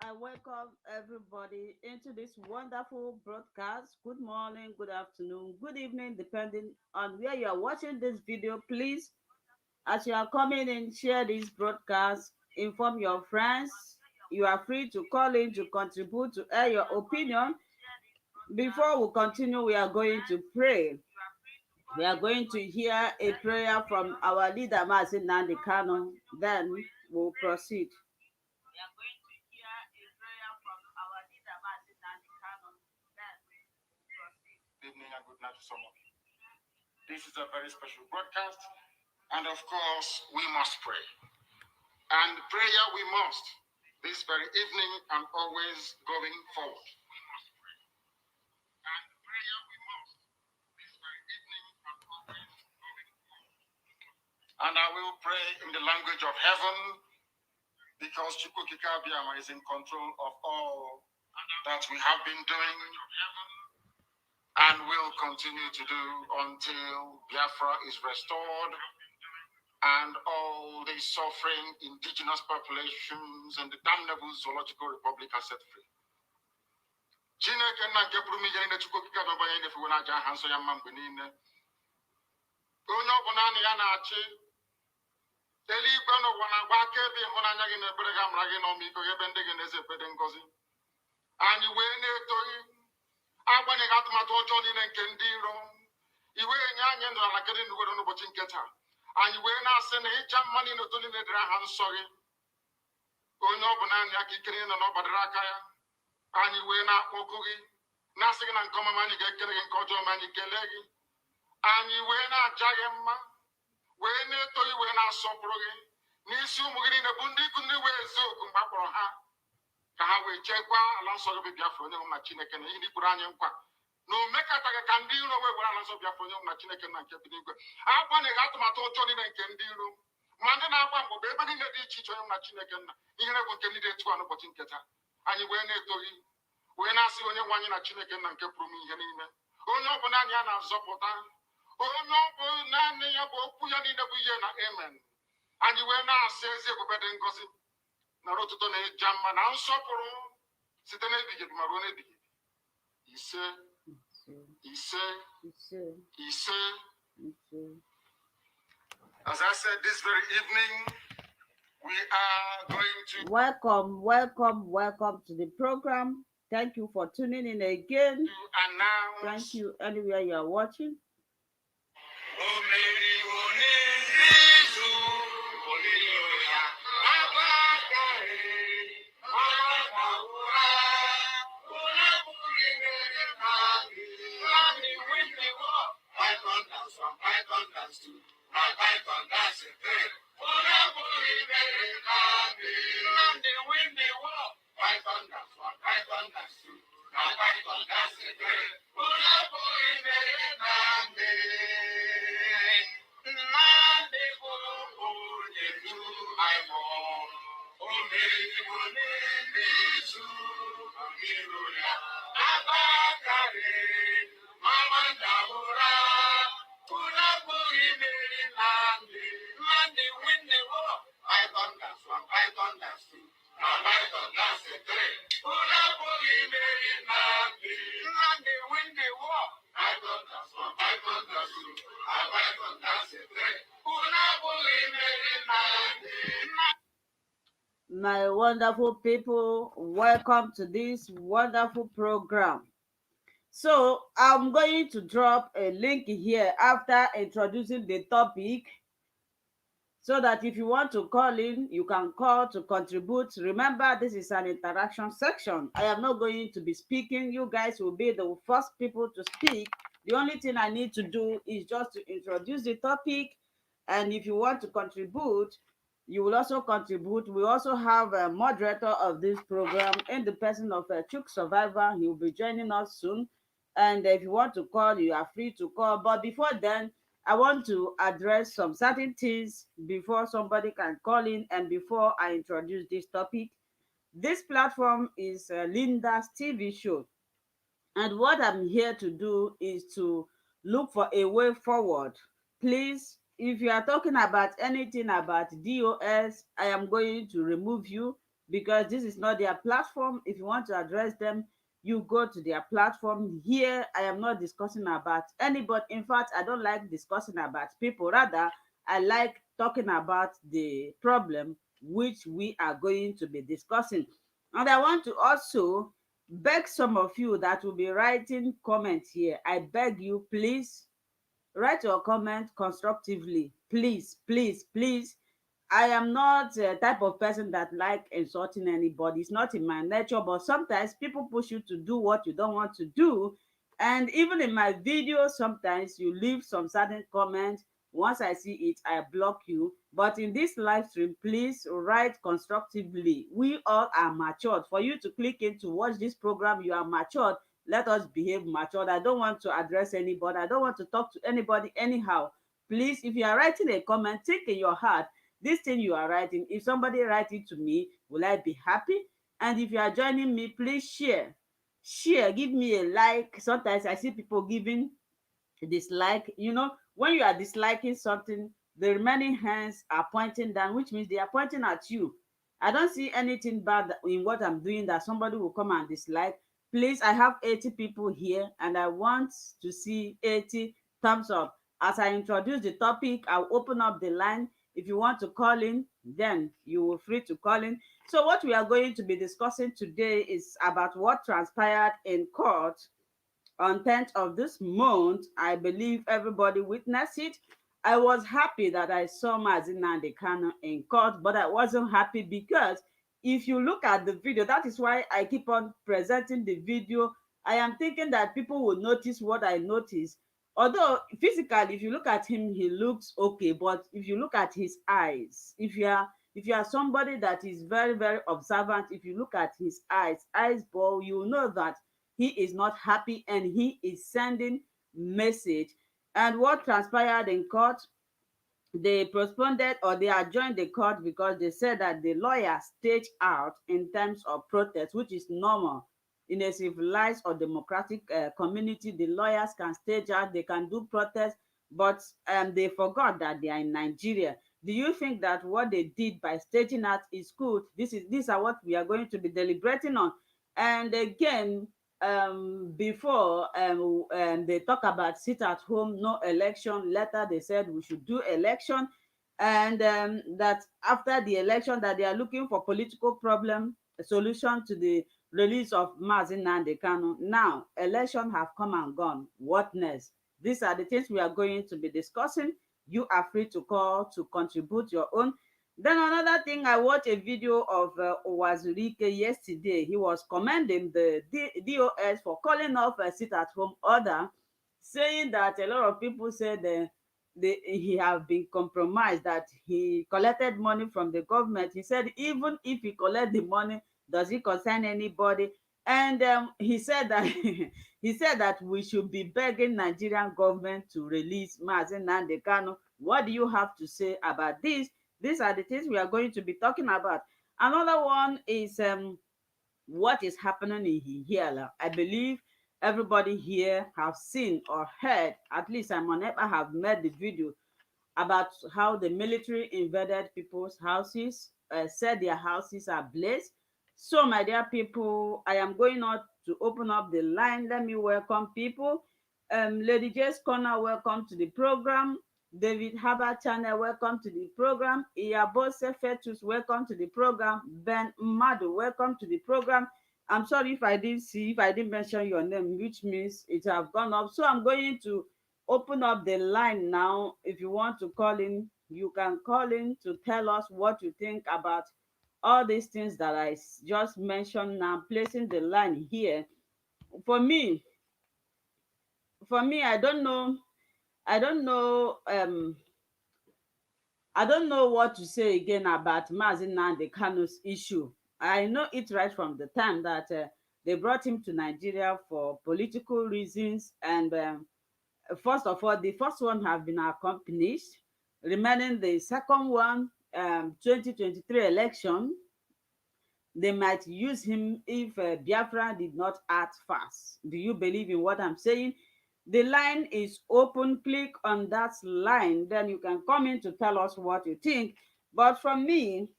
I welcome everybody into this wonderful broadcast. Good morning, good afternoon, good evening, depending on where you are watching this video. Please, as you are coming in, share this broadcast, inform your friends. You are free to call in to contribute to air your opinion. Before we continue, we are going to pray. We are going to hear a prayer from our leader, Nnamdi Kanu. Then we'll proceed. We are going to hear a prayer from our leader, Nnamdi Kanu. Then we'll proceed. Good evening and good night to some of you. This is a very special broadcast, and of course, we must pray. And prayer we must this very evening and always going forward. We must pray. And prayer we must this very evening and always going forward. And I will pray in the language of heaven because Chukwukika Abiyama is in control of all that we have been doing and will continue to do until Biafra is restored and all the suffering indigenous populations and the damnable zoological republic are set free. Chineke na nke pụrụ ihe niile Chukwu okike abịa banye n'efu na aja ha nsọ ya mma mgbe niile. Onye ọbụla na ya na-achị eluigwe n'ụwa na-agba akaebe ịhụnanya gị na ebere gị amara gị n'ọmịiko gị ebe ndị gị na-eze ekpede ngọzi. Anyị wee na-etoghị agbanyeghị atụmatụ ọjọọ niile nke ndị iro. Iwe enye anyị ndụ ala nkiri n'uwere n'ụbọchị nke taa. Anyị wee na-asị na ịja mma niile otu niile dịrị aha nsọ gị. Onye ọ bụla anyị aka ikere nọ n'ọgbadara aka ya. Anyị wee na-akpọku gị na-asị gị na nke ọma anyị ga-ekele gị nke ọjọọ ma anyị kelee gị. Anyị wee na-aja gị mma wee na-eto gị wee na-asọpụrụ gị n'isi ụmụ gị niile bụ ndị ikwu ndị wee ezu oku mgbe a kpọrọ ha ka ha wee chekwaa ala nsọ gị bụ Biafra onye nwe na Chineke na ihe ndị kwuru anyị nkwa na o mekataghị ka ndị iro wee were ala nsọ Biafra onye nwe na Chineke na nke bi n'igwe agbanyeghị atụmatụ ọjọọ niile nke ndị iro ma ndị na-agba mgbọ ebe niile dị iche iche onye nwe na Chineke nna ihere bụ nke niile etu a n'ụbọchị nke taa anyị wee na-eto gị wee na-asị onye nwe anyị na Chineke nna nke pụrụ m ihe niile onye ọ bụla anyị a na-azọpụta onye ọ bụ naanị ya bụ okwu ya niile bụ ihe na amen anyị wee na-asị ezi ebube dị ngọzi nara ụtụtụ na ịja mma na nsọpụrụ site n'ebighị ebi ma ruo n'ebighị ise ise ise. As I said this very evening, we are going to welcome to the program. Thank you for tuning in again. Announce. Thank you anywhere you are watching. My wonderful people, welcome to this wonderful program. So I'm going to drop a link here after introducing the topic so that if you want to call in, you can call to contribute. Remember, this is an interaction section. I am not going to be speaking. You guys will be the first people to speak. The only thing I need to do is just to introduce the topic. And if you want to contribute, you will also contribute. We also have a moderator of this program in the person of a Chuk survivor. He will be joining us soon. And if you want to call, you are free to call. But before then, I want to address some certain things before somebody can call in and before I introduce this topic. This platform is Linda's TV show. And what I'm here to do is to look for a way forward. Please, if you are talking about anything about DOS, I am going to remove you. because this is not their platform. If you want to address them, you go to their platform. Here, I am not discussing about anybody. In fact, I don't like discussing about people. Rather, I like talking about the problem which we are going to be discussing. And I want to also beg some of you that will be writing comments here. I beg you, please write your comment constructively. Please, please, please. I am not a type of person that like insulting anybody. It's not in my nature, but sometimes people push you to do what you don't want to do. And even in my videos, sometimes you leave some certain comments. Once I see it, I block you. But in this live stream, please write constructively. We all are matured. For you to click in to watch this program, you are matured. Let us behave matured. I don't want to address anybody. I don't want to talk to anybody anyhow. Please, if you are writing a comment, think in your heart this thing you are writing. If somebody write it to me, will I be happy? And if you are joining me, please share. Share, give me a like. Sometimes I see people giving dislike. When you are disliking something, the remaining hands are pointing down, which means they are pointing at you. I don't see anything bad in what I'm doing that somebody will come and dislike. Please, I have 80 people here and I want to see 80 thumbs up. As I introduce the topic, I'll open up the line. If you want to call in, then you will free to call in. So what we are going to be discussing today is about what transpired in court on 10th of this month. I believe everybody witnessed it. I was happy that I saw Nnamdi Kanu in court, but I wasn't happy because if you look at the video, that is why I keep on presenting the video. I am thinking that people will notice what I noticed. Although physically, if you look at him, he looks okay, but if you look at his eyes, if you are somebody that is very, very observant, if you look at his eyes ball, you know that he is not happy and he is sending message. And what transpired in court, they postponed or they adjourned the court because they said that the lawyer staged out in terms of protest, which is normal in a civilized or democratic community. The lawyers can stage out, they can do protest, but they forgot that they are in Nigeria. Do you think that what they did by staging out is good? These are what we are going to be deliberating on. And again, before they talk about sit at home, no election. Later they said we should do election, and that after the election that they are looking for political problem solution to the release of Nnamdi Kanu. Now election have come and gone. What next? These are the things we are going to be discussing. You are free to call to contribute your own. Then another thing, I watched a video of Owazurike yesterday. He was commending the DOS for calling off a sit-at-home order, saying that a lot of people said he have been compromised, that he collected money from the government. He said even if he collect the money, does it concern anybody? And he said that he said that we should be begging Nigerian government to release Mazi Nnamdi Kanu. What do you have to say about this? These are the things we are going to be talking about. Another one is what is happening in Hiala. I believe everybody here have seen or heard, at least Simon Epa have made the video about how the military invaded people's houses, said their houses are blazed. So, my dear people, I am going on to open up the line. Let me welcome people. Lady Jess Corner, welcome to the program. David Herbert Channel, welcome to the program. Iyabose Fetus, welcome to the program. Ben Madu, welcome to the program. I'm sorry if I didn't mention your name, which means it have gone up. So I'm going to open up the line now. If you want to call in, you can call in to tell us what you think about all these things that I just mentioned now. Placing the line here. For me, I don't know. I don't know. I don't know what to say again about Mazi Nnamdi Kanu's issue. I know it right from the time that they brought him to Nigeria for political reasons, and first of all, the first one have been accomplished, remaining the second one, 2023 election, they might use him if Biafra did not act fast. Do you believe in what I'm saying? The line is open. Click on that line, then you can come in to tell us what you think. But from me,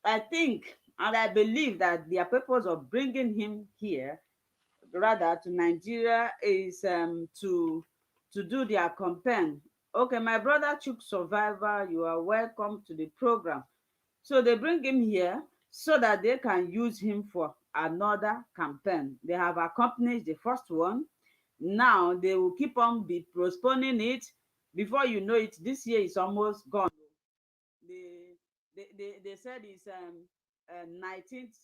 I think And I believe that their purpose of bringing him here, rather to Nigeria, is to do their campaign. Okay, my brother Chuk Survivor, you are welcome to the program. So they bring him here so that they can use him for another campaign. They have accomplished the first one. Now they will keep on be postponing it. Before you know it, this year is almost gone. They said it's 19th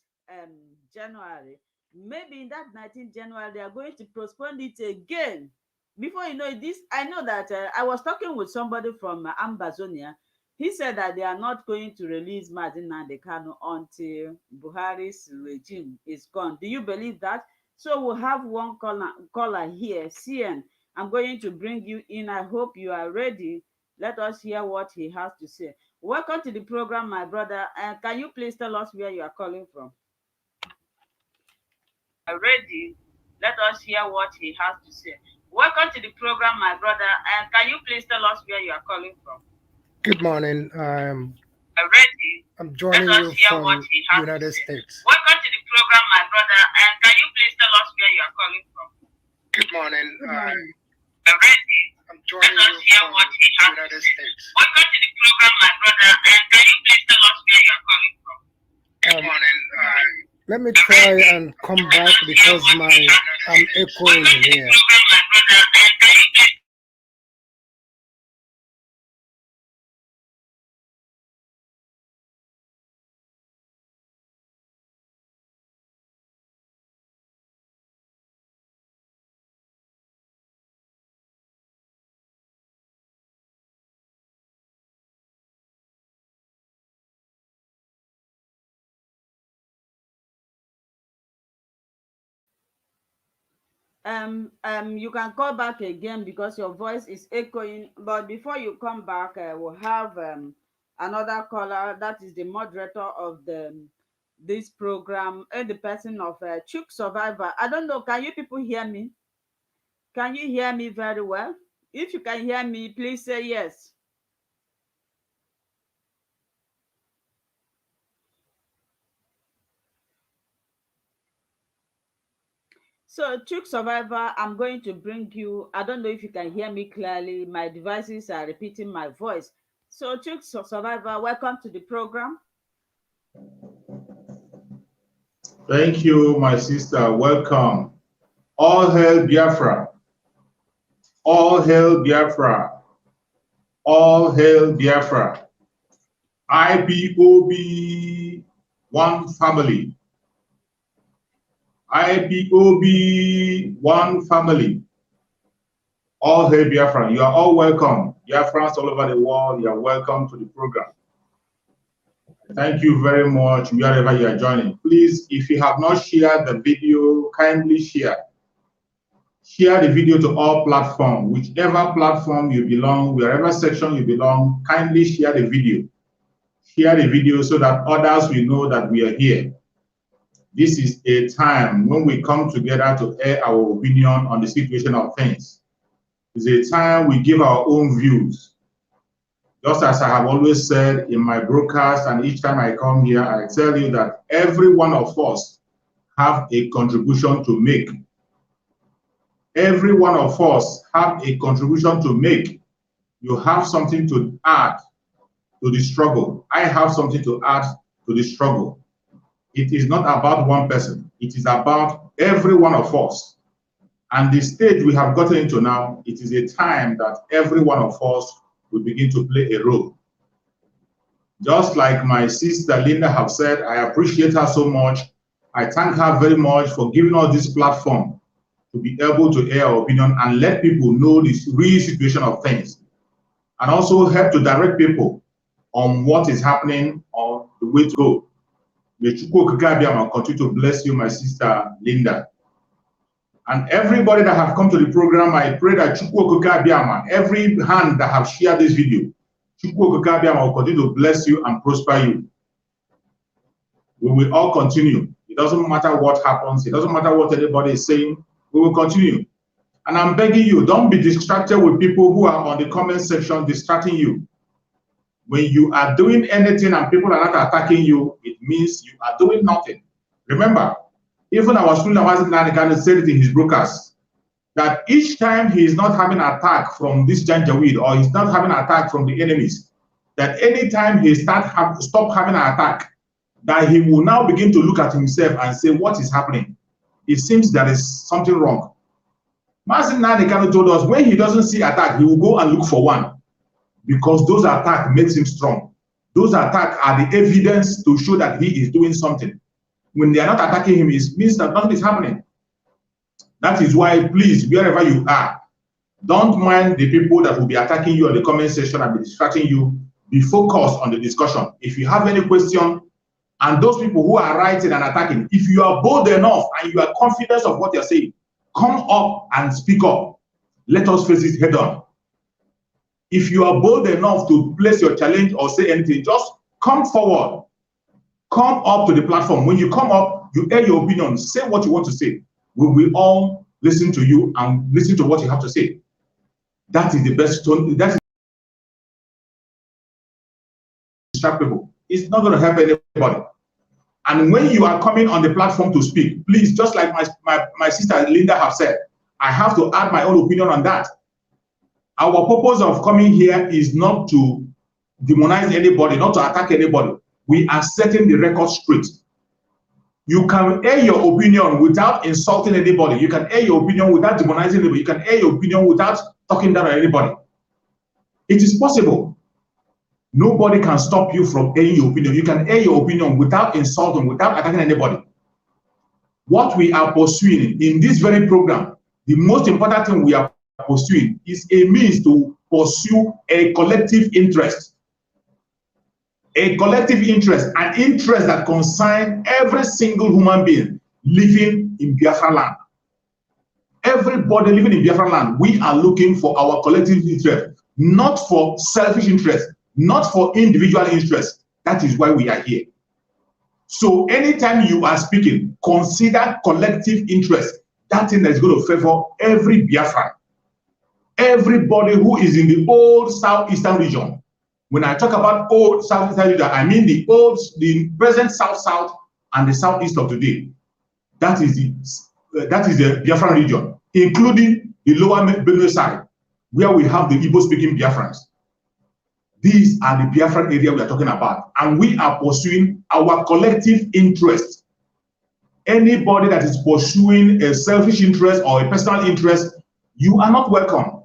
January. Maybe in that 19th January they are going to postpone it again. Before you know it, this I know that I was talking with somebody from Ambazonia. He said that they are not going to release Nnamdi Kanu until Buhari's regime is gone. Do you believe that? So we'll have one caller here, CN. I'm going to bring you in. I hope you are ready. Let us hear what he has to say. Welcome to the program, my brother. Can you please tell us where you are calling from? Ready? Let us hear what he has to say. Welcome to the program, my brother. Can you please tell us where you are calling from? Good morning. Ready? I'm Let joining us you hear what from he has to United say. States. Welcome to the program, my brother. Can you please tell us where you are calling from? Good morning. Ready? I'm joining Let us you hear from what he has United to say. States. Welcome to the program, my brother. Can you please tell us where you are calling from? Good morning. Let me try and come back because I'm echoing here. You can call back again because your voice is echoing. But before you come back, we'll have another caller. That is the moderator of this program, and the person of Chuk Survivor. I don't know. Can you people hear me? Can you hear me very well? If you can hear me, please say yes. So, Chuk Survivor, I'm going to bring you. I don't know if you can hear me clearly. My devices are repeating my voice. So, Chuk Survivor, welcome to the program. Thank you, my sister. Welcome. All hail Biafra. All hail Biafra. All hail Biafra. IPOB, one family. IPOB, one family. All hail Biafra. You are all welcome. Biafrans all over the world, you are welcome to the program. Thank you very much wherever you are joining. Please, if you have not shared the video, kindly share. Share the video to all platforms, whichever platform you belong, wherever section you belong, kindly share the video. Share the video so that others will know that we are here. This is a time when we come together to air our opinion on the situation of things. It's a time we give our own views. Just as I have always said in my broadcast, and each time I come here, I tell you that every one of us have a contribution to make. Every one of us have a contribution to make. You have something to add to the struggle. I have something to add to the struggle. It is not about one person. It is about every one of us. And the stage we have gotten into now, it is a time that every one of us will begin to play a role. Just like my sister Linda have said, I appreciate her so much. I thank her very much for giving us this platform to be able to air our opinion and let people know the real situation of things, and also help to direct people on what is happening or the way to go. May Chukwu continue to bless you, my sister Linda. And everybody that have come to the program, I pray that Chukwu every hand that have shared this video, Chukwu will continue to bless you and prosper you. We will all continue. It doesn't matter what happens. It doesn't matter what anybody is saying. We will continue. And I'm begging you, don't be distracted with people who are on the comment section distracting you. When you are doing anything and people are not attacking you, it means you are doing nothing. Remember, even our student Nnamdi Kanu said it in his broadcast, that each time he is not having an attack from this Janjaweed or he's not having an attack from the enemies, that anytime he stop having an attack, that he will now begin to look at himself and say, what is happening? It seems there is something wrong. Mazi Nnamdi Kanu told us when he doesn't see attack, he will go and look for one, because those attacks makes him strong. Those attacks are the evidence to show that he is doing something. When they are not attacking him, it means that nothing is happening. That is why, please, wherever you are, don't mind the people that will be attacking you on the comment section and be distracting you. Be focused on the discussion. If you have any question, and those people who are writing and attacking, if you are bold enough and you are confident of what you're saying, come up and speak up. Let us face it head on. If you are bold enough to place your challenge or say anything, just come forward. Come up to the platform. When you come up, you air your opinion, say what you want to say. We will all listen to you and listen to what you have to say. That is the best tone. That is distract people. It's not going to help anybody. And when you are coming on the platform to speak, please, just like my sister Linda have said, I have to add my own opinion on that. Our purpose of coming here is not to demonize anybody, not to attack anybody. We are setting the record straight. You can air your opinion without insulting anybody. You can air your opinion without demonizing anybody. You can air your opinion without talking down on anybody. It is possible. Nobody can stop you from airing your opinion. You can air your opinion without insulting, without attacking anybody. What we are pursuing in this very program, the most important thing we are pursuing is a means to pursue a collective interest. A collective interest, an interest that concerns every single human being living in Biafra land. Everybody living in Biafra land, we are looking for our collective interest, not for selfish interest, not for individual interest. That is why we are here. So anytime you are speaking, consider collective interest. That thing that is going to favor every Biafra. Everybody who is in the old southeastern region. When I talk about old southeastern region, I mean the present south and the southeast of today. That is the Biafran region, including the lower Benue side, where we have the Igbo-speaking Biafrans. These are the Biafran area we are talking about, and we are pursuing our collective interest. Anybody that is pursuing a selfish interest or a personal interest, you are not welcome.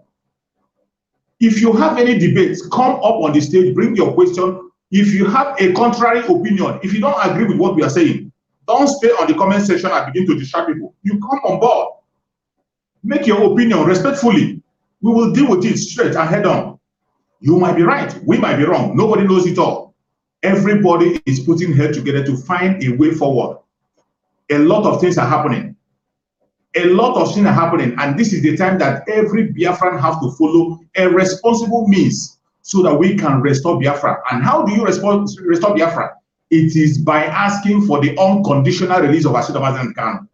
If you have any debates, come up on the stage, bring your question. If you have a contrary opinion, if you don't agree with what we are saying, don't stay on the comment section and begin to distract people. You come on board. Make your opinion respectfully. We will deal with it straight and head on. You might be right, we might be wrong. Nobody knows it all. Everybody is putting head together to find a way forward. A lot of things are happening. A lot of things are happening, and this is the time that every Biafran has to follow a responsible means so that we can restore Biafra. And how do you restore Biafra? It is by asking for the unconditional release of Nnamdi Kanu.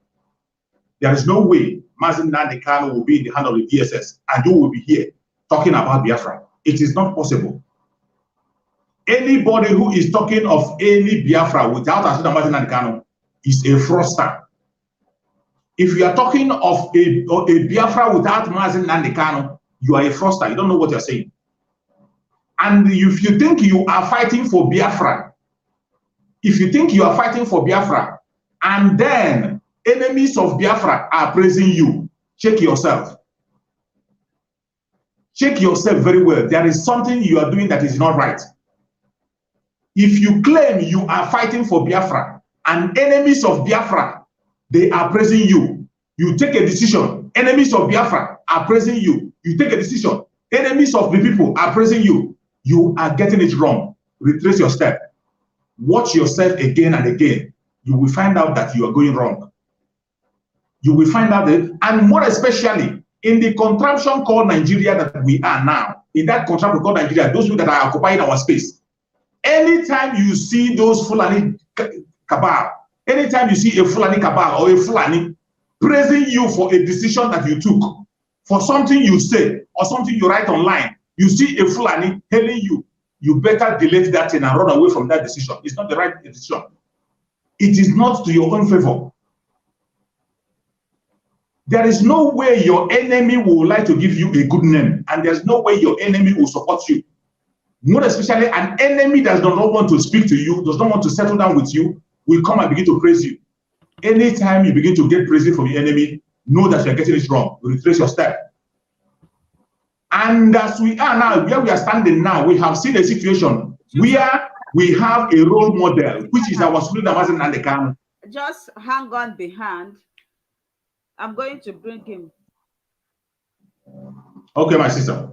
There is no way Nnamdi Kanu will be in the hand of the DSS and you will be here talking about Biafra. It is not possible. Anybody who is talking of any Biafra without Nnamdi Kanu is a fraudster. If you are talking of a Biafra without Nnamdi Kanu, you are a fraudster. You don't know what you're saying. And if you think you are fighting for Biafra, and then enemies of Biafra are praising you, check yourself. Check yourself very well. There is something you are doing that is not right. If you claim you are fighting for Biafra, and enemies of Biafra, they are praising you, you take a decision. Enemies of Biafra are praising you, you take a decision. Enemies of the people are praising you, you are getting it wrong. Retrace your step. Watch yourself again and again. You will find out that you are going wrong. You will find out that, and more especially in the contraption called Nigeria that we are now, in that contraption called Nigeria, those people that are occupying our space, anytime you see those Fulani cabal, anytime you see a Fulani cabal or a Fulani praising you for a decision that you took, for something you say or something you write online, you see a Fulani hailing you, you better delete that thing and run away from that decision. It's not the right decision. It is not to your own favor. There is no way your enemy will like to give you a good name, and there's no way your enemy will support you. More especially an enemy that does not want to speak to you, does not want to settle down with you, will come and begin to praise you. Anytime you begin to get praising from your enemy, know that you're getting it wrong. Retrace your step. And as we are now, where we are standing now, we have seen a situation where we have a role model, which is our student Nnamdi Kanu. Just hang on behind. I'm going to bring him. Okay, my sister.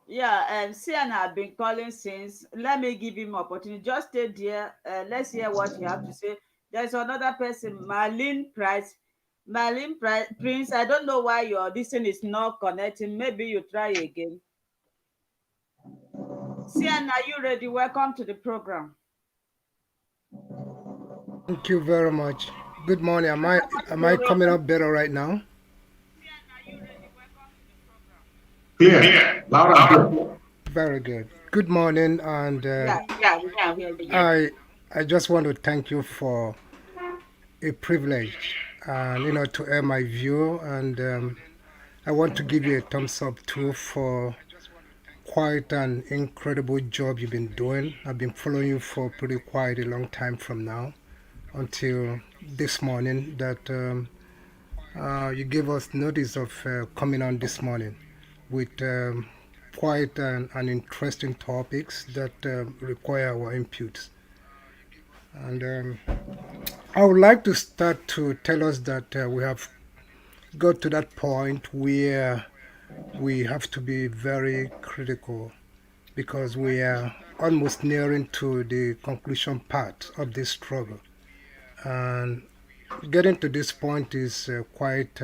Yeah, and Sian have been calling since. Let me give him opportunity. Just stay there. Let's hear what you have to say. There's another person, Marlene Price. Marlene Prince, I don't know why your this thing is not connecting. Maybe you try again. Sian, are you ready? Welcome to the program. Thank you very much. Good morning. Am I coming up better right now? Clear, loud and clear. Very good. Good morning, and Yeah. I just want to thank you for a privilege, and to air my view, and I want to give you a thumbs up too for quite an incredible job you've been doing. I've been following you for pretty quite a long time from now until this morning that you gave us notice of coming on this morning with quite an interesting topics that require our inputs. And I would like to start to tell us that we have got to that point where we have to be very critical because we are almost nearing to the conclusion part of this struggle. And getting to this point is quite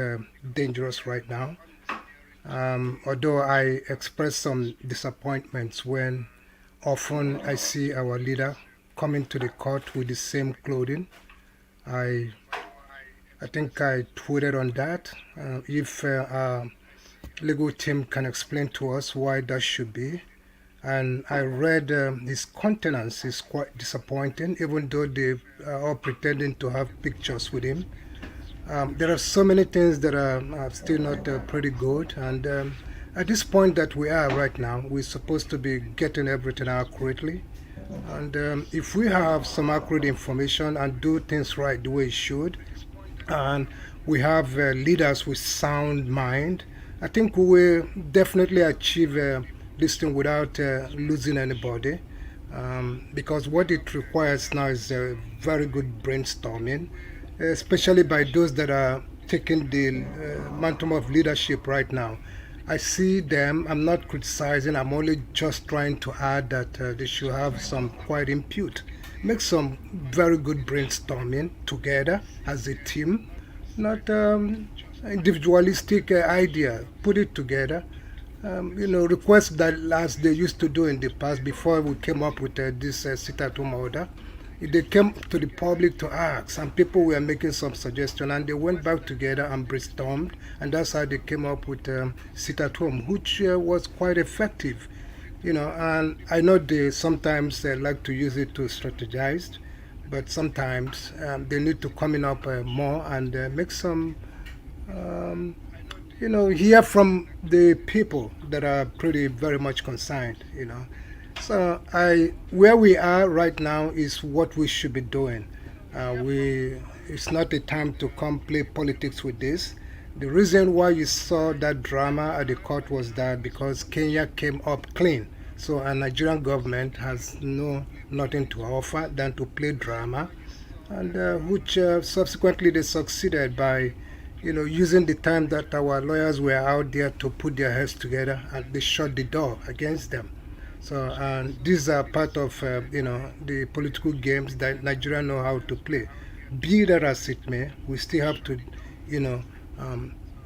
dangerous right now. Although I express some disappointments when often I see our leader coming to the court with the same clothing. I I think I tweeted on that. If our legal team can explain to us why that should be. And I read his countenance is quite disappointing, even though they are all pretending to have pictures with him. There are so many things that are still not pretty good. And at this point that we are right now, we're supposed to be getting everything accurately. And if we have some accurate information and do things right the way it should, and we have leaders with sound mind, I think we will definitely achieve this thing without losing anybody. Because what it requires now is very good brainstorming, especially by those that are taking the mantle of leadership right now. I see them, I'm not criticizing, I'm only just trying to add that they should have some quiet input. Make some very good brainstorming together as a team, not individualistic idea. Put it together. Request that as they used to do in the past before we came up with this sit-at-home order. They came to the public to ask, and people were making some suggestions, and they went back together and brainstormed, and that's how they came up with sit-at-home, which was quite effective. And I know they sometimes like to use it to strategize, but sometimes they need to come in up more and make some um, hear from the people that are pretty very much concerned. So where we are right now is what we should be doing. It's not a time to come play politics with this. The reason why you saw that drama at the court was that because Kenya came up clean. So a Nigerian government has nothing to offer than to play drama, and which subsequently they succeeded by using the time that our lawyers were out there to put their heads together, and they shut the door against them. So, and these are part of the political games that Nigeria know how to play. Be that as it may, we still have to you know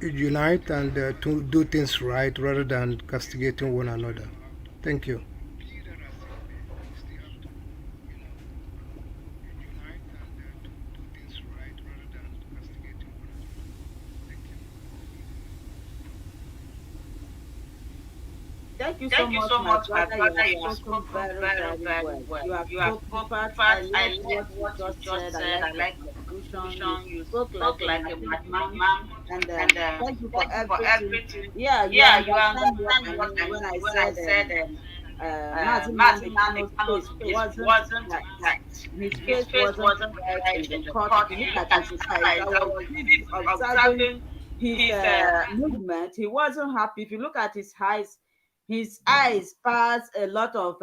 unite and to do things right rather than castigating one another. Thank you. Thank you so Thank you much, so my much, my brother. You brother. have You have spoken spoken very, very, very very well. well. You have You have spoken spoken part. I fast. I like like what you what you just just said. I said. like I your like your contribution. You contribution. You spoke like spoke a like a mature mature man, man. and And thank you for thank you for everything. everything. Yeah, you Yeah, you understand what understand I what mean I when I mean when I said said Mazin Martin Nnamdi Nnamdi Kanu's Kanu's face face wasn't wasn't right. right. His His face face wasn't wasn't right in right the in the court. If court. you If look you at look at his his eyes, eyes, I I was was busy busy observing observing his his movement. He wasn't happy. If you look at his eyes pass a lot of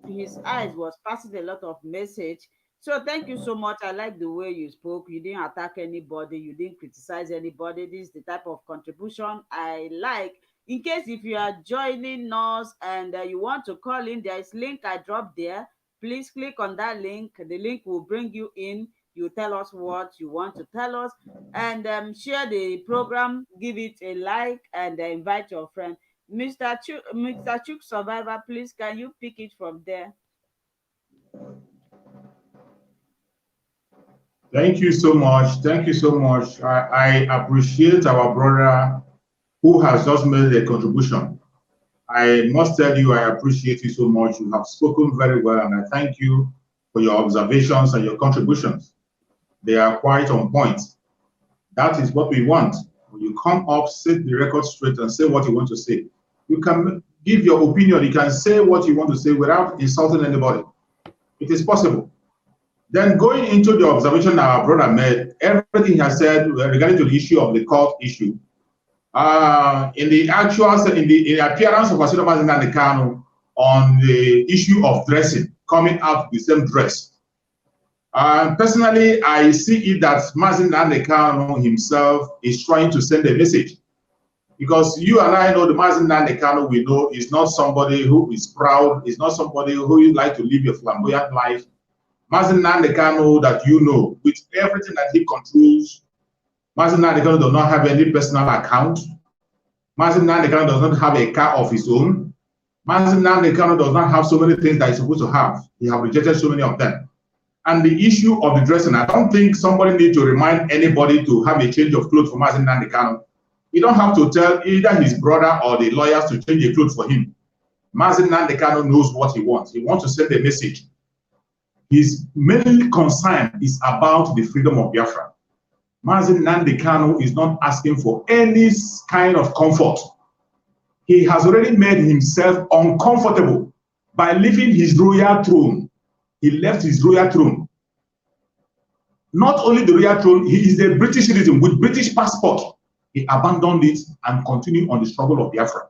his eyes was passing a lot of message. So thank you so much. I like the way you spoke. You didn't attack anybody. You didn't criticize anybody. This is the type of contribution I like. In case if you are joining us and you want to call in, there is link I dropped there. Please click on that link. The link will bring you in. You tell us what you want to tell us and share the program. Give it a like and invite your friend. Mr. Chuk Survivor, please can you pick it from there? Thank you so much. Thank you so much. I appreciate our brother who has just made a contribution. I must tell you, I appreciate you so much. You have spoken very well, and I thank you for your observations and your contributions. They are quite on point. That is what we want. When you come up, set the record straight, and say what you want to say. You can give your opinion. You can say what you want to say without insulting anybody. It is possible. Then going into the observation our brother made, everything he has said regarding to the issue of the court issue, in the appearance of Nnamdi Kanu on the issue of dressing, coming out with the same dress. Personally, I see it that Nnamdi Kanu himself is trying to send a message. Because you and I know the Nnamdi Kanu we know is not somebody who is proud, is not somebody who would like to live a flamboyant life. Nnamdi Kanu that you know, with everything that he controls, Nnamdi Kanu does not have any personal account. Nnamdi Kanu does not have a car of his own. Nnamdi Kanu does not have so many things that he's supposed to have. He has rejected so many of them. And the issue of the dressing, I don't think somebody needs to remind anybody to have a change of clothes for Nnamdi Kanu. You don't have to tell either his brother or the lawyers to change a clothes for him. Nnamdi Kanu knows what he wants. He wants to send a message. His main concern is about the freedom of Biafra. Nnamdi Kanu is not asking for any kind of comfort. He has already made himself uncomfortable by leaving his royal throne. He left his royal throne. Not only the royal throne, he is a British citizen with British passport. He abandoned it and continued on the struggle of Biafra.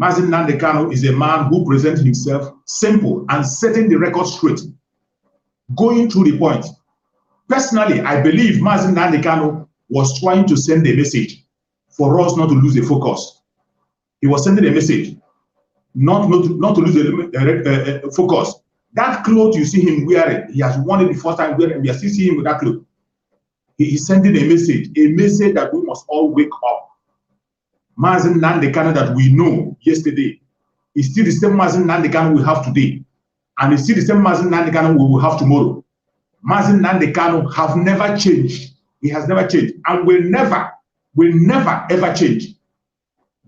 Nnamdi Kanu is a man who presents himself simple and setting the record straight, going to the point. Personally, I believe Nnamdi Kanu was trying to send a message for us not to lose the focus. He was sending a message, not to lose the focus. That cloth you see him wearing, he has worn it the first time wearing, we are still seeing him with that cloth. He is sending a message that we must all wake up. Nnamdi Kanu that we know yesterday is still the same Nnamdi Kanu we have today, and it's still the same Nnamdi Kanu we will have tomorrow. Nnamdi Kanu have never changed. He has never changed and will never ever change.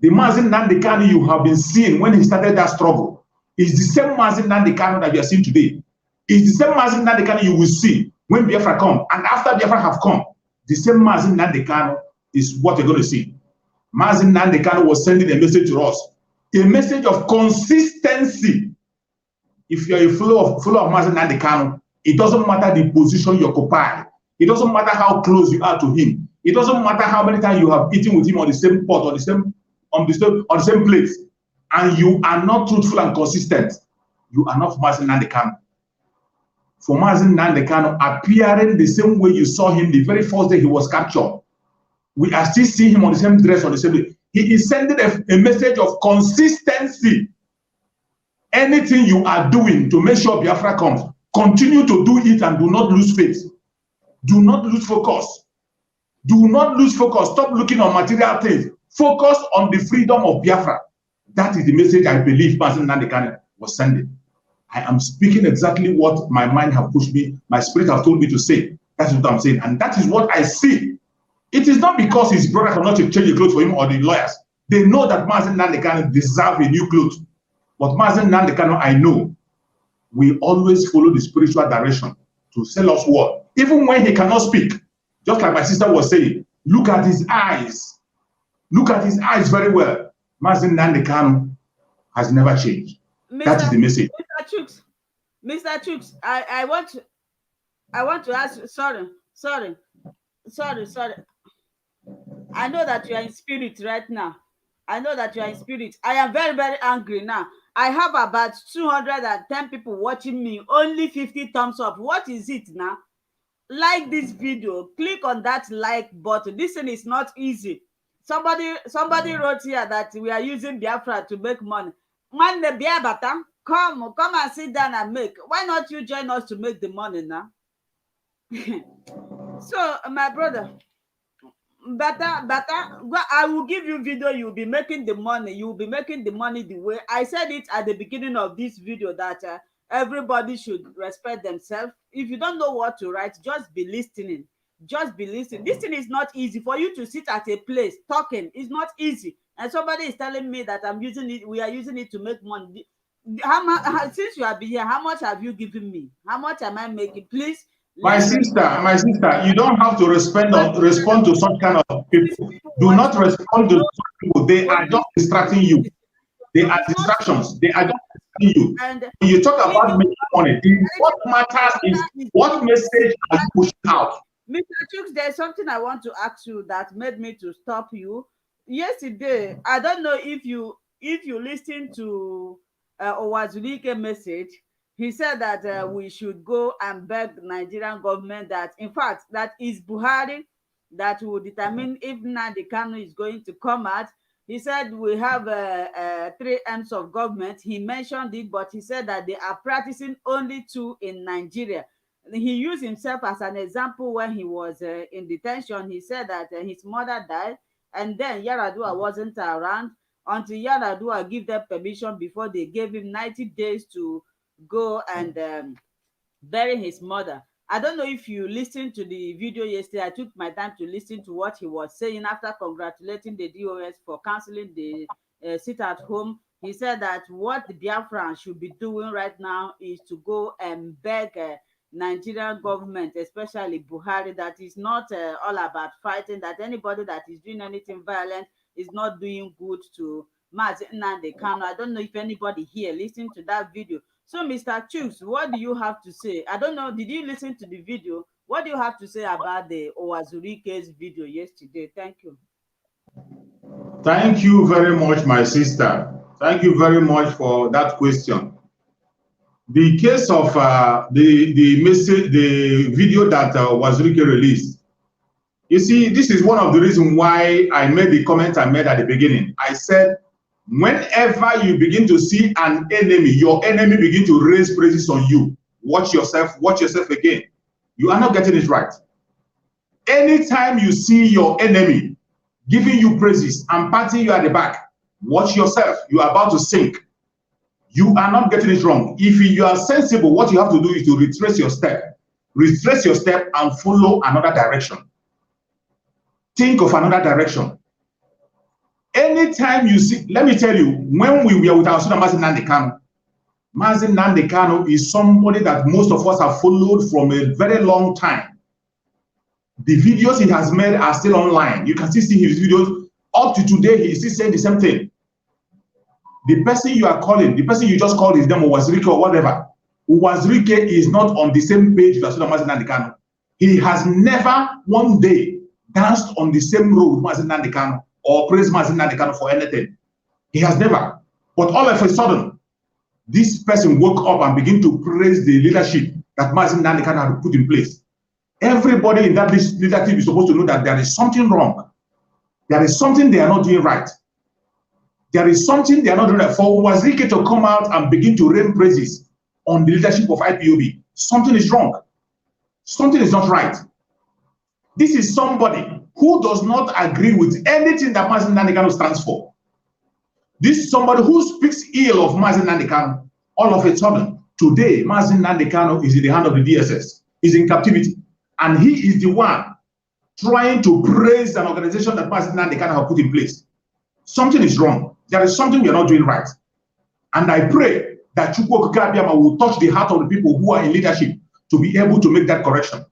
The Nnamdi Kanu you have been seeing when he started that struggle is the same Nnamdi Kanu that you are seeing today. It's the same Nnamdi Kanu you will see when Biafra come, and after Biafra have come, the same Nnamdi Kanu is what you're going to see. Nnamdi Kanu was sending a message to us, a message of consistency. If you are a follower of Nnamdi Kanu, it doesn't matter the position you occupy. It doesn't matter how close you are to him. It doesn't matter how many times you have eaten with him on the same pot or on the same plate, and you are not truthful and consistent. You are not Nnamdi Kanu. For Nnamdi Kanu appearing the same way you saw him the very first day he was captured, we are still seeing him on the same dress on the same day. He is sending a message of consistency. Anything you are doing to make sure Biafra comes, continue to do it and do not lose faith. Do not lose focus. Do not lose focus. Stop looking on material things. Focus on the freedom of Biafra. That is the message I believe Nnamdi Kanu was sending. I am speaking exactly what my mind have pushed me, my spirit have told me to say. That's what I'm saying. And that is what I see. It is not because his brother cannot change the clothes for him or the lawyers. They know that Mazi Nnamdi Kanu deserve a new clothes. But Mazi Nnamdi Kanu, I know, we always follow the spiritual direction to sell us what? Even when he cannot speak, just like my sister was saying, look at his eyes. Look at his eyes very well. Mazi Nnamdi Kanu has never changed. That is the message. Mr. Chooks, I want to ask, sorry. I know that you are in spirit right now. I know that you are in spirit. I am very, very angry now. I have about 210 people watching me, only 50 thumbs up. What is it now? Like this video, click on that like button. This thing is not easy. Somebody wrote here that we are using Biafra to make money. Man, the Biafra, come and sit down and make. Why not you join us to make the money now? So, my brother, I will give you video. You'll be making the money. You'll be making the money the way I said it at the beginning of this video, that everybody should respect themselves. If you don't know what to write, just be listening. Just be listening. This thing is not easy for you to sit at a place talking. It's not easy. And somebody is telling me that I'm using it. We are using it to make money. Since you have been here, how much have you given me? How much am I making? Please. My sister, you don't have to respond to such kind of people. Do not respond to such people. They are just distracting you. They are distractions. They are just distracting you. When you talk about making money, what matters is what message are you pushing out. Mr. Chooks, there's something I want to ask you that made me to stop you. Yesterday, I don't know if you listened to Owazulike message. He said that we should go and beg Nigerian government that, in fact, that is Buhari that will determine if Nnamdi Kanu is going to come out. He said we have 3 M's of government. He mentioned it, but he said that they are practicing only 2 in Nigeria. He used himself as an example when he was in detention. He said that his mother died, and then Yaradua wasn't around until Yaradua gave them permission before they gave him 90 days to go and bury his mother. I don't know if you listened to the video yesterday. I took my time to listen to what he was saying after congratulating the DOS for canceling the sit at home. He said that what the Biafran should be doing right now is to go and beg Nigerian government, especially Buhari, that is not all about fighting, that anybody that is doing anything violent is not doing good to Mazi Nnamdi Kanu. I don't know if anybody here listened to that video. So, Mr. Chooks, what do you have to say? I don't know, did you listen to the video? What do you have to say about the Owazurike's video yesterday? Thank you. Thank you very much, my sister. Thank you very much for that question. The case of the message, the video that Owazurike released, you see, this is one of the reasons why I made the comment I made at the beginning. I said, whenever you begin to see an enemy, your enemy begin to raise praises on you, watch yourself again. You are not getting it right. Anytime you see your enemy giving you praises and patting you at the back, watch yourself. You are about to sink. You are not getting it wrong. If you are sensible, what you have to do is to retrace your step and follow another direction. Think of another direction. Anytime you see, let me tell you, when we were with our student Mazi Nnamdi Kanu is somebody that most of us have followed from a very long time. The videos he has made are still online. You can still see his videos. Up to today, he is still saying the same thing. The person you are calling, the person you just called his name Owazurike or whatever, Owazurike is not on the same page with Mazi Nnamdi Kanu. He has never one day danced on the same road with Mazi Nnamdi Kanu or praised Mazi Nnamdi Kanu for anything. He has never. But all of a sudden, this person woke up and began to praise the leadership that Mazi Nnamdi Kanu had put in place. Everybody in that leadership is supposed to know that there is something wrong. There is something they are not doing right. There is something they are not doing right. For Owazurike to come out and begin to rain praises on the leadership of IPOB, something is wrong. Something is not right. This is somebody who does not agree with anything that Mazi Nnamdi Kanu stands for. This is somebody who speaks ill of Mazi Nnamdi Kanu. All of a sudden, today, Mazi Nnamdi Kanu is in the hand of the DSS, is in captivity. And he is the one trying to praise an organization that Mazi Nnamdi Kanu have put in place. something is wrong. There is something we are not doing right. And I pray that Chukwu Okike Abiama will touch the heart of the people who are in leadership to be able to make that correction.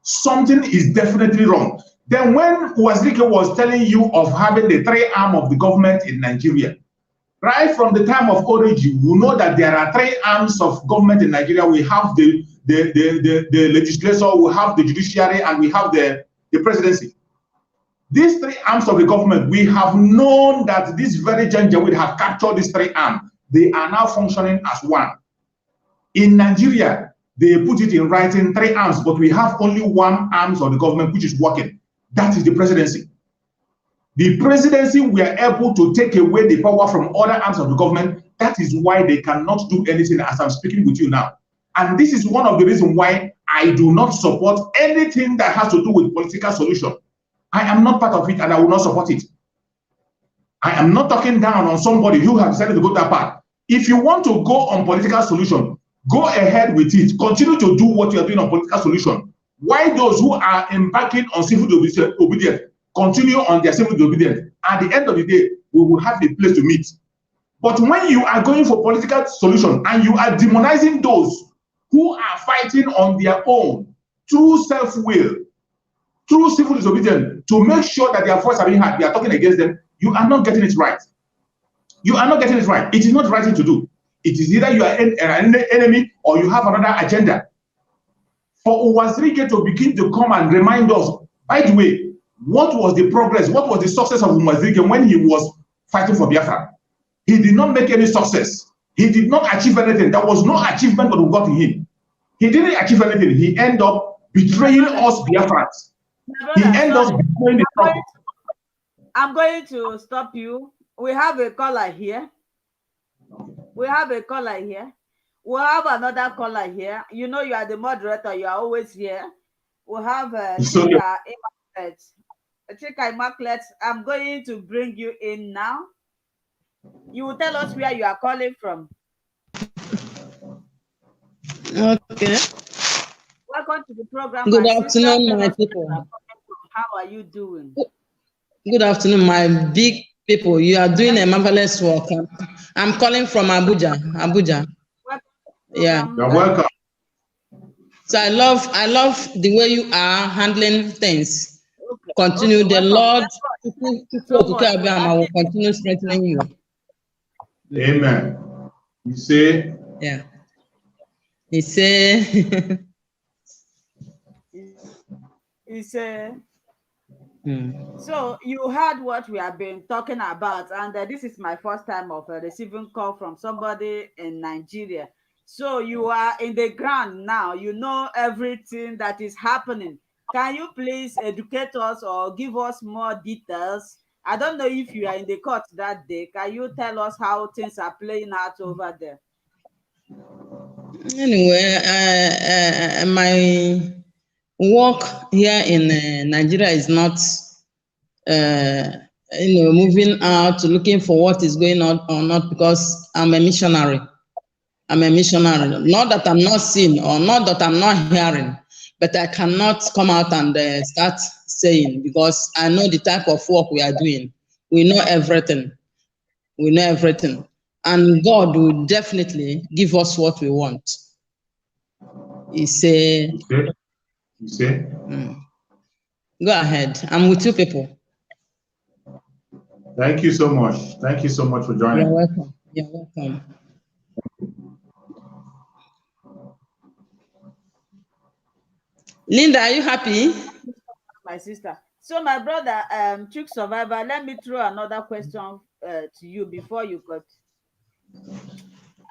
Something is definitely wrong. Then when Wazirike was telling you of having the 3 arm of the government in Nigeria, right from the time of origin, you know that there are 3 arms of government in Nigeria. We have the legislature, we have the judiciary, and we have the presidency. These 3 arms of the government, we have known that this very Janjaweed have captured these 3 arms. They are now functioning as one. In Nigeria, they put it in writing 3 arms, but we have only 1 arm of the government which is working. That is the presidency. The presidency, we are able to take away the power from other arms of the government. That is why they cannot do anything as I'm speaking with you now. And this is one of the reasons why I do not support anything that has to do with political solution. I am not part of it and I will not support it. I am not talking down on somebody who has decided to go that path. If you want to go on political solution, go ahead with it. Continue to do what you are doing on political solution. Why those who are embarking on civil obedience continue on their civil disobedience? At the end of the day, we will have a place to meet. But when you are going for political solution and you are demonizing those who are fighting on their own through self-will, through civil disobedience, to make sure that their voice are being heard, they are talking against them, you are not getting it right. You are not getting it right. It is not the right thing to do. It is either you are an enemy or you have another agenda. For Wazirike to begin to come and remind us, by the way, what was the progress, what was the success of Wazirike when he was fighting for Biafra? He did not make any success. He did not achieve anything. There was no achievement that we got in him. He didn't achieve anything. He ended up betraying us Biafrans. He ended up betraying the problem. I'm going to stop you. We have a caller here. We have a caller here. We have another caller here. You know you are the moderator. You are always here. We have Chika Immaculate. I'm going to bring you in now. You will tell us where you are calling from. Okay. Welcome to the program. Good afternoon, my people. How are you doing? Good afternoon, my big people. You are doing a marvelous work. I'm calling from Abuja. Yeah. You're welcome. So I love the way you are handling things. Okay. Continue. The Lord will continue strengthening you. Amen. You say? Yeah. He say. He said. So you heard what we have been talking about, and this is my first time of receiving call from somebody in Nigeria. So you are in the ground now. You know everything that is happening. Can you please educate us or give us more details? I don't know if you are in the court that day. Can you tell us how things are playing out over there? Anyway, my work here in Nigeria is not, moving out looking for what is going on or not, because I'm a missionary. I'm a missionary. Not that I'm not seeing or not that I'm not hearing, but I cannot come out and start saying, because I know the type of work we are doing. We know everything. We know everything. And God will definitely give us what we want. He said, Go ahead. I'm with you people. Thank you so much. Thank you so much for joining. You're welcome. You're welcome. Linda, are you happy? My sister. So my brother, Chuk Survivor, let me throw another question to you before you cut.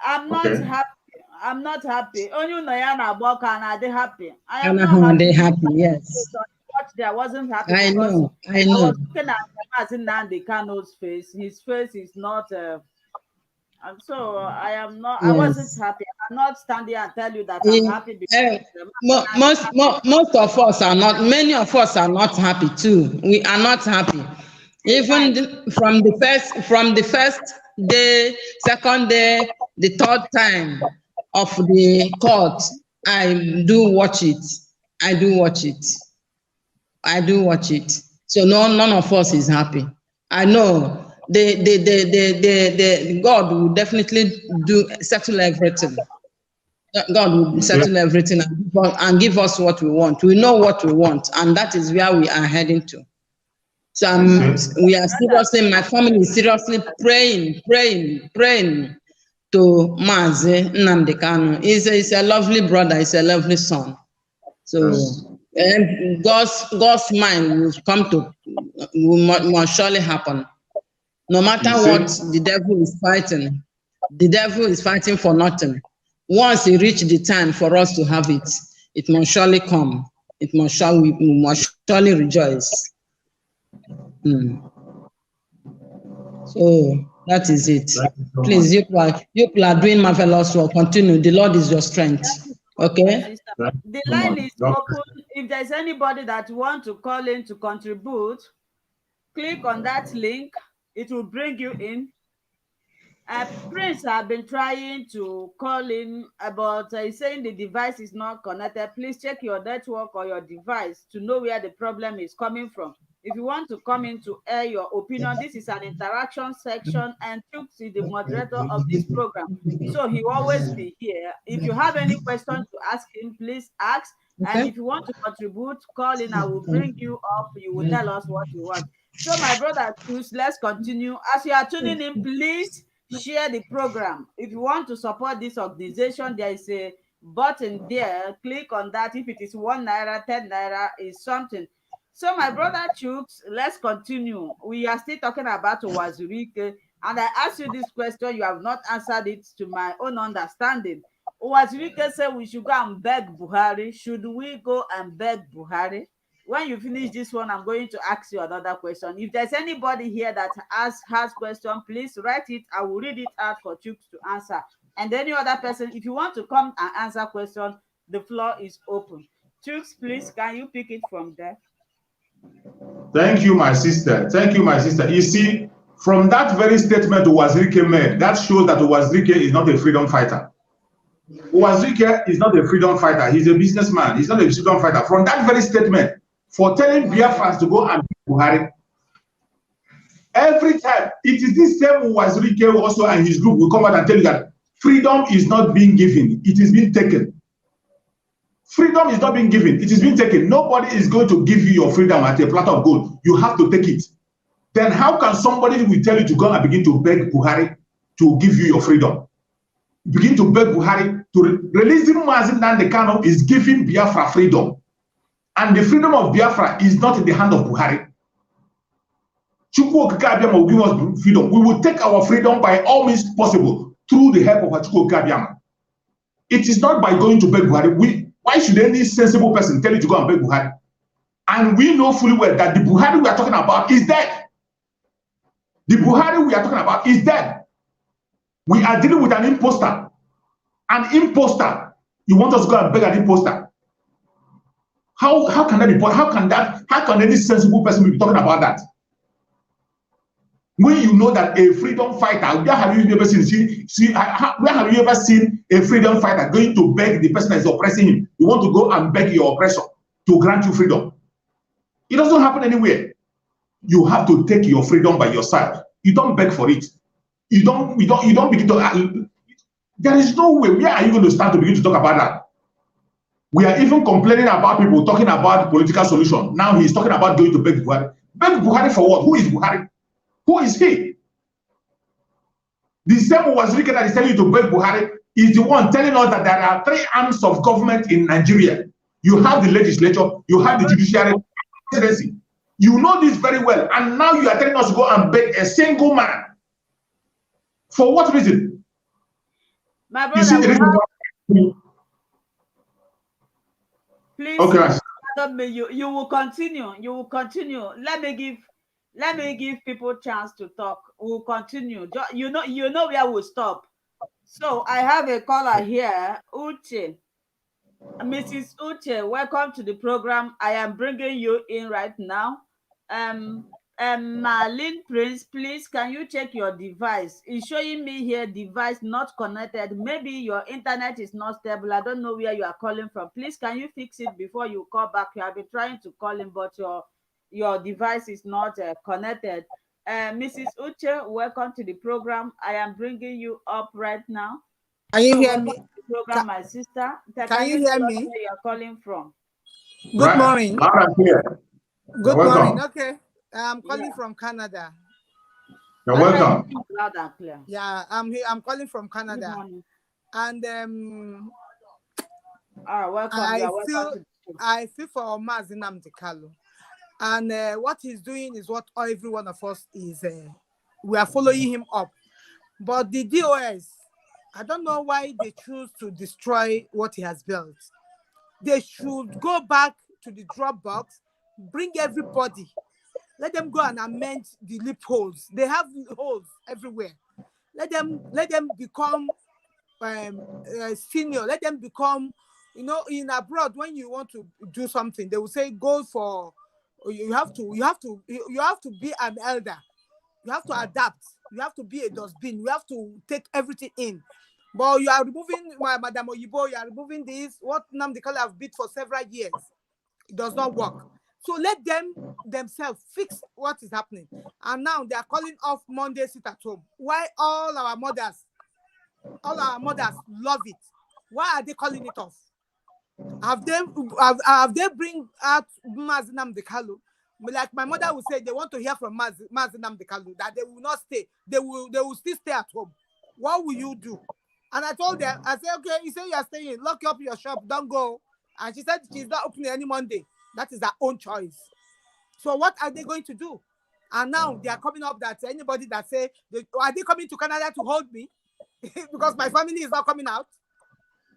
I'm not happy. I'm not happy. Only Noyana Boka and are they happy? I am not happy. They happy, yes. I wasn't happy. I know. I was looking at Nnamdi Kanu's face. His face is not. And so I am not. Yes. I wasn't happy. I'm not standing and tell you that I'm happy because most of us are not. Many of us are not happy too. We are not happy. Even from the first day, second day, the third time of the court, I do watch it. So none of us is happy. I know God will definitely settle everything. God will settle everything and give us what we want. We know what we want, and that is where we are heading to. So we are seriously, my family is seriously praying to Mazi Nnamdi Kanu. He's a lovely brother, he's a lovely son. So and God's mind will come to, must surely happen. No matter what the devil is fighting for nothing. Once he reaches the time for us to have it, it must surely come. We must surely rejoice. So that is it. Please, you people are doing marvelous work. Continue. The Lord is your strength. Okay? The line is open. If there's anybody that wants to call in to contribute, click on that link. It will bring you in. Prince have been trying to call in about saying the device is not connected. Please check your network or your device to know where the problem is coming from. If you want to come in to air your opinion, this is an interaction section, and Chooks is the moderator of this program. So he will always be here. If you have any questions to ask him, please ask. And if you want to contribute, call in. I will bring you up. You will tell us what you want. So my brother, Chooks, let's continue. As you are tuning in, please share the program. If you want to support this organization, there is a button there. Click on that. If it is 1 naira, 10 naira is something. So my brother Chooks, let's continue. We are still talking about Uwazurike, and I asked you this question. You have not answered it to my own understanding. Uwazurike said we should go and beg Buhari. Should we go and beg Buhari? When you finish this one, I'm going to ask you another question. If there's anybody here that has question, please write it. I will read it out for Chooks to answer. And any other person, if you want to come and answer question, the floor is open. Chooks, please, can you pick it from there? Thank you, my sister. Thank you, my sister. You see, from that very statement Uwazurike made, that shows that Uwazurike is not a freedom fighter. Uwazurike is not a freedom fighter. He's a businessman. He's not a freedom fighter. From that very statement, for telling Biafrans to go and beat Buhari, every time, it is this same Uwazurike also and his group will come out and tell you that freedom is not being given. It is being taken. Freedom is not being given. It is being taken. Nobody is going to give you your freedom at a platter of gold. You have to take it. Then how can somebody will tell you to go and begin to beg Buhari to give you your freedom? Begin to beg Buhari to release Nnamdi Kanu is giving Biafra freedom. And the freedom of Biafra is not in the hand of Buhari. Chukwu Okike Abiama will give us freedom. We will take our freedom by all means possible through the help of Chukwu Okike Abiama. It is not by going to beg Buhari. Why should any sensible person tell you to go and beg Buhari? And we know fully well that the Buhari we are talking about is dead. The Buhari we are talking about is dead. We are dealing with an imposter. An imposter. You want us to go and beg an imposter? How can that be? How can any sensible person be talking about that? When you know that a freedom fighter, where have you ever seen? Where have you ever seen a freedom fighter going to beg the person that is oppressing him? You want to go and beg your oppressor to grant you freedom. It doesn't happen anywhere. You have to take your freedom by yourself. You don't beg for it. You don't begin to. There is no way. Where are you going to start to begin to talk about that? We are even complaining about people talking about political solution. Now he's talking about going to beg Buhari. Beg Buhari for what? Who is Buhari? Who is he? The same Uwazurike that is telling you to beg Buhari is the one telling us that there are 3 arms of government in Nigeria. You have the legislature, you have the judiciary, presidency. You know this very well. And now you are telling us to go and beg a single man. For what reason? My brother, you see the reason please, okay. You will continue. You will continue. Let me give people chance to talk. We'll continue. You know where we'll stop. So I have a caller here, Uche. Mrs. Uche, welcome to the program. I am bringing you in right now. Marlene Prince, please, can you check your device? It's showing me here device not connected. Maybe your internet is not stable. I don't know where you are calling from. Please, can you fix it before you call back? You have been trying to call in, but your device is not connected. Mrs. Uche, welcome to the program. I am bringing you up right now. Can you hear welcome me? to the program, my sister. Can you hear me? Where you are calling from? Good morning. Loud and clear. Good You're morning. welcome. Okay. I'm calling from Canada. You're welcome. Loud and clear. Yeah, I'm here. I'm calling from Good Canada. morning. And Welcome. I You are welcome feel to the show. I feel for Nnamdi Kanu. And what he's doing is what every one of us is we are following him up. But the DOS, I don't know why they choose to destroy what he has built. They should go back to the drop box, bring everybody, let them go and amend the loopholes. They have holes everywhere. Let them become senior. Let them become, in abroad, when you want to do something, they will say go for, you have to be an elder. You have to adapt. You have to be a dustbin. You have to take everything in. But you are removing Madam Oyibo, you are removing this, what Nnamdi Kanu have been for several years. It does not work. So let them themselves fix what is happening. And now they are calling off Monday sit at home. Why all our mothers love it? Why are they calling it off? Have they bring out Nnamdi Kanu? Like my mother would say, they want to hear from Nnamdi Kanu that they will not stay. They will still stay at home. What will you do? And I told them, I said, okay, you say you are staying, lock up your shop, don't go. And she said she's not opening any Monday. That is her own choice. So what are they going to do? And now they are coming up that anybody that say, are they coming to Canada to hold me? Because my family is not coming out.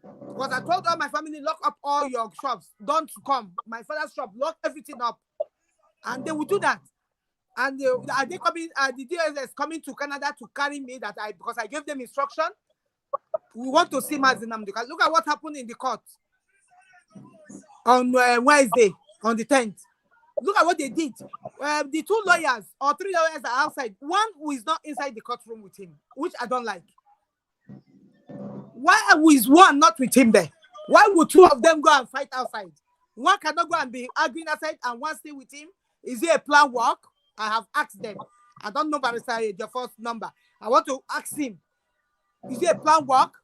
Because I told all my family, lock up all your shops. Don't come. My father's shop, lock everything up. And they will do that. And are they coming? The DSS coming to Canada to carry me because I gave them instruction? We want to see Nnamdi Kanu. Look at what happened in the court on Wednesday, on the 10th. Look at what they did. The 2 lawyers or 3 lawyers are outside. One who is not inside the courtroom with him, which I don't like. Why is one not with him there? Why would 2 of them go and fight outside? One cannot go and be arguing outside and one stay with him. Is it a plan work? I have asked them. I don't know, Barrister, your first number. I want to ask him. Is it a plan work?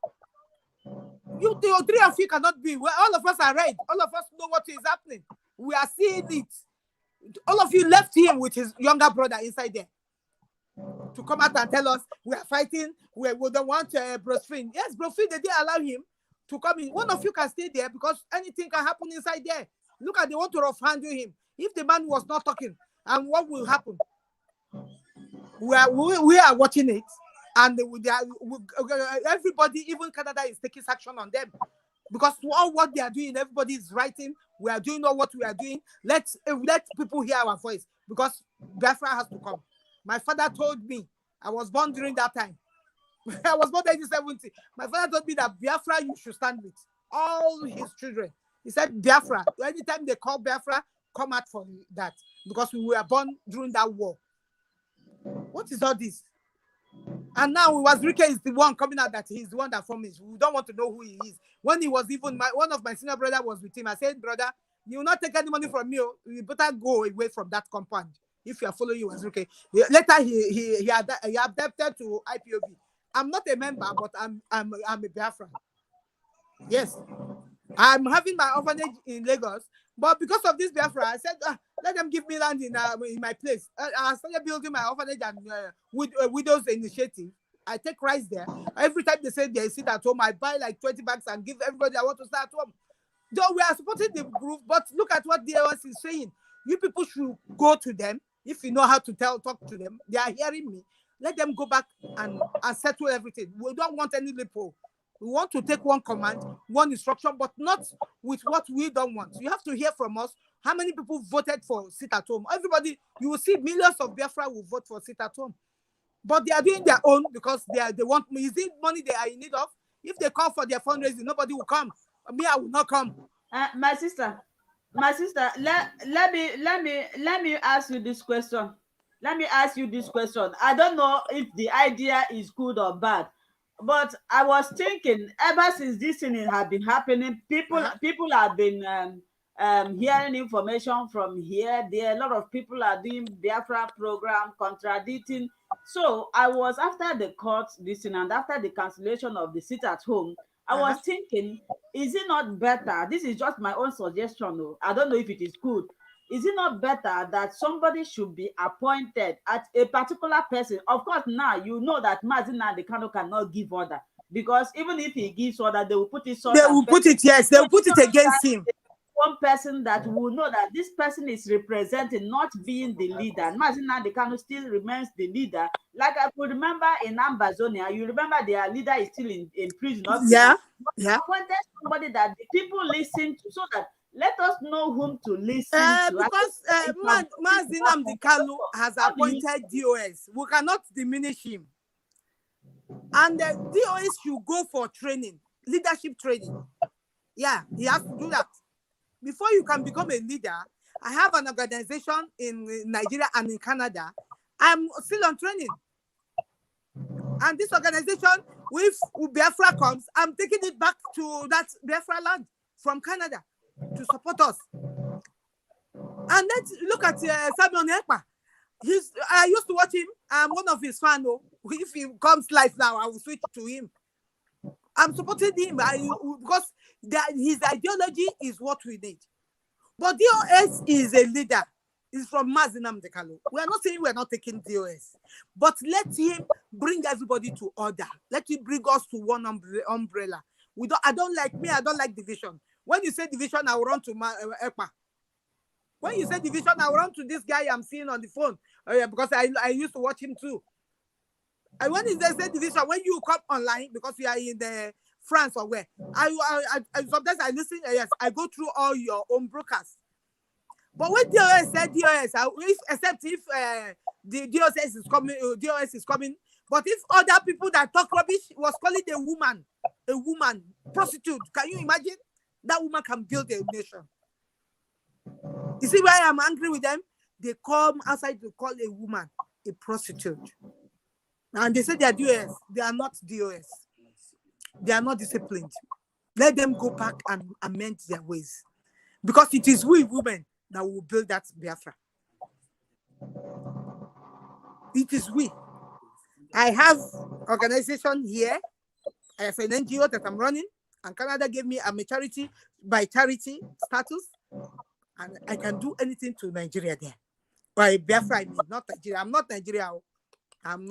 You 3 of you cannot be. Well, all of us are red. All of us know what is happening. We are seeing it. All of you left him with his younger brother inside there to come out and tell us we are fighting. We don't want Brosfin. Yes, Brosfin, they didn't allow him to come in. One of you can stay there because anything can happen inside there. Look at, they want to rough handle him. If the man was not talking, and what will happen? We are watching it, and everybody, even Canada, is taking action on them because all what they are doing, everybody is writing. We are doing all what we are doing. Let people hear our voice because Biafra has to come. My father told me, I was born during that time. I was born in 1970. My father told me that Biafra you should stand with all his children. He said Biafra. Anytime they call Biafra, come out for that because we were born during that war. What is all this? And now Wazirike is the one coming out that he's the one that formed it. We don't want to know who he is. When he was even one of my senior brother was with him, I said, brother, you will not take any money from me. You better go away from that compound if you are following Wazirike. Later he adapted to IPOB. I'm not a member, but I'm a Biafra. Yes, I'm having my orphanage in Lagos, but because of this Biafra, I said, let them give me land in my place. I started building my orphanage and widows initiative. I take rice there. Every time they say they sit at home, I buy like 20 bags and give everybody I want to start at home. Though we are supporting the group, but look at what DOS is saying. You people should go to them if you know how to talk to them. They are hearing me. Let them go back and settle everything. We don't want any loophole. We want to take one command, one instruction, but not with what we don't want. You have to hear from us how many people voted for sit at home. Everybody, you will see millions of Biafra will vote for sit at home. But they are doing their own because they want me. Is it money they are in need of? If they call for their fundraising, nobody will come. Me, I will not come. My sister, let me ask you this question. I don't know if the idea is good or bad, but I was thinking ever since this thing has been happening, people have been hearing information from here, there. A lot of people are doing Biafra program, contradicting. So I was, after the court listening and after the cancellation of the sit at home, I was thinking, is it not better? This is just my own suggestion. Though. I don't know if it is good. Is it not better that somebody should be appointed at a particular person? Of course, now you know that Nnamdi Kanu cannot give order, because even if he gives order, they will put it They will put it, yes, they will put it against him. One person that will know that this person is representing, not being the leader. Nnamdi Kanu still remains the leader. Like I could remember in Ambazonia, you remember their leader is still in prison. Yeah. I wanted somebody that the people listen to, so that let us know whom to listen to. Because Nnamdi Kanu has appointed DOS. We cannot diminish him. And the DOS should go for training, leadership training. Yeah, he has to do that. Before you can become a leader, I have an organization in Nigeria and in Canada. I'm still on training. And this organization, if Biafra comes, I'm taking it back to that Biafra land from Canada to support us. And let's look at Samuel Ekpa. I used to watch him. I'm one of his fans. If he comes live now, I will switch to him. I'm supporting him because his ideology is what we need. But DOS is a leader. He's from Nnamdi Kanu. We are not saying we are not taking DOS, but let him bring everybody to order. Let him bring us to one umbrella. I don't like division. When you say division, I will run to Ekpa. When you say division, I will run to this guy I'm seeing on the phone. Because I used to watch him too. And when they say division, when you come online, because you are in France or where, sometimes I listen, yes, I go through all your own broadcasts. But when DOS said DOS, except if the DOS is coming, but if other people that talk rubbish was calling a woman, prostitute, can you imagine? That woman can build a nation. You see why I'm angry with them? They come outside to call a woman a prostitute. And they say they are DOS. They are not DOS. They are not disciplined. Let them go back and amend their ways. Because it is we women that will build that Biafra. It is we. I have organization here. I have an NGO that I'm running. And Canada gave me a charity status. And I can do anything to Nigeria there. Well, Biafra, I mean, not Nigeria. I'm not Nigeria. I'm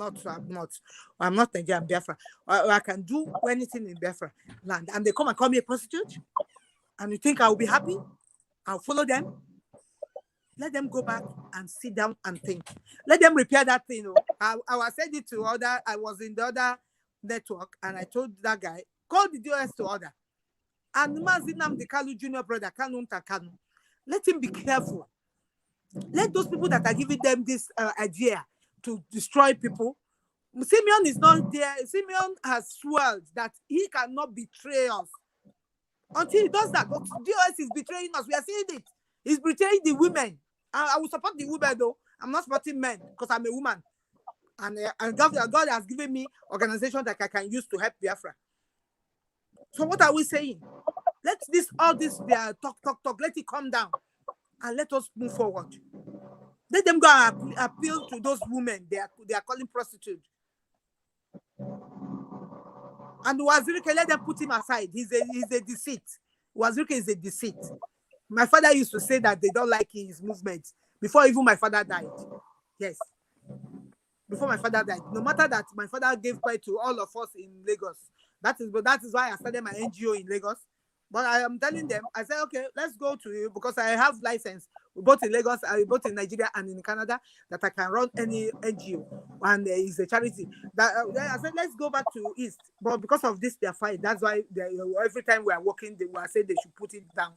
not Nigerian, Biafra. I can do anything in Biafra land. And they come and call me a prostitute. And you think I will be happy? I'll follow them. Let them go back and sit down and think. Let them repair that thing. I said it to other. I was in the other network and I told that guy, call the DOS to order. And Nnamdi Kanu junior brother, Kanu, let him be careful. Let those people that are giving them this idea to destroy people. Simeon is not there. Simeon has sworn that he cannot betray us. Until he does that, DOS is betraying us. We are seeing it. He's betraying the women. I will support the women though. I'm not supporting men because I'm a woman. And God has given me organization that I can use to help Biafra. So what are we saying? Let all this talk. Let it come down. And let us move forward. Let them go and appeal to those women they are calling prostitutes. And Wazirike, let them put him aside. He's a deceit. Wazirike is a deceit. My father used to say that they don't like his movements before even my father died. Yes. Before my father died. No matter that my father gave birth to all of us in Lagos. That is why I started my NGO in Lagos. But I am telling them, I said, okay, let's go to you because I have license, both in Lagos, both in Nigeria and in Canada, that I can run any NGO. And it's a charity. I said, let's go back to East. But because of this, they're fine. That's why every time we are working, they will say they should put it down.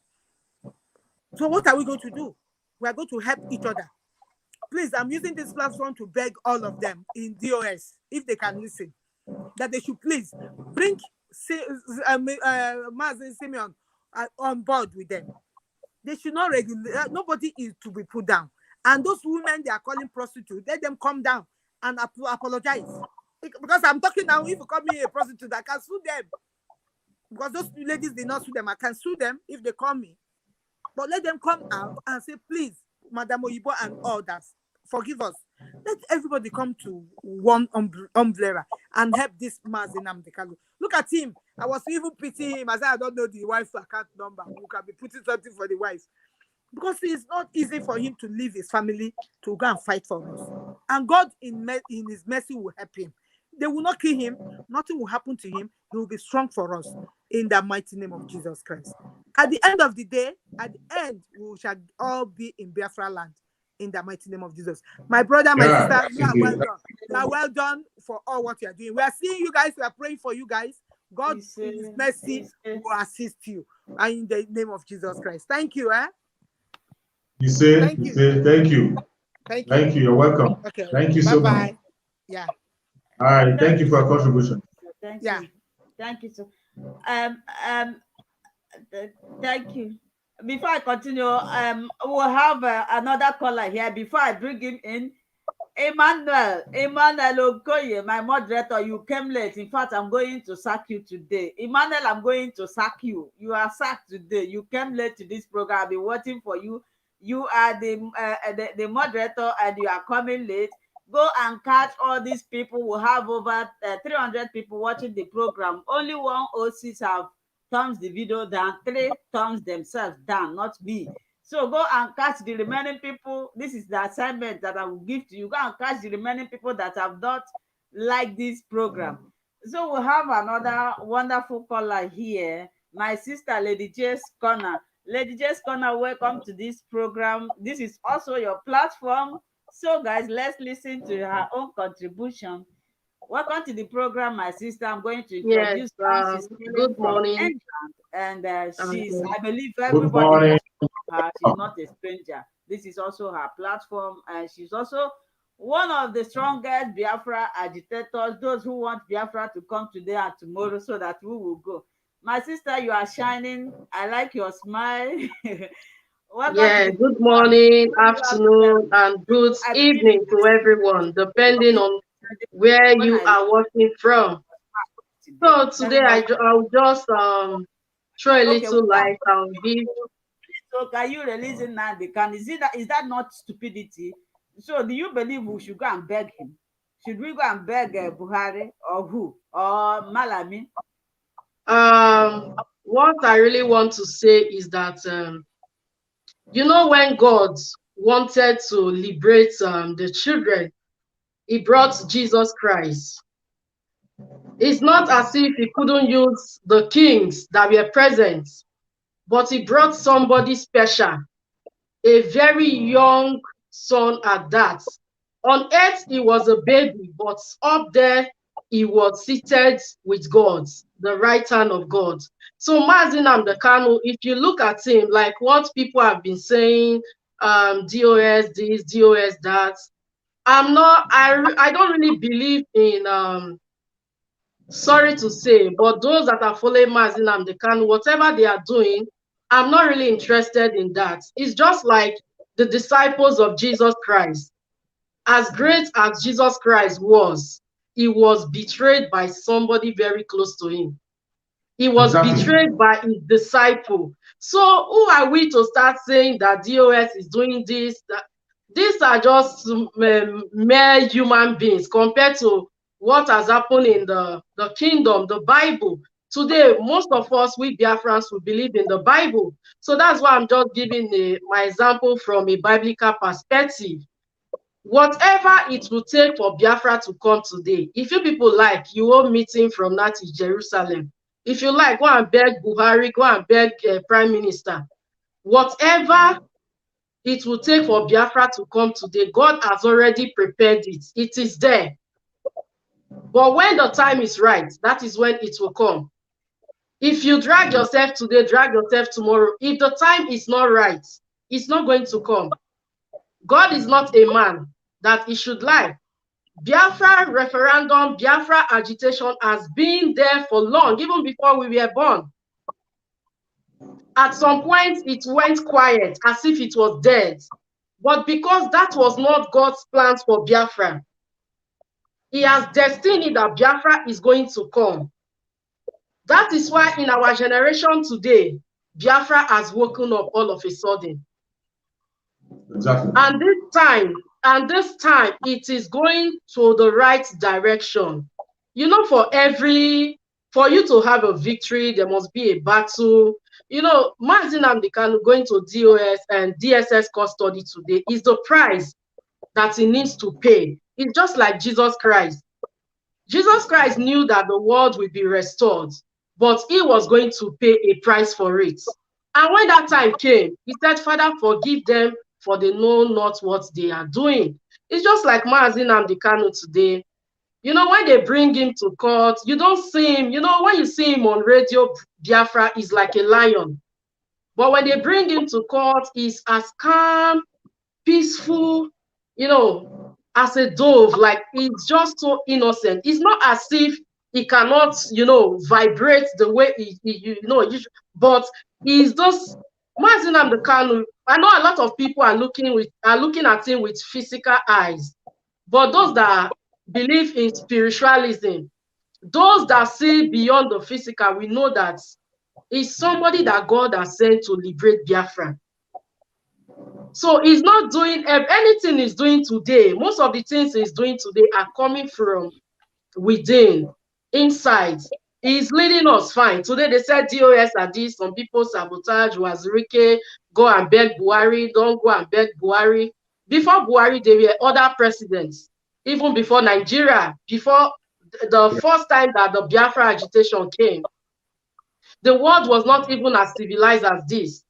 So what are we going to do? We are going to help each other. Please, I'm using this platform to beg all of them in DOS, if they can listen, that they should please bring Mazen Simeon on board with them. They should not regulate. Nobody is to be put down. And those women they are calling prostitutes, let them come down and apologize. Because I'm talking now, if you call me a prostitute, I can sue them. Because those ladies did not sue them. I can sue them if they call me. But let them come out and say, please, Madam Oyibo and others, forgive us. Let everybody come to one umbrella and help this Mazi Nnamdi Kanu. Look at him. I was even pitying him. I said, I don't know the wife's account number. We can be putting something for the wife. Because it's not easy for him to leave his family to go and fight for us. And God in his mercy will help him. They will not kill him. Nothing will happen to him. He will be strong for us in the mighty name of Jesus Christ. At the end of the day, at the end, we shall all be in Biafra land in the mighty name of Jesus. My brother, my sister, you are well done. You are well done for all what you are doing. We are seeing you guys. We are praying for you guys. God in his mercy will assist you. And in the name of Jesus Christ. Thank you. You say, thank you. Thank you. Thank you. Thank you. You're welcome. Okay. Thank you so much. Yeah. All right. Thank you for your contribution. Thank Yeah. you. Thank you so. Thank you. Before I continue, we'll have another caller here. Before I bring him in, Emmanuel Okoye, my moderator, you came late. In fact, I'm going to sack you today. Emmanuel, I'm going to sack you. You are sacked today. You came late to this program. I've been waiting for you. You are the moderator and you are coming late. Go and catch all these people. We have over 300 people watching the program. Only one OCs have thumbs the video down, 3 thumbs themselves down, not me. So go and catch the remaining people. This is the assignment that I will give to you. Go and catch the remaining people that have not liked this program. So we have another wonderful caller here. My sister, Lady J's Corner. Lady J's Corner, welcome to this program. This is also your platform. So guys, let's listen to her own contribution. Welcome to the program, my sister. I'm going to introduce her. She's good morning. England, and she's, I believe Good morning. her. She's not a stranger. This is also her platform, and she's also one of the strongest Biafra agitators, those who want Biafra to come today and tomorrow so that we will go. My sister, you are shining. I like your smile. Yeah, good morning, afternoon, and good evening to everyone, depending on where you are watching from. So today I'll just throw a little light. I'll give. So can you release Nnamdi Kanu? Is that not stupidity? So do you believe we should go and beg him? Should we go and beg Buhari or who? Or Malami? What I really want to say is that you know, when God wanted to liberate the children, he brought Jesus Christ. It's not as if he couldn't use the kings that were present, but he brought somebody special, a very young son at that. On earth, he was a baby, but up there, he was seated with God, the right hand of God. So Mazi Nnamdi Kanu, if you look at him, like what people have been saying, DOS this, DOS that, I don't really believe in, sorry to say, but those that are following Mazi Nnamdi Kanu, whatever they are doing, I'm not really interested in that. It's just like the disciples of Jesus Christ. As great as Jesus Christ was, he was betrayed by somebody very close to him. He was betrayed by his disciple. So who are we to start saying that DOS is doing this? These are just mere human beings compared to what has happened in the kingdom, the Bible. Today, most of us, we Biafrans, will believe in the Bible. So that's why I'm just giving my example from a biblical perspective. Whatever it will take for Biafra to come today, if you people like, you will meeting from that in Jerusalem. If you like, go and beg Buhari, go and beg Prime Minister. Whatever it will take for Biafra to come today, God has already prepared it. It is there. But when the time is right, that is when it will come. If you drag yourself today, drag yourself tomorrow. If the time is not right, it's not going to come. God is not a man that he should lie. Biafra referendum, Biafra agitation has been there for long, even before we were born. At some point, it went quiet, as if it was dead. But because that was not God's plans for Biafra, he has destined that Biafra is going to come. That is why in our generation today, Biafra has woken up all of a sudden. Exactly. And this time, it is going to the right direction. You know, for you to have a victory, there must be a battle. You know, Nnamdi Kanu going to DOS and DSS custody today is the price that he needs to pay. It's just like Jesus Christ. Jesus Christ knew that the world will be restored, but he was going to pay a price for it. And when that time came, he said, Father, forgive them, for they know not what they are doing. It's just like Nnamdi Kanu today. You know, when they bring him to court, you don't see him. You know, when you see him on radio, Biafra is like a lion. But when they bring him to court, he's as calm, peaceful, you know, as a dove. Like, he's just so innocent. It's not as if he cannot, you know, vibrate the way but he's just Nnamdi Kanu. I know a lot of people are looking at him with physical eyes, but those that believe in spiritualism, those that see beyond the physical, we know that he's somebody that God has sent to liberate Biafra. So he's not doing anything he's doing today. Most of the things he's doing today are coming from within, inside. He's leading us fine. Today they said DOS are this, some people sabotage, Wazirike, go and beg Buhari, don't go and beg Buhari. Before Buhari, there were other presidents, even before Nigeria, before the first time that the Biafra agitation came. The world was not even as civilized as this.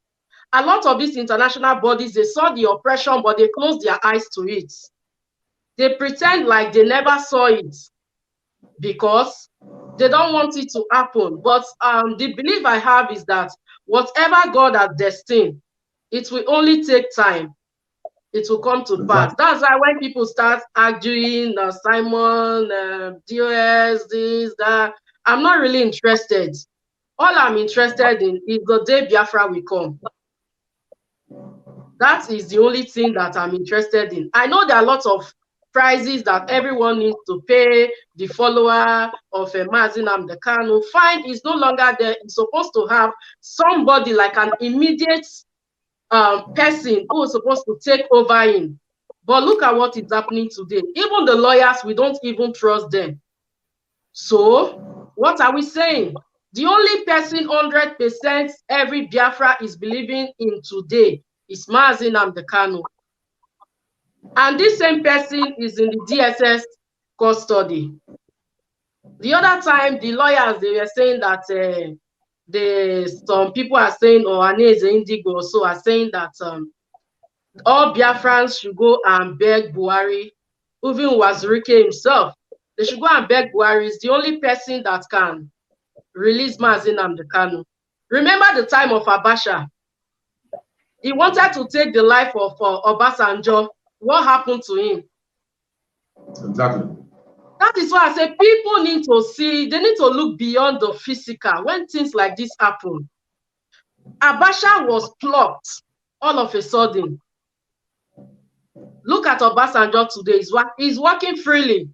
A lot of these international bodies, they saw the oppression, but they closed their eyes to it. They pretend like they never saw it because they don't want it to happen. But the belief I have is that whatever God has destined, it will only take time. It will come to pass. That's why when people start arguing, Simon, DOS, this, that, I'm not really interested. All I'm interested in is the day Biafra will come. That is the only thing that I'm interested in. I know there are lots of prices that everyone needs to pay. The follower of Nnamdi Kanu, fine, is no longer there. It's supposed to have somebody like an immediate person who is supposed to take over him. But look at what is happening today. Even the lawyers, we don't even trust them. So what are we saying? The only person 100% every Biafra is believing in today is Nnamdi Kanu. And this same person is in the DSS custody. The other time, the lawyers, they were saying that some people are saying, or Aneze Indigo also are saying that all Biafrans should go and beg Buhari, even Wazirike himself. They should go and beg Buhari. Is the only person that can release Nnamdi Kanu. Remember the time of Abacha? He wanted to take the life of Obasanjo. What happened to him? Exactly. That is why I say people need to see, they need to look beyond the physical when things like this happen. Abacha was plucked all of a sudden. Look at Obasanjo today. He's working freely.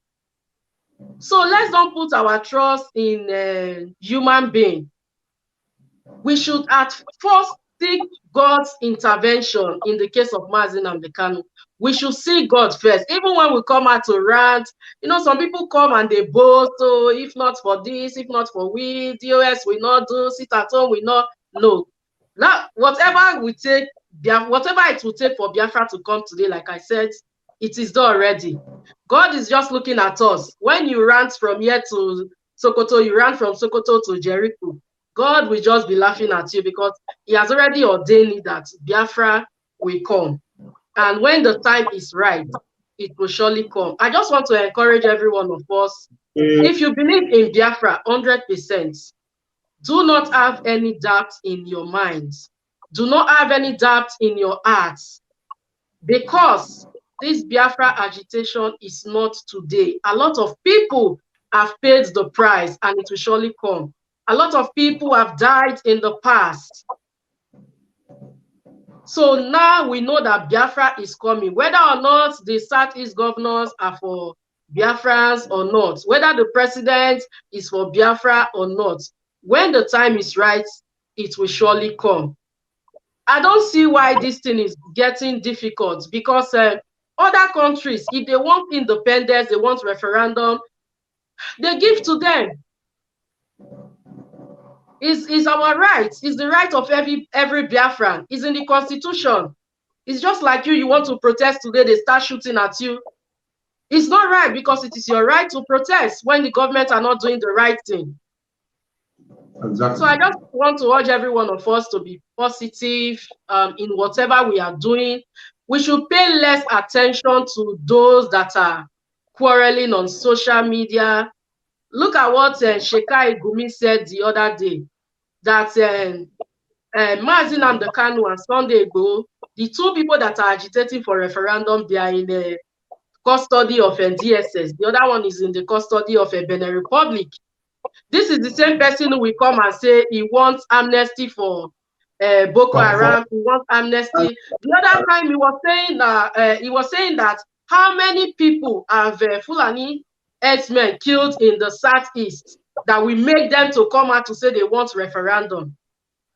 So let's not put our trust in human being. We should at first seek God's intervention in the case of Nnamdi Kanu. We should see God first. Even when we come out to rant, you know, some people come and they boast, oh, if not for this, if not for we, DOS will not do, sit at home will not. No. Now, whatever it will take for Biafra to come today, like I said, it is done already. God is just looking at us. When you rant from here to Sokoto, you rant from Sokoto to Jericho, God will just be laughing at you because he has already ordained that Biafra will come. And when the time is right, it will surely come. I just want to encourage every one of us, if you believe in Biafra 100%, do not have any doubt in your minds. Do not have any doubt in your hearts. Because this Biafra agitation is not today. A lot of people have paid the price and it will surely come. A lot of people have died in the past. So now we know that Biafra is coming. Whether or not the Southeast governors are for Biafrans or not, whether the president is for Biafra or not, when the time is right, it will surely come. I don't see why this thing is getting difficult, because other countries, if they want independence, they want referendum, they give to them. Is our right. It's the right of every Biafran. It's in the constitution. It's just like you want to protest today, they start shooting at you. It's not right, because it is your right to protest when the government are not doing the right thing. Exactly. So I just want to urge every one of us to be positive in whatever we are doing. We should pay less attention to those that are quarreling on social media. Look at what Shekai Igumi said the other day, that Nnamdi Kanu and Sunday Igboho, the two people that are agitating for referendum, they are in the custody of DSS. The other one is in the custody of Benin Republic. This is the same person who will come and say he wants amnesty for Boko Haram. He wants amnesty. The other time he was saying that how many people have Fulani herdsmen killed in the southeast that will make them to come out to say they want referendum.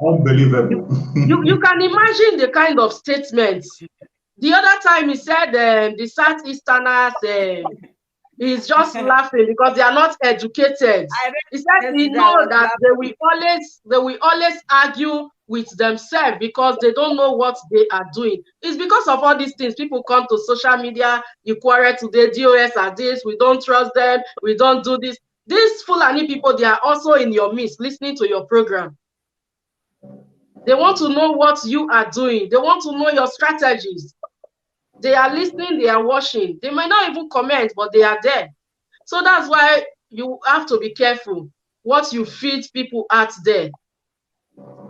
Unbelievable. You can imagine the kind of statements. The other time he said the Southeasterners he's just laughing because they are not educated. He said he knows that they will always argue with themselves because they don't know what they are doing. It's because of all these things. People come to social media, you quarrel today, DOS are this, we don't trust them, we don't do this. These Fulani people, they are also in your midst, listening to your program. They want to know what you are doing. They want to know your strategies. They are listening, they are watching. They might not even comment, but they are there. So that's why you have to be careful what you feed people out there.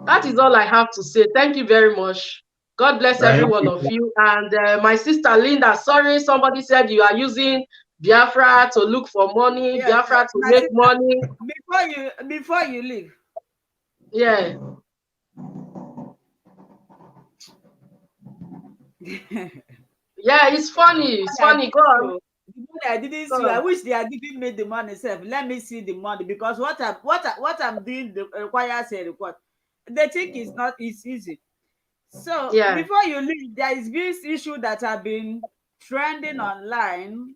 That is all I have to say. Thank you very much. God bless every one of you. And my sister Linda, sorry, somebody said you are using Biafra to look for money, yes, Biafra to make money. Before you leave. Yeah. Yeah, it's funny. It's funny. Go on. I didn't see. I wish they had given me the money self. Let me see the money, because what I'm doing requires a report. The thing is not easy. So yeah, before you leave, there is this issue that have been trending online.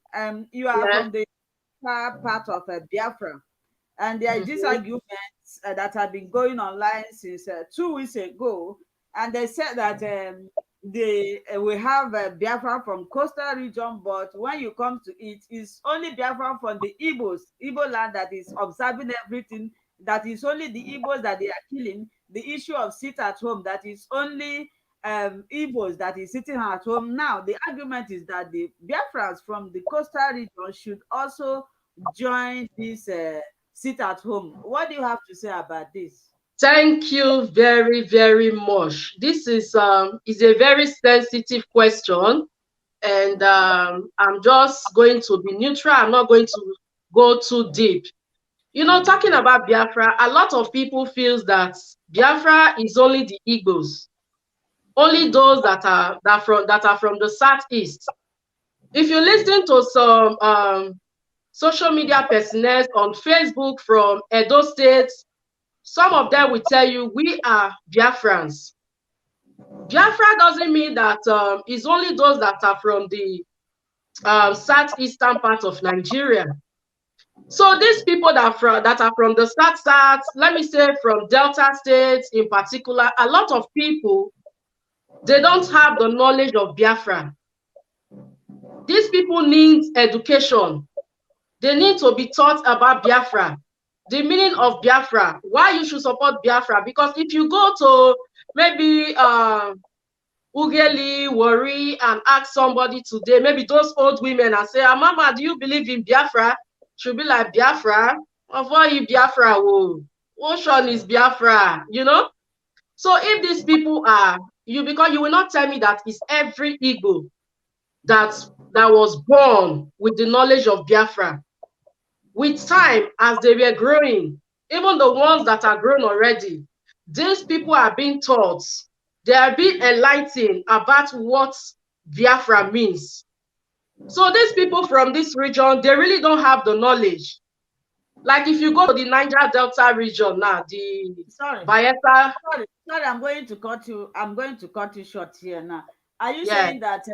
You are from the part of Biafra, and there is this arguments that have been going online since 2 weeks ago, and they said that we have Biafra from coastal region, but when you come to it, it's only Biafra from the Igbo land that is observing everything. That is only the Igbos that they are killing. The issue of sit at home, that is only Igbos that is sitting at home. Now the argument is that the Biafrans from the coastal region should also join this sit at home. What do you have to say about this? Thank you very, very much. This is a very sensitive question, and I'm just going to be neutral. I'm not going to go too deep. You know, talking about Biafra, a lot of people feel that Biafra is only the Igbos, only those that are from the southeast. If you listen to some social media personnel on Facebook from Edo State, some of them will tell you we are Biafrans. Biafra doesn't mean that it's only those that are from the southeastern part of Nigeria. So these people that are from the south, let me say from Delta states in particular, a lot of people, they don't have the knowledge of Biafra. These people need education. They need to be taught about Biafra, the meaning of Biafra, why you should support Biafra. Because if you go to maybe Ugeli, Wari, and ask somebody today, maybe those old women, and say, Mama, do you believe in Biafra? She'll be like, Biafra? Avoid Biafra. Ocean is Biafra, you know? So if these people are, because you will not tell me that it's every Igbo that was born with the knowledge of Biafra. With time, as they were growing, even the ones that are grown already, these people are being taught, they are being enlightened about what Biafra means. So these people from this region, they really don't have the knowledge. Like if you go to the Niger Delta region now, the Sorry. Biafra. Sorry, I'm going to cut you. I'm going to cut you short here now. Are you Yeah. saying that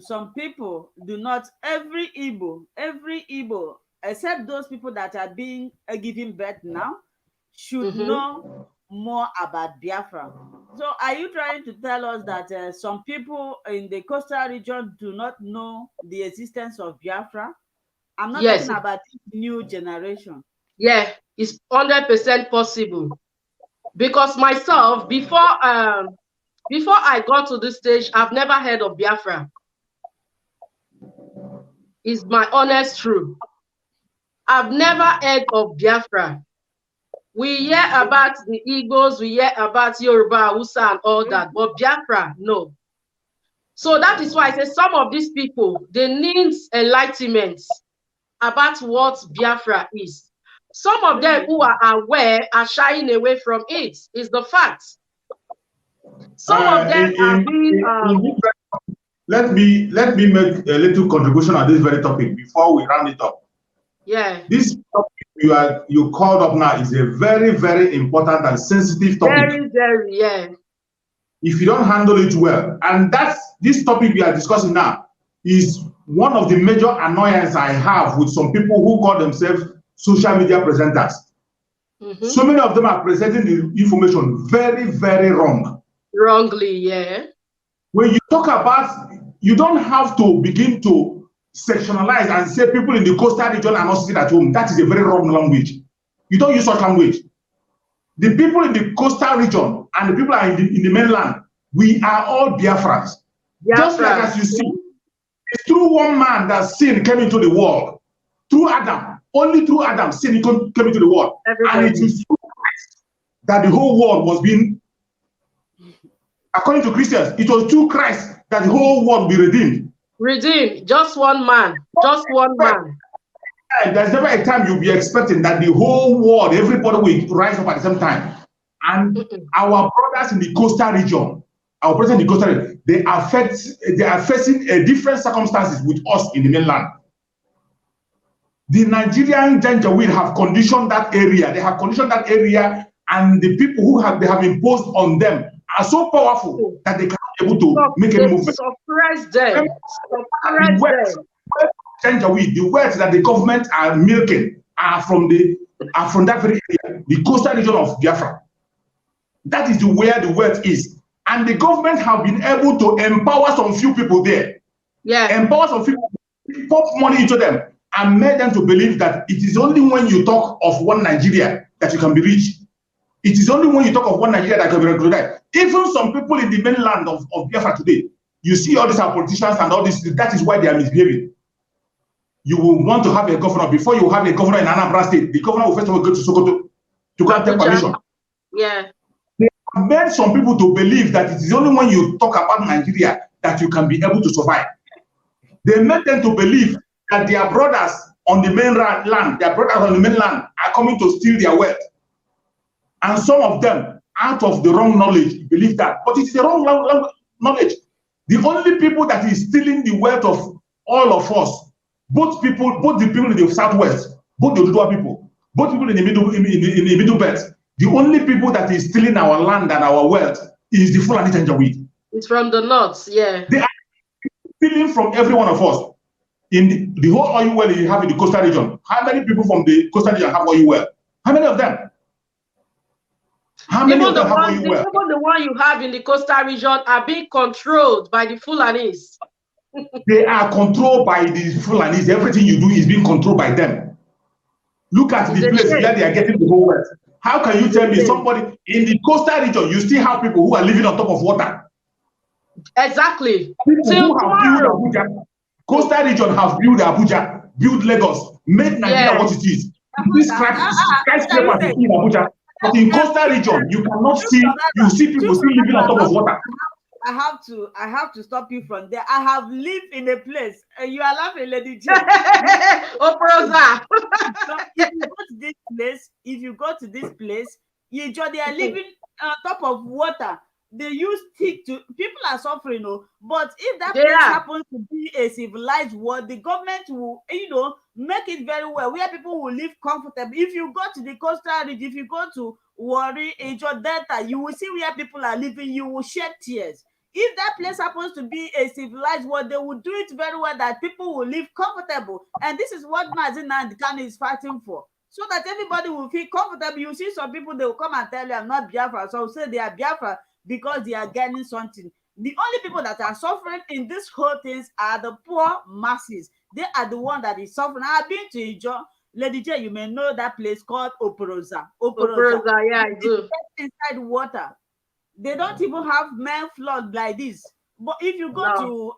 some people do not, every Igbo, except those people that are being giving birth now, should know more about Biafra? So are you trying to tell us that some people in the coastal region do not know the existence of Biafra? I'm not Yes. talking about this new generation. Yeah, it's 100% possible. Because myself, before I got to this stage, I've never heard of Biafra. It's my honest truth. I've never heard of Biafra. We hear about the Igbos, we hear about Yoruba, Hausa, and all that, but Biafra, no. So that is why I say some of these people, they need enlightenment about what Biafra is. Some of them who are aware are shying away from it, is the fact. Some of them are being... Let me make a little contribution on this very topic before we round it up. Yeah. This topic you called up now is a very, very important and sensitive topic. Very, very, yeah. If you don't handle it well, and this topic we are discussing now is one of the major annoyances I have with some people who call themselves social media presenters. So many of them are presenting the information very, very wrong. Wrongly, yeah. When you talk about, you don't have to begin to sectionalize and say people in the coastal region are not sitting at home. That is a very wrong language. You don't use such language. The people in the coastal region and the people are in the mainland, we are all Biafrans. Just like as you see, it's through one man that sin came into the world. Through Adam, only through Adam, sin came into the world. And it is through Christ that the whole world was being, according to Christians, it was through Christ that the whole world will be redeemed. Redeemed, just one man, just one man. There's never a time you'll be expecting that the whole world, everybody will rise up at the same time. And our brothers in the coastal region, our brothers in the coastal region, they are facing a different circumstances with us in the mainland. The Nigerian Janjaweed have conditioned that area. They have conditioned that area, and the people who they have imposed on them are so powerful that they cannot be able to make any movement. Suppress them. Janjaweed, the wealth that the government are milking are from that very area, the coastal region of Biafra. That is where the wealth is. And the government have been able to empower some few people there. Yeah. Empower some people, pump money into them, and made them to believe that it is only when you talk of one Nigeria that you can be rich. It is only when you talk of one Nigeria that can be recognized. Even some people in the mainland of Biafra today, you see all these politicians and all this, that is why they are misbehaving. You will want to have a governor. Before you have a governor in Anambra State, the governor will first of all go to Sokoto to go and take permission. Yeah. They have made some people to believe that it is only when you talk about Nigeria that you can be able to survive. They made them to believe that their brothers on the mainland, are coming to steal their wealth. And some of them, out of the wrong knowledge, believe that. But it's the wrong knowledge. The only people that is stealing the wealth of all of us, both the people in the southwest, both the Oduduwa people, both people in the middle belt, the only people that is stealing our land and our wealth is the Fulani Janjaweed. It's from the north, yeah. They are stealing from every one of us. In the whole oil well you have in the coastal region, how many people from the coastal region have oil well? How many of them? How many of them have oil well? Even the one you have in the coastal region are being controlled by the Fulanis. They are controlled by the Fulanis. Everything you do is being controlled by them. Look at the place where they are getting the whole wealth. How can you tell me somebody in the coastal region, you still have people who are living on top of water? Exactly. People who have built Abuja. Coastal region have built Abuja, built Lagos, made Nigeria what it is. This skyscraper is in Abuja. But in coastal region, you cannot see, you see people still living on top of water. I have to stop you from there. I have lived in a place, and you are laughing, Lady J. Oproza. If you go to this place, they are living on top of water. they use stick to, people are suffering, but if that place happens to be a civilized world, the government will, make it very well, where people will live comfortably. If you go to the coastal region, if you go to Warri, Ijo Delta, you will see where people are living, you will shed tears. If that place happens to be a civilized world, they will do it very well, that people will live comfortable. And this is what Nnamdi Kanu is fighting for, so that everybody will feel comfortable. You see some people, they will come and tell you, I'm not Biafra. So say they are Biafra because they are getting something. The only people that are suffering in this whole thing are the poor masses. They are the one that is suffering. I've been to Ijo. Lady J, you may know that place called Oporoza. Yeah, I do. Inside water. They don't even have main flood like this. But if you go to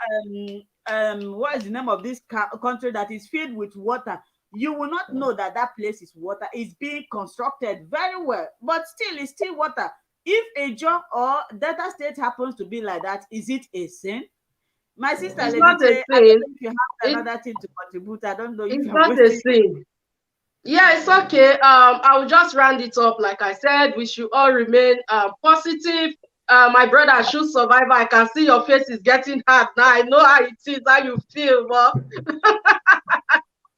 what is the name of this country that is filled with water, you will not know that that place is water. It's being constructed very well, but still, it's still water. If Ijo or Delta State happens to be like that, is it a sin? My sister, it's Lady not J, a I don't sin. know if you have another thing to contribute. I don't know if It's you're not a sin. Yeah, it's okay. I will just round it up. Like I said, we should all remain positive. My brother, should survive. I can see your face is getting hard now. I know how it is, how you feel, but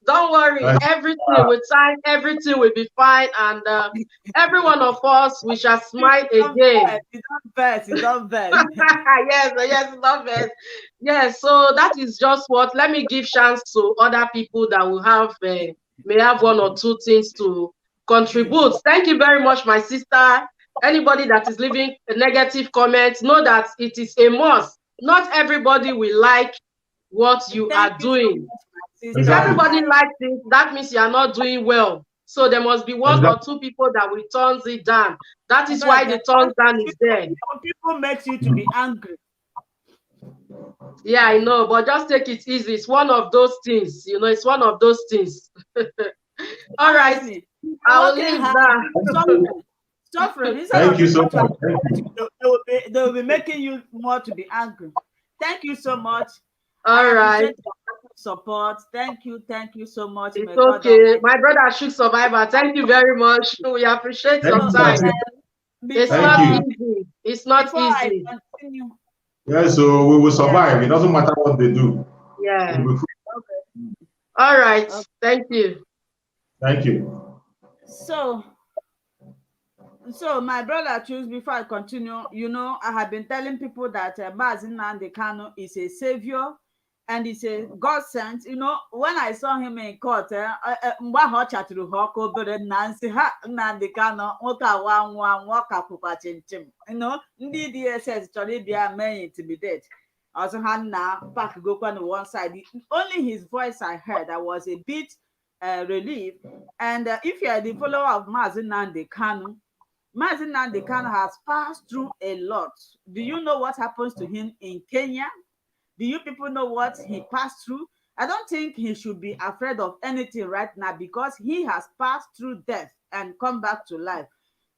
don't worry. Everything with time, everything will be fine, and every one of us, we shall smile again. You don't bet. Yes, not bad. Yes, so that is just what. Let me give chance to other people that will have may have one or two things to contribute. Thank you very much, my sister. Anybody that is leaving a negative comment, know that it is a must. Not everybody will like what you are doing. If everybody likes it, that means you are not doing well. So there must be one or two people that will turn it down. That is why the turn down is there. People makes you to be angry. Yeah, I know, but just take it easy. It's one of those things, it's one of those things. All right, I'll leave now. Suffering. Thank you so much. They will be making you more to be angry. Thank you so much. All right. Support. Thank you so much. It's okay. My brother should survive. Thank you very much. We appreciate your time. It's not easy. It's not easy. Yeah, so we will survive. It doesn't matter what they do. Yeah. Okay. All right. Okay. Thank you. Thank you. So my brother choose, before I continue, I have been telling people that Nnamdi Kanu is a savior and he's a God sent. When I saw him in court, Nnamdi Kanu, ndị DSS chọrọ ịbịa mee intimidate. Also had now back go on one side. Only his voice I heard, I was a bit relieved. And if you are the follower of Nnamdi Kanu, Nnamdi Kanu has passed through a lot. Do you know what happens to him in Kenya? Do you people know what he passed through? I don't think he should be afraid of anything right now, because he has passed through death and come back to life.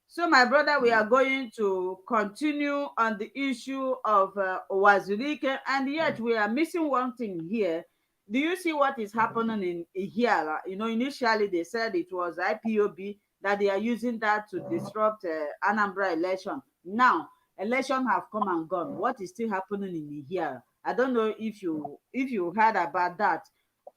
So my brother, we are going to continue on the issue of Wazirike, and yet we are missing one thing here. Do you see what is happening in here? Initially they said it was IPOB, that they are using that to disrupt Anambra election. Now, election have come and gone. What is still happening in here? I don't know if you heard about that.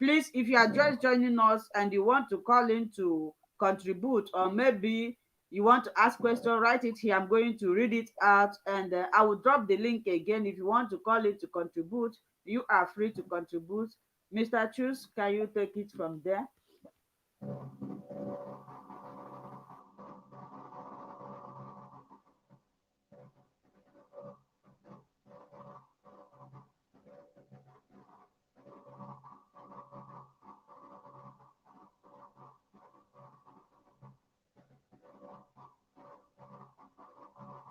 Please, if you are just joining us and you want to call in to contribute, or maybe you want to ask questions, write it here. I'm going to read it out, and I will drop the link again. If you want to call in to contribute, you are free to contribute. Mr. Chus, can you take it from there?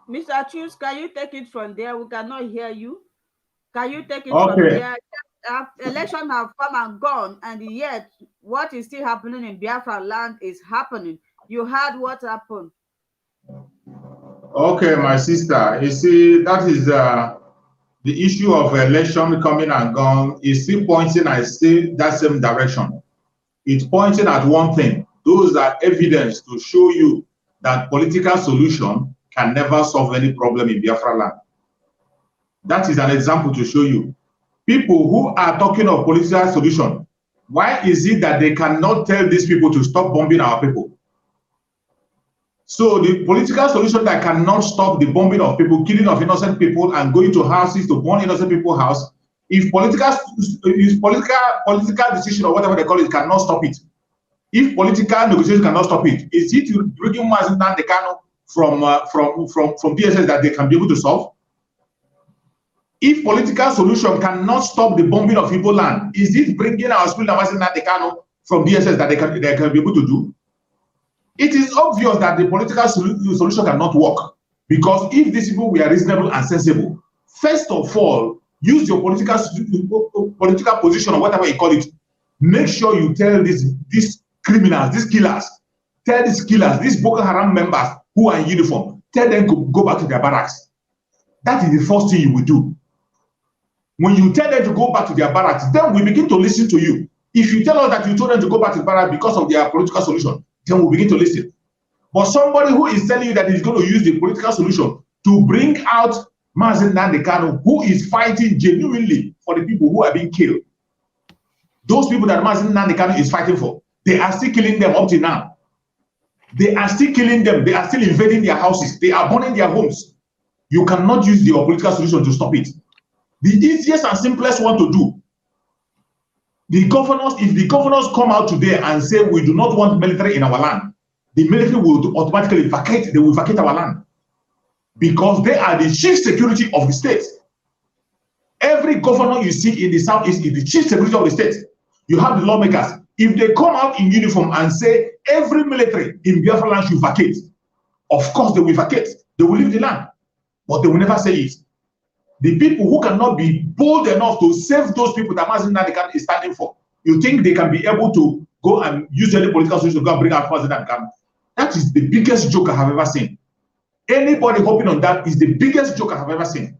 Mr. Chus, can you take it from there? We cannot hear you. Can you take it from there? Election have come and gone, and yet what is still happening in Biafra land is happening. You heard what happened. Okay, my sister. You see, that is the issue of election coming and gone is still pointing, I see that same direction. It's pointing at one thing. Those are evidence to show you that political solution can never solve any problem in Biafra land. That is an example to show you. People who are talking of political solution, why is it that they cannot tell these people to stop bombing our people? So the political solution that cannot stop the bombing of people, killing of innocent people, and going to houses to burn innocent people's house, if political decision or whatever they call it cannot stop it, if political negotiation cannot stop it, is it bringing Nnamdi Kanu from DSS that they can be able to solve? If political solution cannot stop the bombing of Igbo land, is it bringing our spirit Nnamdi Kanu from DSS that they can be able to do? It is obvious that the political solution cannot work, because if these people were reasonable and sensible, first of all, use your political position or whatever you call it. Make sure you tell these criminals, these killers, tell these killers, these Boko Haram members who are in uniform, tell them to go back to their barracks. That is the first thing you will do. When you tell them to go back to their barracks, then we begin to listen to you. If you tell us that you told them to go back to the barracks because of their political solution, then we begin to listen. But somebody who is telling you that he's going to use the political solution to bring out Nnamdi Kanu, who is fighting genuinely for the people who are being killed, those people that Nnamdi Kanu is fighting for, they are still killing them up to now. They are still killing them. They are still invading their houses. They are burning their homes. You cannot use your political solution to stop it. The easiest and simplest one to do, the governors, if the governors come out today and say we do not want military in our land, the military will automatically vacate. They will vacate our land, because they are the chief security of the state. Every governor you see in the southeast is the chief security of the state. You have the lawmakers. If they come out in uniform and say every military in Biafra land should vacate, of course they will vacate. They will leave the land, but they will never say it. The people who cannot be bold enough to save those people that Nnamdi Kanu is standing for, you think they can be able to go and use any political solution to go and bring out Nnamdi Kanu? That is the biggest joke I have ever seen. Anybody hoping on that is the biggest joke I have ever seen.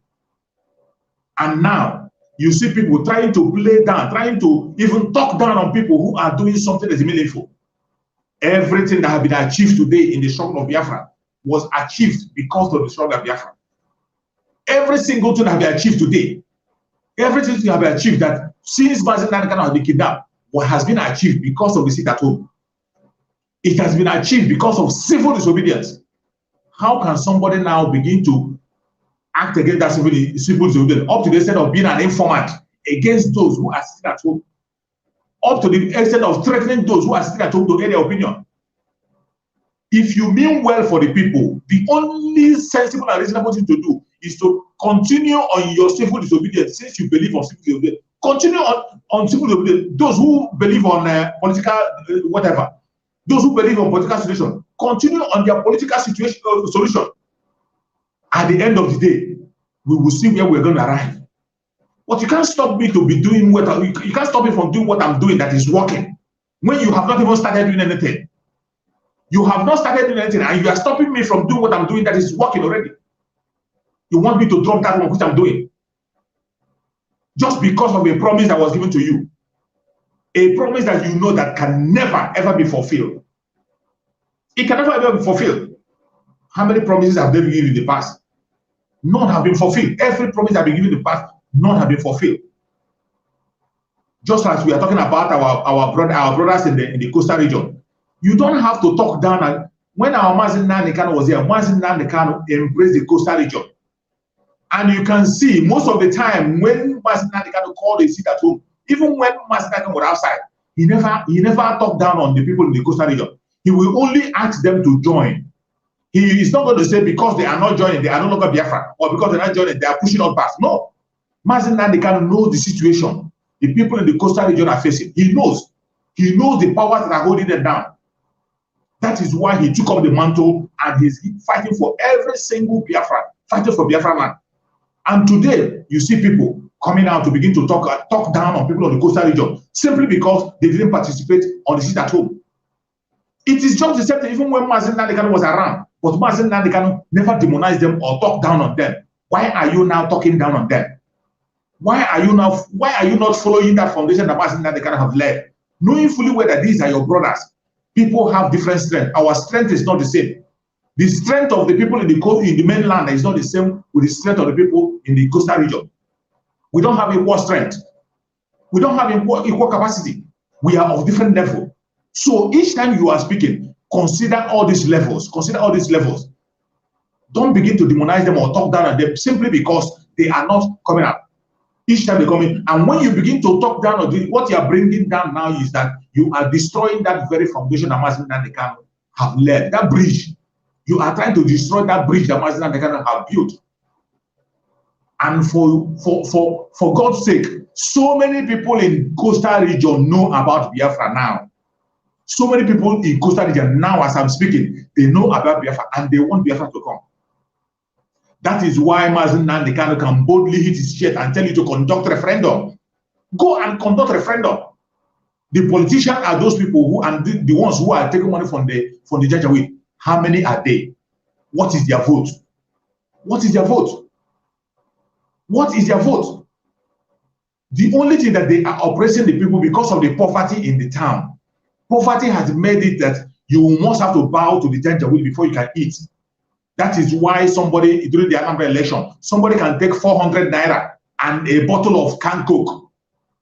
And now you see people trying to play down, trying to even talk down on people who are doing something that is meaningful. Everything that has been achieved today in the struggle of Biafra was achieved because of the struggle of Biafra. Every single thing that has been achieved today, everything that has been achieved that since Nnamdi Kanu has been kidnapped, what has been achieved because of the sit at home. It has been achieved because of civil disobedience. How can somebody now begin to act against that civil disobedience up to the extent of being an informant against those who are sitting at home, up to the extent of threatening those who are sitting at home to air their opinion? If you mean well for the people, the only sensible and reasonable thing to do is to continue on your civil disobedience. Since you believe on civil disobedience, continue on civil disobedience. Those who believe on political whatever, those who believe on political solution, continue on their political solution. At the end of the day, we will see where we're going to arrive. But you can't stop me to be doing what you can't stop me from doing what I'm doing that is working when you have not even started doing anything. You have not started doing anything, and you are stopping me from doing what I'm doing that is working already. You want me to drop that one which I'm doing just because of a promise that was given to you, a promise that you know that can never ever be fulfilled. It can never ever be fulfilled. How many promises have they been given in the past? None have been fulfilled. Every promise that has been given in the past, none have been fulfilled. Just as we are talking about our brothers in the coastal region, you don't have to talk down. And when our Nnamdi Kanu was here, Nnamdi Kanu embraced the coastal region. And you can see most of the time when Nnamdi Kanu called a seat at home, even when Nnamdi Kanu was outside, he never talked down on the people in the coastal region. He will only ask them to join. He is not going to say because they are not joining, they are no longer Biafra, or because they're not joining, they are pushing us back. No. Nnamdi Kanu knows the situation the people in the coastal region are facing. He knows the powers that are holding them down. That is why he took up the mantle and he's fighting for every single Biafra, fighting for Biafra land. And today, you see people coming out to begin to talk down on people on the coastal region simply because they didn't participate on the seat at home. It is just the same thing even when Nnamdi Kanu was around, but Nnamdi Kanu never demonized them or talked down on them. Why are you now talking down on them? Why are you not following that foundation that Nnamdi Kanu have led? Knowing fully well that these are your brothers. People have different strength. Our strength is not the same. The strength of the people in the mainland is not the same with the strength of the people in the coastal region. We don't have equal strength. We don't have equal capacity. We are of different level. So each time you are speaking, consider all these levels. Consider all these levels. Don't begin to demonize them or talk down on them simply because they are not coming up. Each time they come in, and when you begin to talk down on what you are bringing down now is that you are destroying that very foundation that Nnamdi Kanu have led, that bridge. You are trying to destroy that bridge that Nnamdi Kanu have built. And for God's sake, so many people in coastal region know about Biafra now. So many people in coastal region now, as I'm speaking, they know about Biafra and they want Biafra to come. That is why Nnamdi Kanu can boldly hit his chest and tell you to conduct referendum. Go and conduct referendum. The politicians are those people who and the ones who are taking money from the Janjaweed. How many are they? What is their vote? What is their vote? What is their vote? The only thing that they are oppressing the people because of the poverty in the town. Poverty has made it that you must have to bow to the Janjaweed before you can eat. That is why somebody, during the Anambra election, somebody can take 400 naira and a bottle of canned Coke.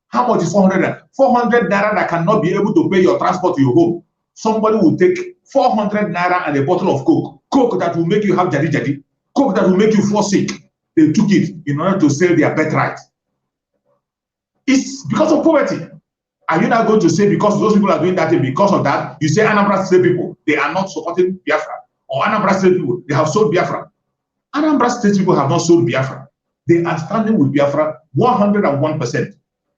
How much is 400 naira? 400 naira that cannot be able to pay your transport to your home. Somebody will take 400 naira and a bottle of Coke. Coke that will make you have jadi. Coke that will make you fall sick. They took it in order to sell their birthright. It's because of poverty. Are you not going to say because those people are doing that because of that, you say Anambra State people, they are not supporting Biafra? Or Anambra State people, they have sold Biafra. Anambra State people have not sold Biafra. They are standing with Biafra 101%.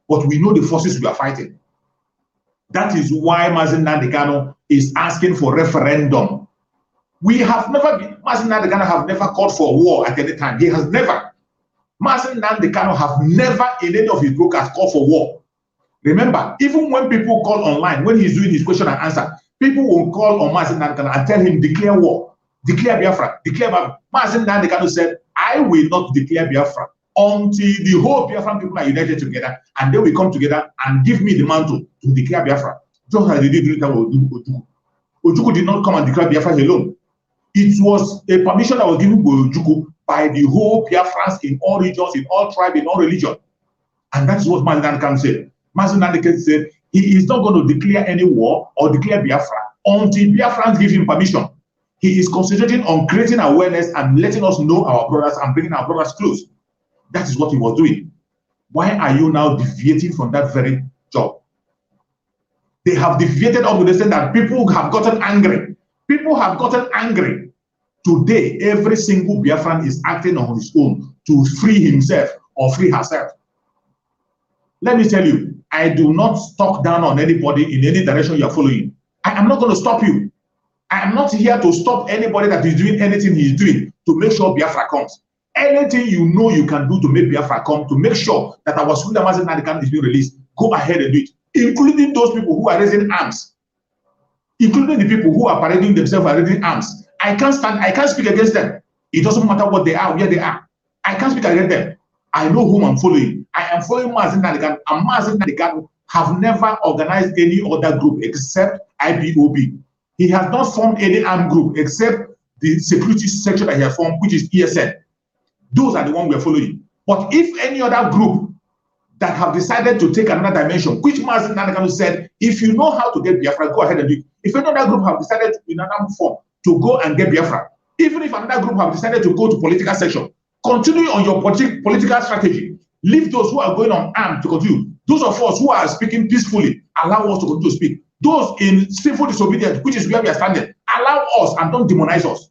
But we know the forces we are fighting. That is why Nnamdi Kanu is asking for referendum. We have never been, Nnamdi Kanu have never called for war at any time. He has never. Nnamdi Kanu have never in any of his broadcasts called for war. Remember, even when people call online, when he's doing his question and answer, people will call on Nnamdi Kanu and tell him, declare war, declare Biafra, declare Biafra. Nnamdi Kanu said, I will not declare Biafra until the whole Biafran people are united together and they will come together and give me the mantle to declare Biafra. Just as they did during that Ojukwu. Ojukwu did not come and declare Biafra alone. It was a permission that was given by Ojukwu by the whole Biafrans in all regions, in all tribes, in all religions. And that's what Nnamdi Kanu said. Nnamdi Kanu said he is not going to declare any war or declare Biafra until Biafrans give him permission. He is concentrating on creating awareness and letting us know our brothers and bringing our brothers close. That is what he was doing. Why are you now deviating from that very job? They have deviated up to the extent that people have gotten angry. People have gotten angry. Today, every single Biafran is acting on his own to free himself or free herself. Let me tell you, I do not talk down on anybody in any direction you are following. I am not going to stop you. I am not here to stop anybody that is doing anything he is doing to make sure Biafra comes. Anything you know you can do to make Biafra come, to make sure that our Sunda Nnamdi Kanu is being released, go ahead and do it, including those people who are raising arms, including the people who are parading themselves and raising arms. I can't speak against them. It doesn't matter what they are, where they are. I can't speak against them. I know whom I'm following. I am following Nnamdi Kanu, and Nnamdi Kanu have never organized any other group except IPOB. He has not formed any armed group except the security section that he has formed, which is ESN. Those are the ones we are following. But if any other group that have decided to take another dimension, which Nnamdi Kanu said, if you know how to get Biafra, go ahead and do it. If any other group have decided in another form to go and get Biafra, even if another group have decided to go to political section, continue on your political strategy. Leave those who are going on armed to continue. Those of us who are speaking peacefully, allow us to continue to speak. Those in civil disobedience, which is where we are standing, allow us and don't demonize us.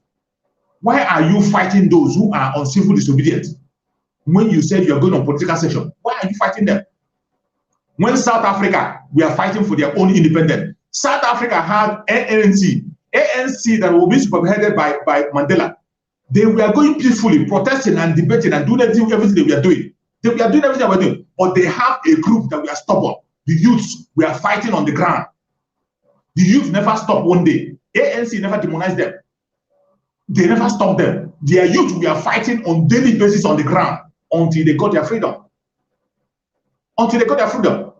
Why are you fighting those who are on civil disobedience? When you said you are going on political session, why are you fighting them? When South Africa, we are fighting for their own independence. South Africa had ANC that will be spearheaded by Mandela. They were going peacefully, protesting and debating and doing everything they were doing. They were doing everything they were doing. But they have a group that we are stubborn. The youths were fighting on the ground. The youth never stopped one day. ANC never demonized them. They never stopped them. Their youth we are fighting on daily basis on the ground until they got their freedom. Until they got their freedom.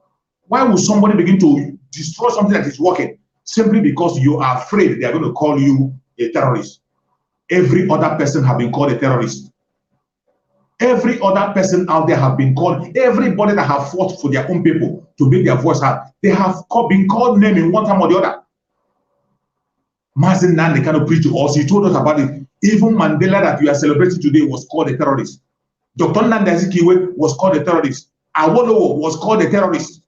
Why would somebody begin to destroy something that is working simply because you are afraid they are going to call you a terrorist? Every other person have been called a terrorist. Every other person out there have been called, everybody that have fought for their own people to make their voice heard, they have been called name in one time or the other. Mazi Nnamdi Kanu preached to us, he told us about it. Even Mandela that we are celebrating today was called a terrorist. Dr. Nnamdi Azikiwe was called a terrorist. Awolowo was called a terrorist.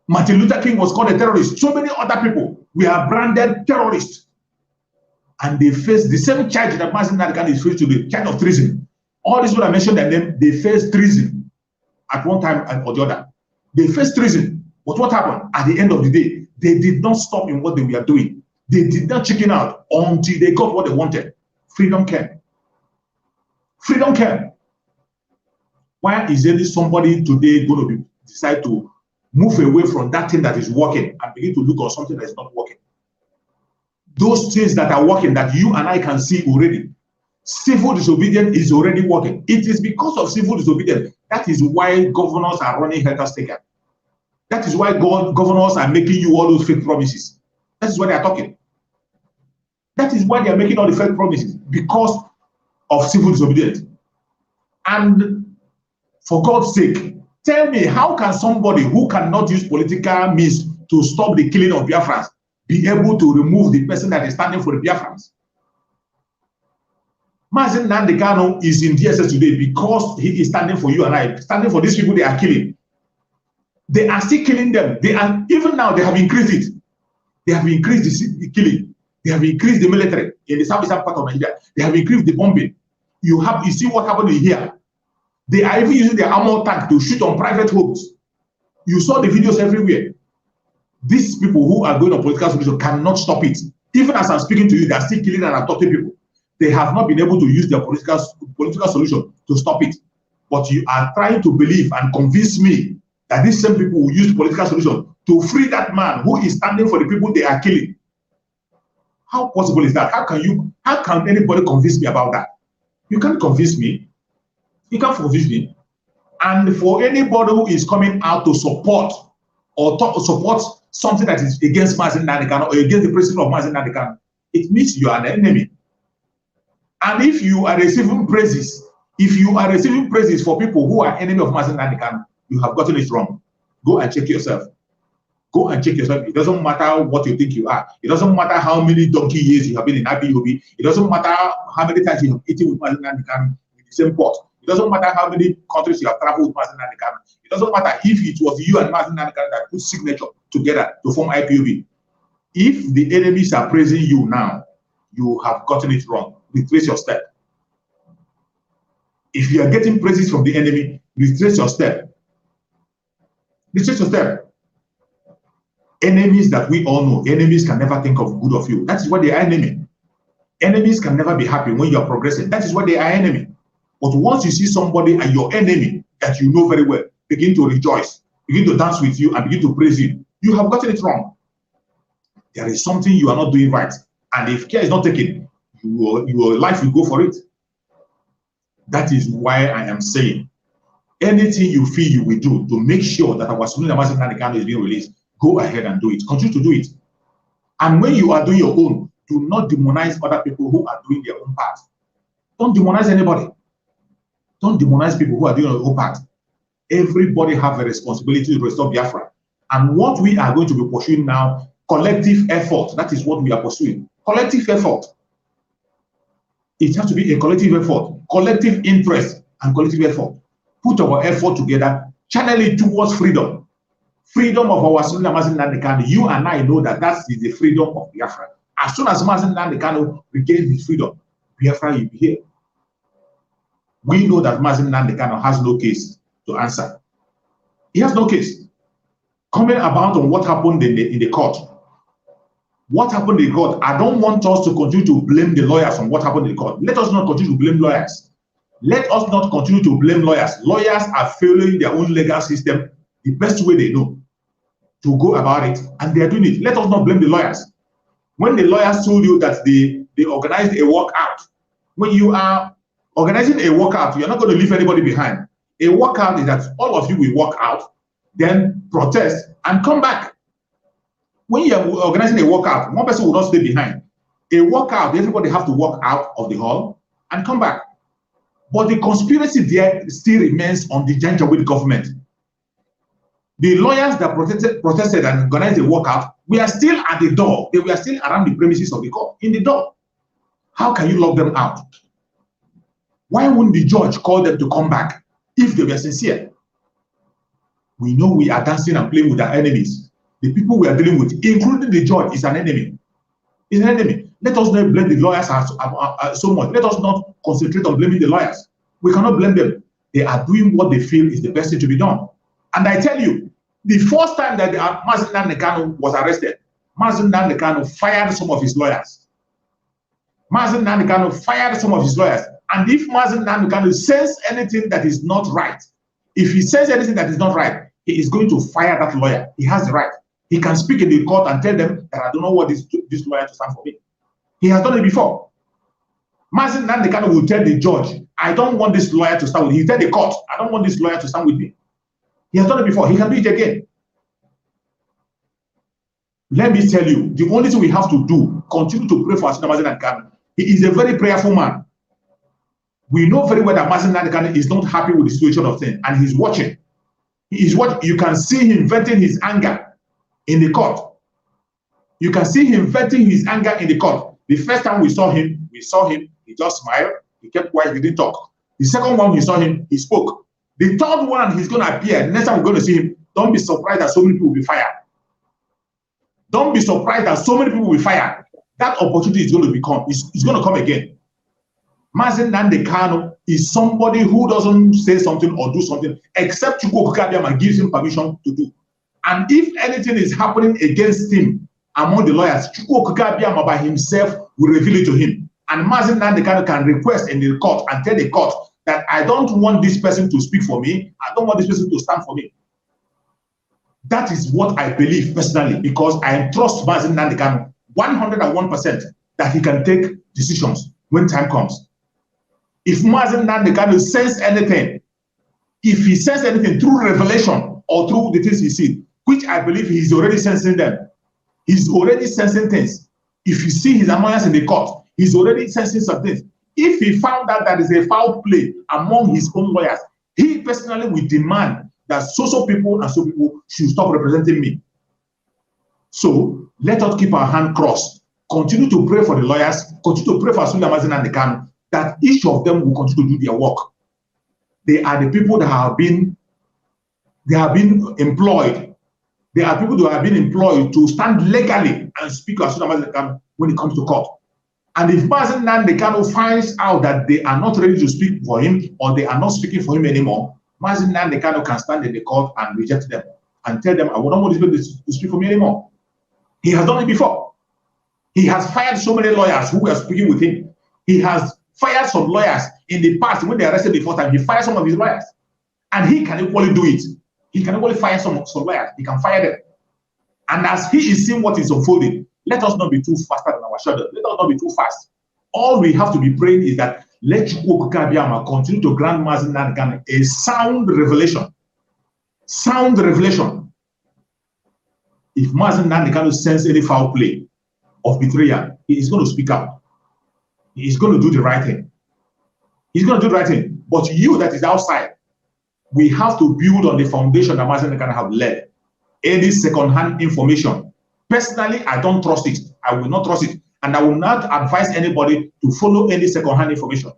Martin Luther King was called a terrorist. So many other people, we are branded terrorists. And they face the same charge that Mazi Nnamdi Kanu is faced today, charge of treason. All these people I mentioned their name, they faced treason at one time or the other. They faced treason. But what happened? At the end of the day, they did not stop in what they were doing. They did not chicken out until they got what they wanted. Freedom came. Freedom came. Why is there somebody today going to decide to move away from that thing that is working and begin to look on something that is not working? Those things that are working that you and I can see already. Civil disobedience is already working. It is because of civil disobedience. That is why governors are running helter-skelter. That is why governors are making you all those fake promises. That is why they are talking. That is why they are making all the fake promises, because of civil disobedience. And for God's sake, tell me, how can somebody who cannot use political means to stop the killing of Biafrans be able to remove the person that is standing for the Biafrans? Mazi Nnamdi Kanu is in DSS today because he is standing for you and I, standing for these people they are killing. They are still killing them. They are, even now, they have increased it. They have increased the killing. They have increased the military in the southeastern part of Nigeria. They have increased the bombing. You see what happened here. They are even using their armor tank to shoot on private homes. You saw the videos everywhere. These people who are going on political solution cannot stop it. Even as I'm speaking to you, they are still killing and abducting people. They have not been able to use their political solution to stop it. But you are trying to believe and convince me that these same people will use political solution to free that man who is standing for the people they are killing. How possible is that? How can anybody convince me about that? You can't convince me. You can't convince me. And for anybody who is coming out to support or support something that is against Mazi Nnamdi Kanu or against the president of Mazi Nnamdi Kanu, it means you are an enemy. And if you are receiving praises, for people who are enemy of Mazi Nnamdi Kanu, you have gotten it wrong. Go and check yourself. Go and check yourself. It doesn't matter what you think you are. It doesn't matter how many donkey years you have been in IPOB. It doesn't matter how many times you have eaten with Mazi Nnamdi Kanu in the same pot. It doesn't matter how many countries you have traveled with Mazi Nnamdi Kanu. It doesn't matter if it was you and Mazi Nnamdi Kanu that put signature together to form IPOB. If the enemies are praising you now, you have gotten it wrong. Retrace your step. If you are getting praises from the enemy, retrace your step. Retrace your step. Enemies that we all know, enemies can never think of good of you. That is why they are enemy. Enemies can never be happy when you are progressing. That is why they are enemy. But once you see somebody and your enemy that you know very well, begin to rejoice, begin to dance with you and begin to praise you, you have gotten it wrong. There is something you are not doing right. And if care is not taken, your life will go for it. That is why I am saying, anything you feel you will do to make sure that our Sunni Mazi Nnamdi Kanu is being released, go ahead and do it. Continue to do it. And when you are doing your own, do not demonize other people who are doing their own part. Don't demonize anybody. Don't demonize people who are doing their own part. Everybody have a responsibility to restore Biafra. And what we are going to be pursuing now, collective effort. That is what we are pursuing. Collective effort. It has to be a collective effort, collective interest and collective effort. Put our effort together, channel it towards freedom. Freedom of our Sunni Mazi Nnamdi Kanu. You and I know that that is the freedom of Biafra. As soon as Mazi Nnamdi Kanu regains his freedom, Biafra will be here. We know that Mazi Nnamdi Kanu has no case to answer. He has no case. Comment about on what happened in the court. What happened in the court? I don't want us to continue to blame the lawyers on what happened in the court. Let us not continue to blame lawyers. Let us not continue to blame lawyers. Lawyers are failing their own legal system the best way they know to go about it, and they are doing it. Let us not blame the lawyers. When the lawyers told you that they organized a walkout, when you are organizing a walkout, you're not going to leave anybody behind. A walkout is that all of you will walk out, then protest and come back. When you are organizing a walkout, one person will not stay behind. a walkout, everybody have to walk out of the hall and come back. But the conspiracy there still remains on the juncture with the government. The lawyers that protested and organized the walkout, we are still at the door. They were still around the premises of the court, in the door. How can you lock them out? Why wouldn't the judge call them to come back if they were sincere? We know we are dancing and playing with our enemies. The people we are dealing with, including the judge, is an enemy. Is an enemy. Let us not blame the lawyers so much. Let us not concentrate on blaming the lawyers. We cannot blame them. They are doing what they feel is the best thing to be done. And I tell you, the first time that Nnamdi Kanu was arrested, Nnamdi Kanu fired some of his lawyers. Nnamdi Kanu fired some of his lawyers. And if Nnamdi Kanu says anything that is not right, if he says anything that is not right, he is going to fire that lawyer. He has the right. He can speak in the court and tell them that I don't know what this lawyer to stand for me. He has done it before. Nnamdi Kanu will tell the judge, I don't want this lawyer to stand with me. He tell the court, I don't want this lawyer to stand with me. He has done it before. He can do it again. Let me tell you, the only thing we have to do, continue to pray for Nnamdi Kanu. He is a very prayerful man. We know very well that Nnamdi Kanu is not happy with the situation of things, and he's watching. He is what you can see him venting his anger in the court. You can see him venting his anger in the court. The first time we saw him, he just smiled, he kept quiet, he didn't talk. The second one we saw him, he spoke. The third one, he's going to appear. The next time we're going to see him, don't be surprised that so many people will be fired. Don't be surprised that so many people will be fired. That opportunity is going to become, it's going to come again. Nnamdi Kanu is somebody who doesn't say something or do something except Chukwu Okike gives him permission to do. And if anything is happening against him among the lawyers, Chukwu Okike by himself will reveal it to him. And Nnamdi Kanu can request in the court and tell the court that I don't want this person to speak for me. I don't want this person to stand for me. That is what I believe personally, because I trust Nnamdi Kanu 101% that he can take decisions when time comes. If Nnamdi Kanu says anything, if he says anything through revelation or through the things he sees, which I believe he's already sensing them, he's already sensing things. If you see his annoyance in the court, he's already sensing some things. If he found out that there is a foul play among his own lawyers, he personally will demand that so people and so people should stop representing me. So let us keep our hand crossed. Continue to pray for the lawyers. Continue to pray for Nnamdi Kanu, that each of them will continue to do their work. They are the people that have been employed. They are people that have been employed to stand legally and speak to Nnamdi Kanu when it comes to court. And if Nnamdi Kanu finds out that they are not ready to speak for him or they are not speaking for him anymore, Nnamdi Kanu can stand in the court and reject them and tell them, I don't want this person to speak for me anymore. He has done it before. He has fired so many lawyers who were speaking with him. He has fired some lawyers in the past when they arrested the first time. He fired some of his lawyers. And he can equally do it. He can equally fire some lawyers. He can fire them. And as he is seeing what is unfolding, let us not be too faster than our shadow. Let us not be too fast. All we have to be praying is that let Chukwu Okike continue to grant Nnamdi Kanu a sound revelation. Sound revelation. If Nnamdi Kanu sense any foul play of betrayal, he is going to speak out. He is going to do the right thing. He's going to do the right thing. But you that is outside, we have to build on the foundation that Nnamdi Kanu have led. Any second-hand information, personally, I don't trust it. I will not trust it. And I will not advise anybody to follow any second-hand information.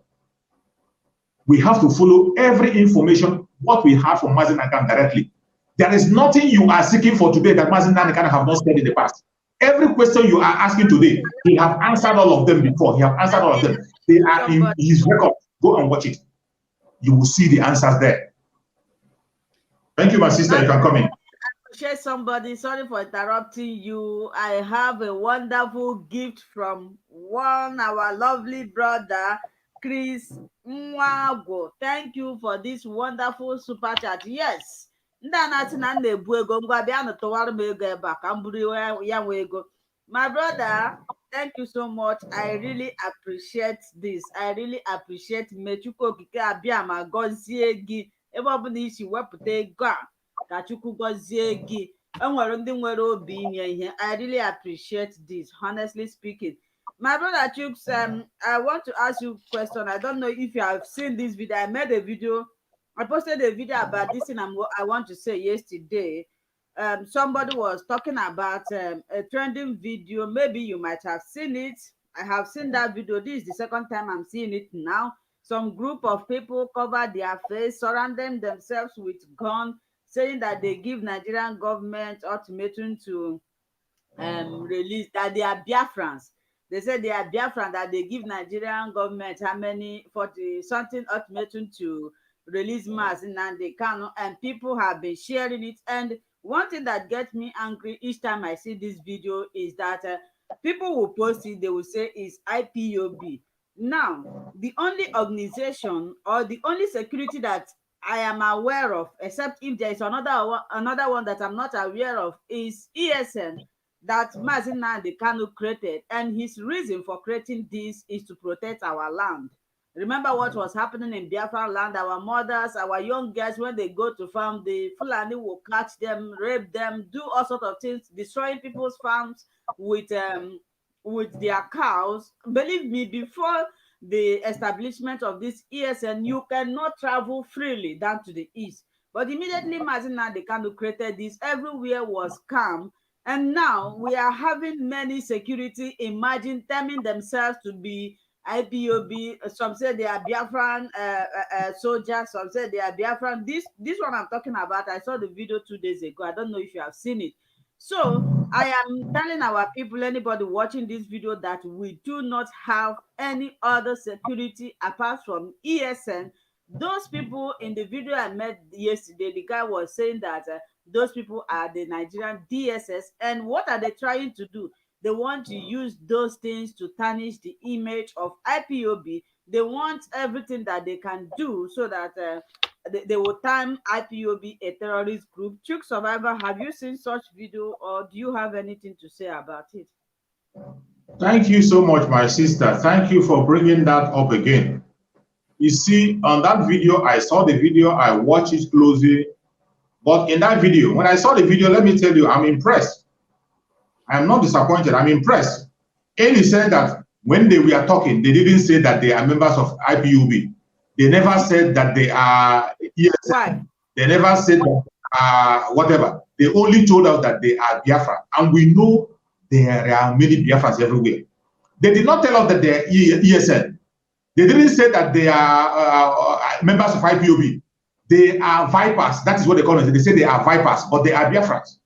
We have to follow every information, what we have from Nnamdi Kanu directly. There is nothing you are seeking for today that Nnamdi Kanu have not said in the past. Every question you are asking today, he have answered all of them before. He have answered all of them. They are in his record. Go and watch it. You will see the answers there. Thank you, my sister. You can come in. Share somebody, sorry for interrupting you. I have a wonderful gift from our lovely brother, Chris Mwago. Thank you for this wonderful super chat. Yes. My brother, thank you so much. I really appreciate this. I really appreciate Mechuko Kike Abiama Goziegi. Everybody isi wepụta ego a ka Chukwu gozie gị. Enwere ndị nwere obi inye ihe. I really appreciate this, honestly speaking. My brother Chooks, I want to ask you a question. I don't know if you have seen this video. I made a video. I posted a video about this thing I want to say yesterday. Somebody was talking about a trending video. Maybe you might have seen it. I have seen that video. This is the second time I'm seeing it now. Some group of people cover their face, surrounding themselves with gun, saying that they give Nigerian government ultimatum to release, that they are Biafrans. They said they are Biafran, that they give Nigerian government how many 40 something ultimatum to release Nnamdi Kanu, and people have been sharing it. And one thing that gets me angry each time I see this video is that people will post it, they will say it's IPOB. Now, the only organization or the only security that I am aware of, except if there is another one that I'm not aware of, is ESN, that Nnamdi Kanu created, and his reason for creating this is to protect our land. Remember what was happening in Biafra land? Our mothers, our young girls, when they go to farm, the Fulani will catch them, rape them, do all sorts of things, destroying people's farms with their cows. Believe me, before the establishment of this ESN, you cannot travel freely down to the east. But immediately Nnamdi Kanu created this, everywhere was calm. And now we are having many security terming themselves to be IPOB. Some say they are Biafran soldiers. Some say they are Biafran. This one I'm talking about, I saw the video 2 days ago. I don't know if you have seen it. So I am telling our people, anybody watching this video, that we do not have any other security apart from ESN. Those people in the video I met yesterday, the guy was saying that those people are the Nigerian DSS. And what are they trying to do? They want to use those things to tarnish the image of IPOB. They want everything that they can do so that they will term IPOB a terrorist group. Chuk Survivor, have you seen such video, or do you have anything to say about it? Thank you so much, my sister. Thank you for bringing that up again. You see, on that video, I saw the video, I watched it closely. But in that video, when I saw the video, let me tell you, I'm impressed. I'm not disappointed, I'm impressed. Eli said that when they were talking, they didn't say that they are members of IPOB. They never said that they are ESN. Why? They never said whatever. They only told us that they are Biafra. And we know there are many Biafrans everywhere. They did not tell us that they are ESN. They didn't say that they are members of IPOB. They are vipers. That is what they call it. They say they are vipers, but they are Biafrans.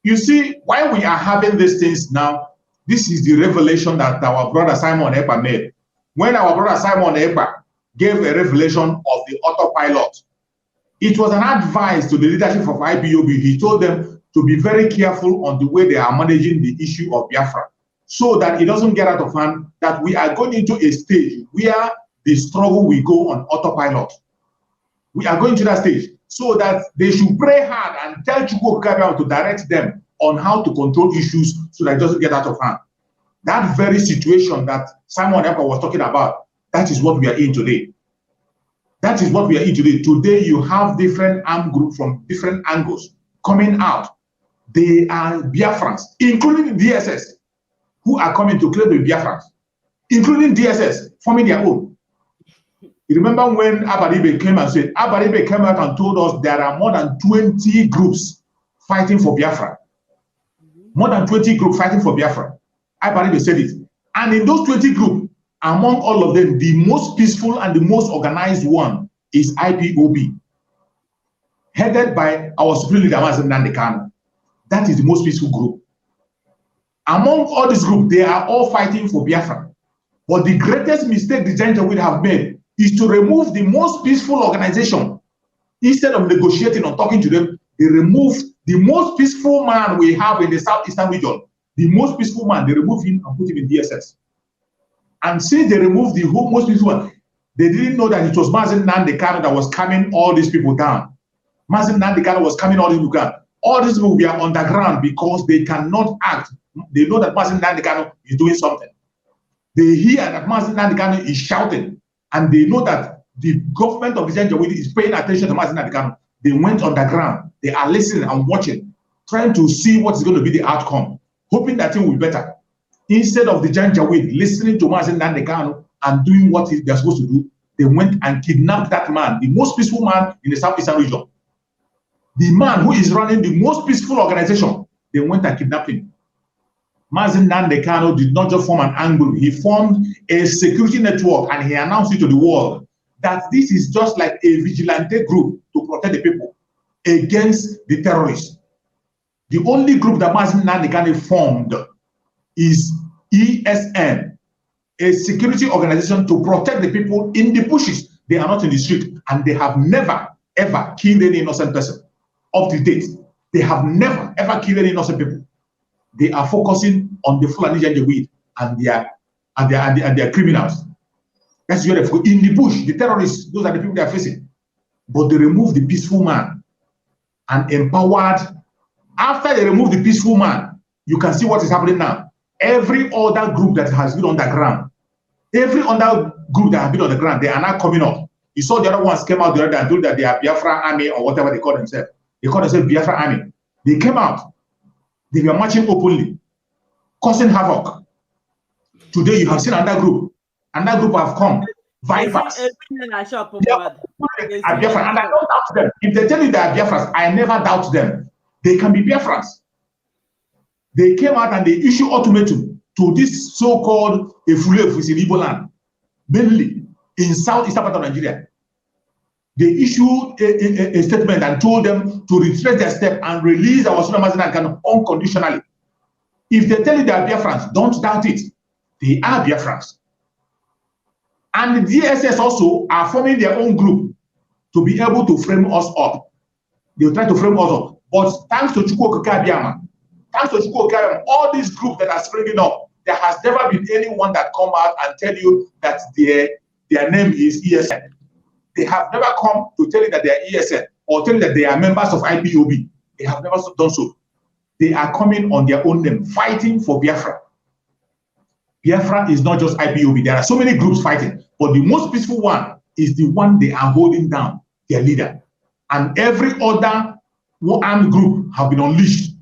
You see, why we are having these things now, this is the revelation that our brother Simon Ekpa made. When our brother Simon Ekpa gave a revelation of the autopilot, it was an advice to the leadership of IPOB. He told them to be very careful on the way they are managing the issue of Biafra, so that it doesn't get out of hand, that we are going into a stage where the struggle will go on autopilot. We are going to that stage, so that they should pray hard and tell Chukwu Okabia to direct them on how to control issues so that it doesn't get out of hand. That very situation that Simon Ekpa was talking about, that is what we are in today. That is what we are in today. Today you have different armed groups from different angles coming out. They are Biafrans, including the DSS, who are coming to claim the Biafrans, including DSS, forming their own. You remember when Abaribe came and said, Abaribe came out and told us there are more than 20 groups fighting for Biafra. More than 20 groups fighting for Biafra. Abaribe said it. And in those 20 groups, among all of them, the most peaceful and the most organized one is IPOB, headed by our supreme leader, Nnamdi Kanu. That is the most peaceful group. Among all these groups, they are all fighting for Biafra. But the greatest mistake the Janjaweed would have made is to remove the most peaceful organization. Instead of negotiating or talking to them, they remove the most peaceful man we have in the southeastern region. The most peaceful man, they remove him and put him in DSS. And since they removed the whole most peaceful one, they didn't know that it was Nnamdi Kanu that was calming all these people down. Nnamdi Kanu was calming all these people down. All these people were underground because they cannot act. They know that Nnamdi Kanu is doing something. They hear that Nnamdi Kanu is shouting, and they know that the government of the Janjaweed is paying attention to Nnamdi Kanu. They went underground. They are listening and watching, trying to see what is going to be the outcome, hoping that thing will be better. Instead of the Janjaweed listening to Nnamdi Kanu and doing what they're supposed to do, they went and kidnapped that man, the most peaceful man in the southeastern region. The man who is running the most peaceful organization, they went and kidnapped him. Nnamdi Kanu did not just form an angle, he formed a security network and he announced it to the world that this is just like a vigilante group to protect the people against the terrorists. The only group that Nnamdi Kanu formed is ESN, a security organization to protect the people in the bushes. They are not in the street, and they have never, ever killed any innocent person. Up to date, they have never, ever killed any innocent people. They are focusing on the Fulani Janjaweed and their criminals. That's where they focus. In the bush, the terrorists, those are the people they are facing. But they removed the peaceful man and empowered. After they removed the peaceful man, you can see what is happening now. Every other group that has been on the ground, every other group that has been on the ground, they are now coming up. You saw the other ones came out the other day and told that they are Biafra army or whatever they call themselves. They call themselves Biafra army. They came out. They were marching openly, causing havoc. Today you have seen another group. Another group have come. Vipers. And I don't doubt them. If they tell you they are Biafras, I never doubt them. They can be Biafrans. They came out and they issued ultimatum to this so-called Efulefus in Igbo land, mainly in southeastern part of Nigeria. They issued a statement and told them to retrace their step and release our Nnamdi Kanu unconditionally. If they tell you they are Biafrans, don't doubt it. They are Biafrans. And the DSS also are forming their own group to be able to frame us up. They will try to frame us up. But thanks to Chukwu Okike, thanks to Chukwu Okike, all these groups that are springing up, there has never been anyone that come out and tell you that their name is ESN. They have never come to tell you that they are ESN or tell you that they are members of IPOB. They have never done so. They are coming on their own name, fighting for Biafra. Biafra is not just IPOB. There are so many groups fighting, but the most peaceful one is the one they are holding down, their leader. And every other armed group have been unleashed.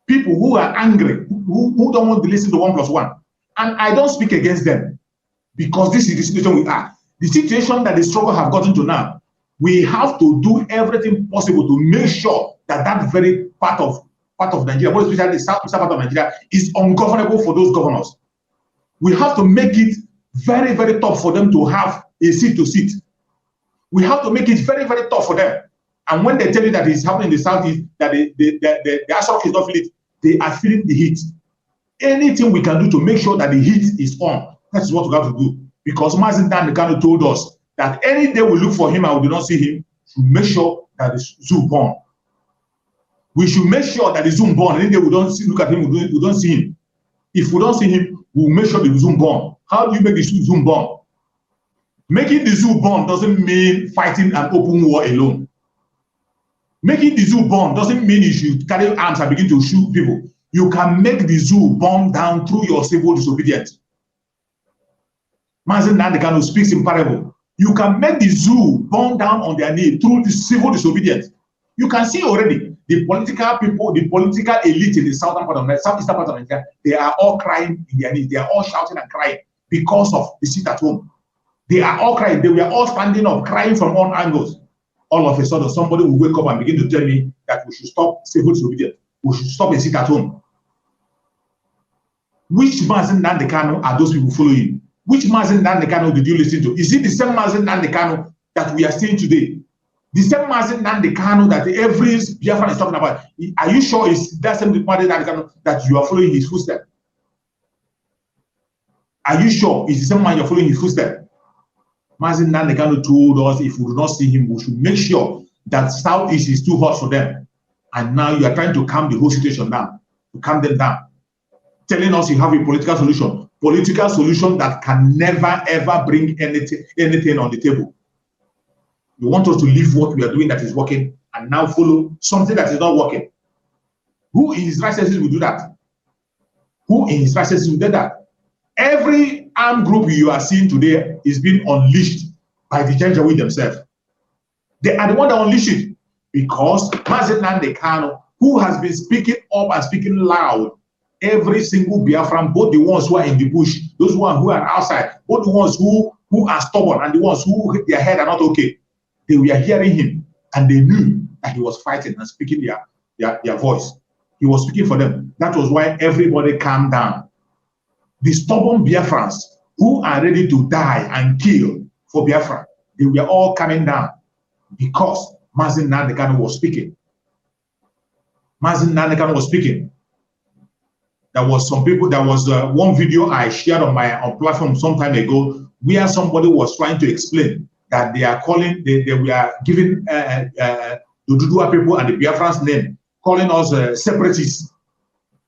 People who are angry, who don't want to listen to 1+1. And I don't speak against them because this is the situation we are. The situation that the struggle have gotten to now, we have to do everything possible to make sure that that very part of Nigeria, more especially the southeastern part of Nigeria, is ungovernable for those governors. We have to make it very, very tough for them to have a seat to sit. We have to make it very, very tough for them. And when they tell you that it's happening in the southeast, that the Asorock is not feeling it, they are feeling the heat. Anything we can do to make sure that the heat is on, that is what we have to do. Because Nnamdi Kanu told us that any day we look for him and we do not see him, we should make sure that the zoo born. We should make sure that the zoo born. Any day we don't look at him, we don't see him. If we don't see him, we'll make sure the zoo born. How do you make the zoo born? Making the zoo born doesn't mean fighting an open war alone. Making the zoo born doesn't mean you should carry arms and begin to shoot people. You can make the zoo burn down through your civil disobedience. Nnamdi Kanu speaks in parable. You can make the zoo burn down on their knee through the civil disobedience. You can see already the political people, the political elite in the southeastern part of Nigeria, they are all crying in their knees. They are all shouting and crying because of the sit at home. They are all crying. They were all standing up, crying from all angles. All of a sudden, somebody will wake up and begin to tell me that we should stop civil disobedience. We should stop a sit at home. Which Nnamdi Kanu are those people following? Which Nnamdi Kanu did you listen to? Is it the same Nnamdi Kanu that we are seeing today? The same Nnamdi Kanu that every Biafran is talking about? Are you sure it's that same Nnamdi Kanu that you are following his footsteps? Are you sure it's the same man you're following his footsteps? Nnamdi Kanu told us if we do not see him, we should make sure that Southeast is too hot for them. And now you are trying to calm the whole situation down, to calm them down. Telling us you have a political solution that can never ever bring anything on the table. You want us to leave what we are doing that is working and now follow something that is not working. Who in his right senses will do that? Who in his right senses will do that? Every armed group you are seeing today is being unleashed by the Janjaweed themselves. They are the one that unleash it because Nnamdi Kanu, who has been speaking up and speaking loud Every single Biafran, both the ones who are in the bush, those ones who are outside, both the ones who are stubborn and the ones who their head are not okay, they were hearing him and they knew that he was fighting and speaking their voice. He was speaking for them. That was why everybody calmed down. The stubborn Biafrans who are ready to die and kill for Biafra, they were all coming down because Mazi Nnamdi Kanu was speaking. Mazi Nnamdi Kanu was speaking. There was some people. There was one video I shared on my platform some time ago where somebody was trying to explain that they are calling, they were giving the Dudua people and the Biafrans name, calling us separatists.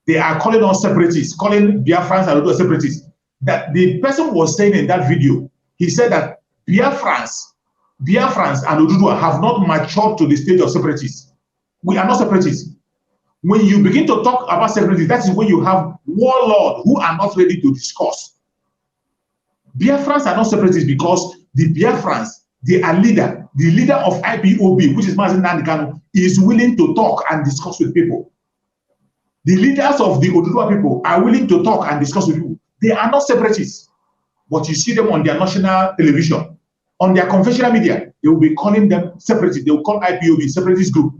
They are calling us separatists, calling Biafrans and Dudua separatists. That the person was saying in that video, he said that Biafrans and Dudua have not matured to the stage of separatists. We are not separatists. When you begin to talk about separatists, that is when you have warlords who are not ready to discuss. Biafrans are not separatists because the Biafrans, the leader of IPOB, which is Mazi Nnamdi Kanu, is willing to talk and discuss with people. The leaders of the Oduduwa people are willing to talk and discuss with people. They are not separatists, but you see them on their national television, on their conventional media, they will be calling them separatists. They will call IPOB separatist group.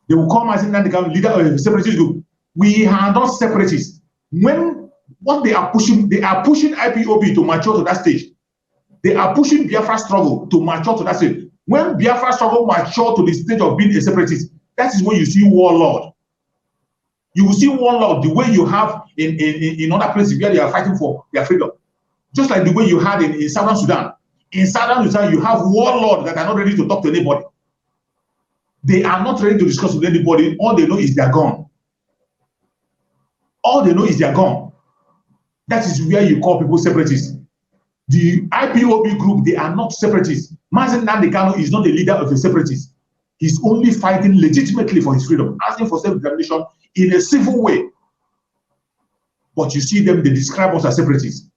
They will call Mazi Nnamdi Kanu leader of a separatist group. We are not separatists. When what they are pushing IPOB to mature to that stage. They are pushing Biafra struggle to mature to that stage. When Biafra struggle mature to the stage of being a separatist, that is when you see warlord. You will see warlord the way you have in other places where they are fighting for their freedom. Just like the way you had in Southern Sudan. In Southern Sudan, you have warlords that are not ready to talk to anybody. They are not ready to discuss with anybody. All they know is their gun. All they know is their gun. That is where you call people separatists. The IPOB group, they are not separatists. Mazi Nnamdi Kanu is not the leader of a separatist. He's only fighting legitimately for his freedom, asking for self-determination in a civil way. But you see them, they describe us as separatists.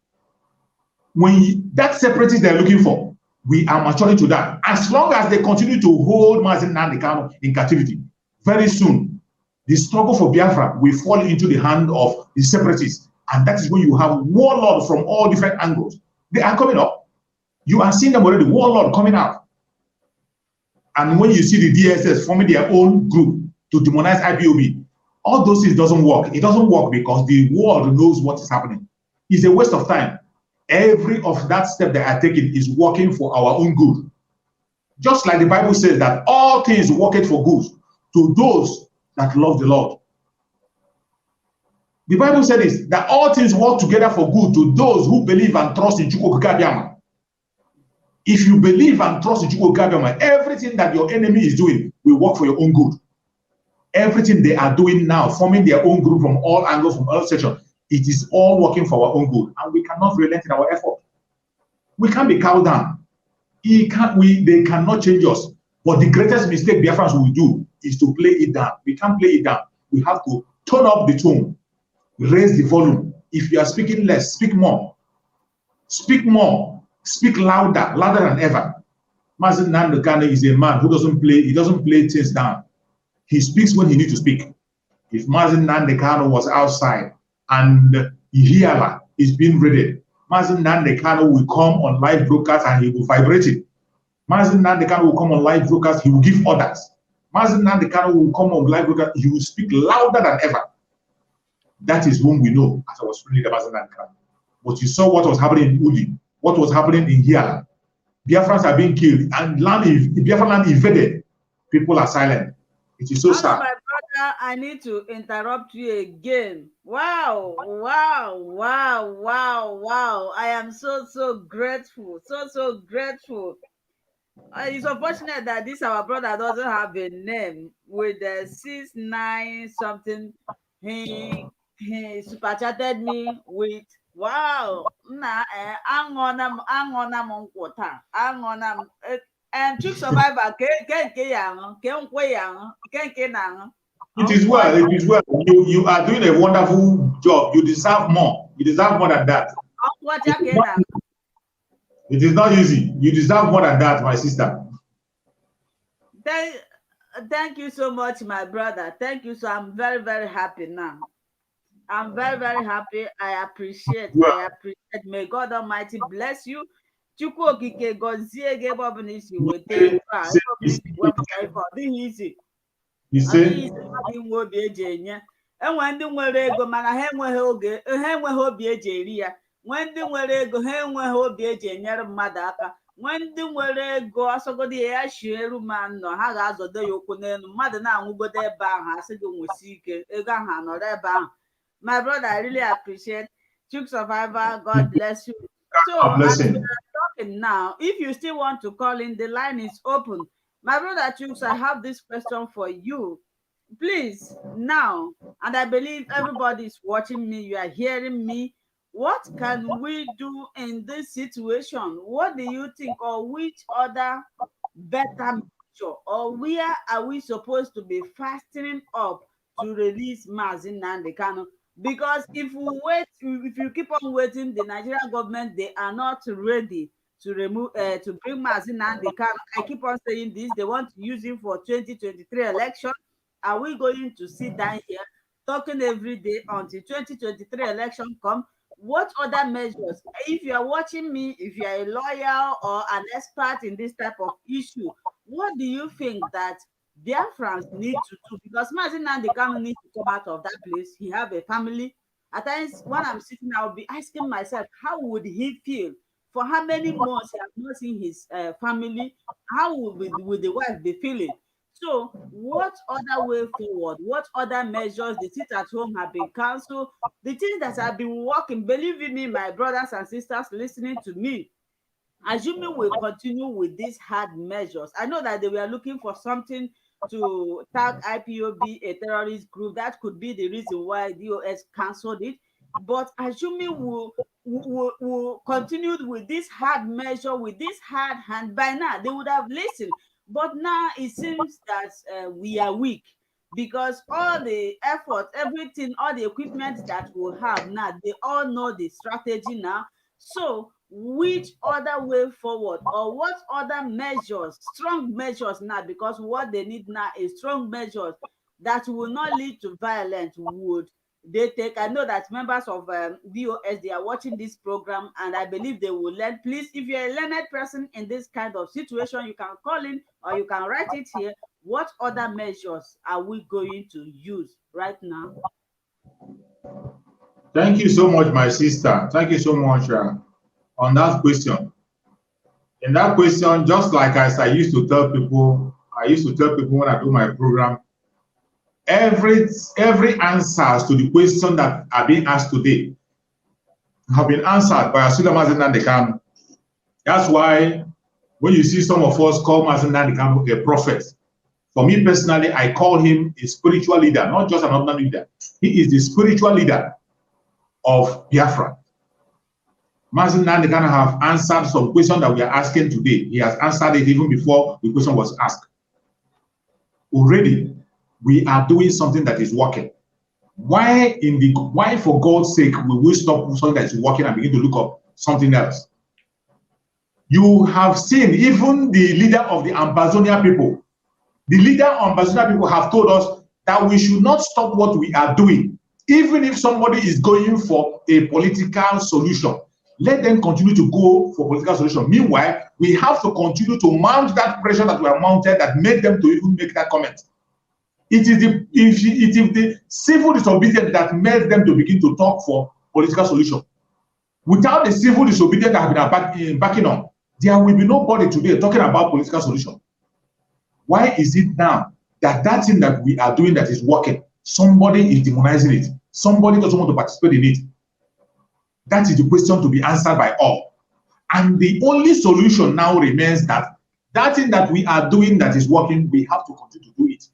That separatist they're looking for, we are maturing to that. As long as they continue to hold Mazi Nnamdi Kanu in captivity, very soon, the struggle for Biafra will fall into the hand of the separatists. And that is when you have warlords from all different angles. They are coming up. You are seeing them already, warlord coming out. And when you see the DSS forming their own group to demonize IPOB, all those things doesn't work. It doesn't work because the world knows what is happening. It's a waste of time. Every of that step they are taking is working for our own good. Just like the Bible says that all things work for good to those that love the Lord. The Bible said this, that all things work together for good to those who believe and trust in Chukwu Gabiama. If you believe and trust in Chukwu Gabiama, everything that your enemy is doing will work for your own good. Everything they are doing now, forming their own group from all angles, from all sections, it is all working for our own good. And we cannot relent in our effort. We can't be cowed down. They cannot change us. But the greatest mistake Biafrans will do is to play it down. We can't play it down. We have to turn up the tone. Raise the volume. If you are speaking less, speak more. Speak more. Speak louder than ever. Mazi Nnamdi Kanu is a man who doesn't play things down. He speaks when he needs to speak. If Mazi Nnamdi Kanu was outside and Ihiala is being raided, Mazi Nnamdi Kanu will come on live broadcast and he will vibrate it. Mazi Nnamdi Kanu will come on live broadcast, he will give orders. Mazi Nnamdi Kanu will come on live broadcast, he will speak louder than ever. That is whom we know as our spiritual leader, Mazi Nnamdi Kanu. But you saw what was happening in Udi, what was happening in Hiala. Biafrans are being killed and Biafra land invaded. People are silent. It is so sad. My brother, I need to interrupt you again. Wow. I am so grateful. So grateful. It's unfortunate that this our brother doesn't have a name with 69 something. He super chatted me with wow. And Chief Survivor, It is well. It is well. You are doing a wonderful job. You deserve more. You deserve more than that. It is not easy. You deserve more than that, my sister. Thank you so much, my brother. Thank you. So I'm very, very happy now. I'm very, very happy. I appreciate. Well, I appreciate. May God Almighty bless you. Chukwu okike gọzie gị ebe ọbụla isi weta ego a, ebe ọbụla isi wepụta ife, ọ dịghị isi. you Ọ dịghị say, isi mmadụ inwe obi eji enye. Enwe ndị nwere ego mana ha enweghị obi eji eri ya. Nwee ndị nwere ego ha enweghị obi eji enyere mmadụ aka. Nwee ndị nwere ego ọsọgodi ya shieru ma nọ ha ga-azọdo ya ụkwụ n'elu mmadụ na-anwụgodo ebe ahụ asị gị nwesi ike ego ahụ anọrọ ebe ahụ. My brother, I really appreciate Chuk Survivor. God bless you. So God bless as we him. are talking now, if you still want to call in, the line is open. My brother Chuks, I have this question for you. Please, now, and I believe everybody is watching me, you are hearing me. What can we do in this situation? What do you think, or which other better measure, or where are we supposed to be fastening up to release Mazi Nnamdi Kanu? Because if we wait, if you keep on waiting, the Nigerian government, they are not ready to remove, to bring Mazi Nnamdi Kanu. I keep on saying this, they want to use him for 2023 election. Are we going to sit down here talking every day until 2023 election come? What other measures? If you are watching me, if you are a lawyer or an expert in this type of issue, what do you think that Biafrans need to do? Because Mazi Nnamdi Kanu needs to come out of that place. He have a family. At times, when I'm sitting, I'll be asking myself, how would he feel? For how many months he has not seen his family? How would the wife be feeling? So, what other way forward? What other measures? The sit at home have been cancelled. The things that have been working, believe in me, my brothers and sisters listening to me, assuming we continue with these hard measures. I know that they were looking for something to tag IPOB a terrorist group. That could be the reason why DOS cancelled it. But assuming we'll continue with this hard measure, with this hard hand, by now they would have listened. But now it seems that we are weak, because all the effort, everything, all the equipment that we have now, they all know the strategy now. So which other way forward, or what other measures, strong measures now, because what they need now is strong measures that will not lead to violence, would they take? I know that members of VOS, they are watching this program, and I believe they will learn. Please, if you're a learned person in this kind of situation, you can call in or you can write it here. What other measures are we going to use right now? Thank you so much, my sister. Thank you so much on that question. In that question, just like as I used to tell people when I do my program, every answers to the question that are being asked today have been answered by Mazi Nnamdi Kanu. That's why when you see some of us call Mazi Nnamdi Kanu a prophet, for me personally, I call him a spiritual leader, not just an ordinary leader. He is the spiritual leader of Biafra. Mazi Nnamdi Kanu have answered some questions that we are asking today. He has answered it even before the question was asked. Already, we are doing something that is working. Why for God's sake will we stop something that is working and begin to look up something else? You have seen even the leader of the Ambazonia people. The leader of Ambazonia people have told us that we should not stop what we are doing. Even if somebody is going for a political solution, let them continue to go for political solution. Meanwhile, we have to continue to mount that pressure that we are mounted that made them to even make that comment. It is the civil disobedience that made them to begin to talk for political solution. Without the civil disobedience that have been backing on, there will be nobody today talking about political solution. Why is it now that that thing that we are doing that is working, somebody is demonizing it, somebody doesn't want to participate in it? That is the question to be answered by all. And the only solution now remains that that thing that we are doing that is working, we have to continue to do it.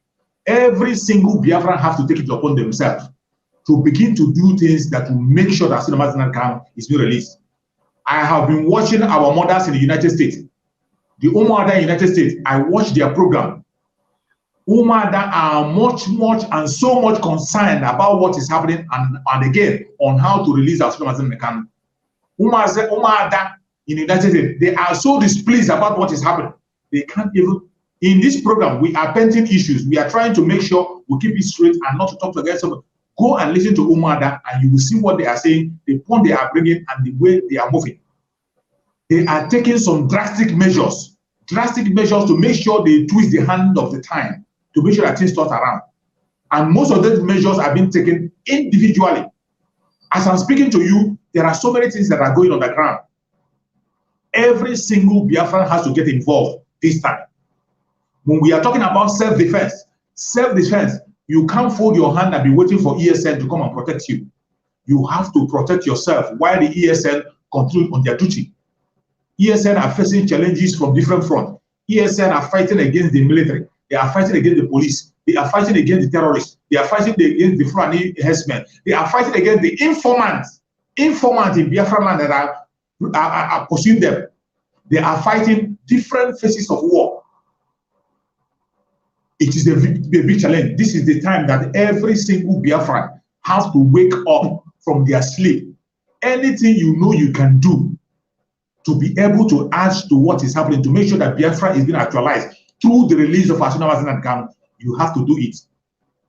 Every single Biafran have to take it upon themselves to begin to do things that will make sure that Mazi Nnamdi Kanu is being released. I have been watching our mothers in the United States. The Umada in the United States, I watched their program. Umada are much and so much concerned about what is happening and again on how to release Mazi Nnamdi Kanu. Umada in the United States, they are so displeased about what is happening. They can't even. In this program, we are painting issues. We are trying to make sure we keep it straight and not to talk against someone. Go and listen to Umada, and you will see what they are saying, the point they are bringing, and the way they are moving. They are taking some drastic measures to make sure they twist the hand of the time, to make sure that things turn around. And most of those measures are being taken individually. As I'm speaking to you, there are so many things that are going on the ground. Every single Biafran has to get involved this time. When we are talking about self-defense, you can't fold your hand and be waiting for ESN to come and protect you. You have to protect yourself while the ESN continue on their duty. ESN are facing challenges from different fronts. ESN are fighting against the military. They are fighting against the police. They are fighting against the terrorists. They are fighting against the Fulani herdsmen. They are fighting against the informants in Biafra land that are pursuing them. They are fighting different phases of war. It is a big challenge. This is the time that every single Biafran has to wake up from their sleep. Anything you know you can do to be able to add to what is happening, to make sure that Biafra is being actualized through the release of Nnamdi Kanu, you have to do it.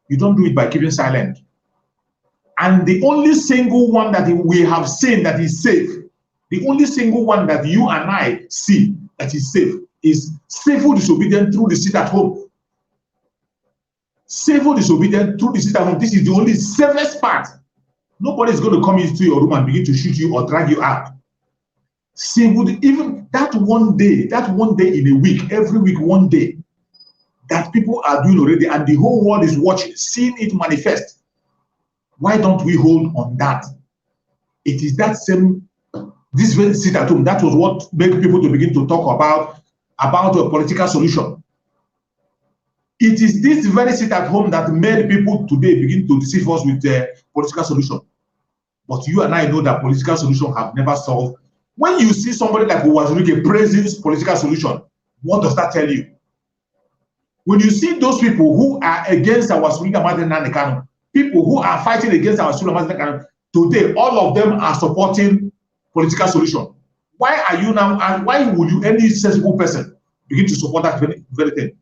You don't do it by keeping silent. And the only single one that we have seen that is safe, the only single one that you and I see that is safe, is civil disobedience through the sit at home. Civil disobedience through the sit at home. This is the only safest part. Nobody is going to come into your room and begin to shoot you or drag you out. Civil, even that one day in a week, every week, one day, that people are doing already, and the whole world is watching, seeing it manifest. Why don't we hold on that? It is that same, this very sit at home, that was what made people to begin to talk about a political solution. It is this very sit at home that made people today begin to deceive us with the political solution. But you and I know that political solutions have never solved. When you see somebody like Asorock praising political solution, what does that tell you? When you see those people who are against our Nnamdi Kanu, people who are fighting against our Nnamdi Kanu, today all of them are supporting political solution. Why are you now, and why would you, any sensible person, begin to support that very thing?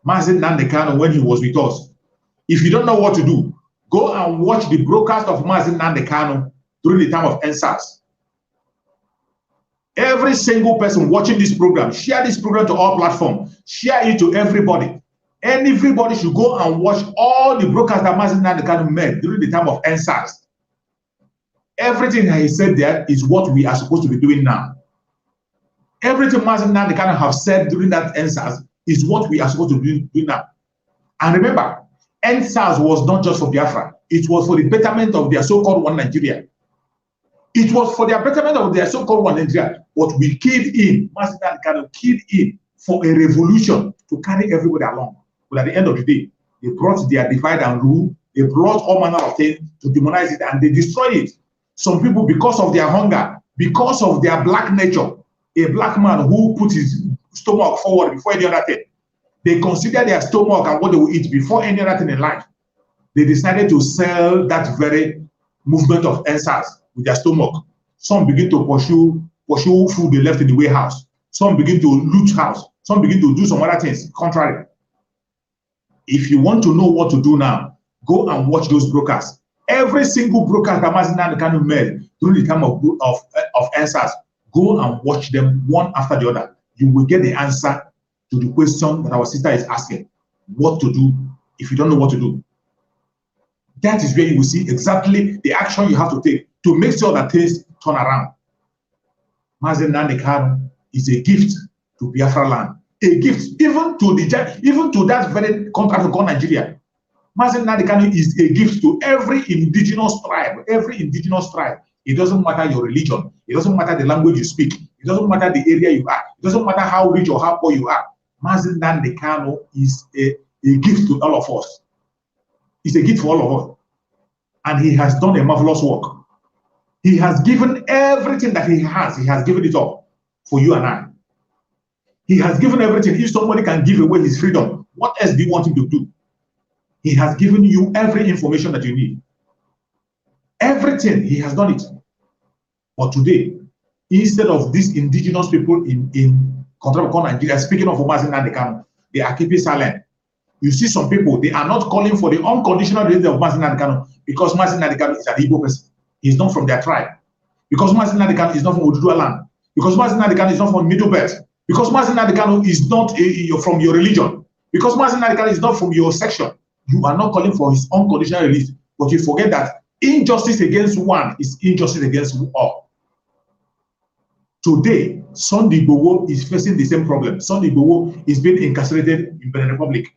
Nnamdi Kanu, when he was with us, if you don't know what to do, go and watch the broadcast of Nnamdi Kanu during the time of EXP0SITON. Every single person watching this program, share this program to all platforms, share it to everybody. And everybody should go and watch all the broadcasts that Nnamdi Kanu made during the time of EXP0SITON. Everything that he said there is what we are supposed to be doing now. Everything Nnamdi Kanu have said during that EXP0SITON is what we are supposed to be doing now. And remember, EXP0SITON was not just for Biafra. It was for the betterment of their so-called one Nigeria. It was for the betterment of their so-called one Nigeria. But we keyed in, Nnamdi Kanu keyed in for a revolution to carry everybody along. But at the end of the day, they brought their divide and rule. They brought all manner of things to demonize it, and they destroyed it. Some people, because of their hunger, because of their black nature, a black man who put his stomach forward before any other thing, they consider their stomach and what they will eat before any other thing in life. They decided to sell that very movement of EXP0SITON with their stomach. Some begin to pursue food they left in the warehouse. Some begin to loot house. Some begin to do some other things contrary. If you want to know what to do now, go and watch those broadcasts. Every single broadcast that Nnamdi Kanu made during the time of EXP0SITON, go and watch them one after the other. You will get the answer to the question that our sister is asking. What to do if you don't know what to do. That is where you will see exactly the action you have to take to make sure that things turn around. Nnamdi Kanu is a gift to Biafra land. A gift even to that very country called Nigeria. Nnamdi Kanu is a gift to every indigenous tribe. Every indigenous tribe. It doesn't matter your religion. It doesn't matter the language you speak. It doesn't matter the area you are. It doesn't matter how rich or how poor you are. Nnamdi Kanu is a gift to all of us. It's a gift for all of us. And he has done a marvelous work. He has given everything that he has given it up for you and I. He has given everything. If somebody can give away his freedom, what else do you want him to do? He has given you every information that you need. Everything, he has done it. But today, instead of these indigenous people in Nigeria, speaking of Nnamdi Kanu, they are keeping silent. You see some people, they are not calling for the unconditional release of Nnamdi Kanu because Nnamdi Kanu is an Igbo person. He's not from their tribe. Because Nnamdi Kanu is not from Oduduwa land. Because Nnamdi Kanu is not from Middle Belt. Because Nnamdi Kanu is not from your religion. Because Nnamdi Kanu is not from your section. You are not calling for his unconditional release. But you forget that injustice against one is injustice against all. Today, Sunday Igboho is facing the same problem. Sunday Igboho is being incarcerated in Benin Republic.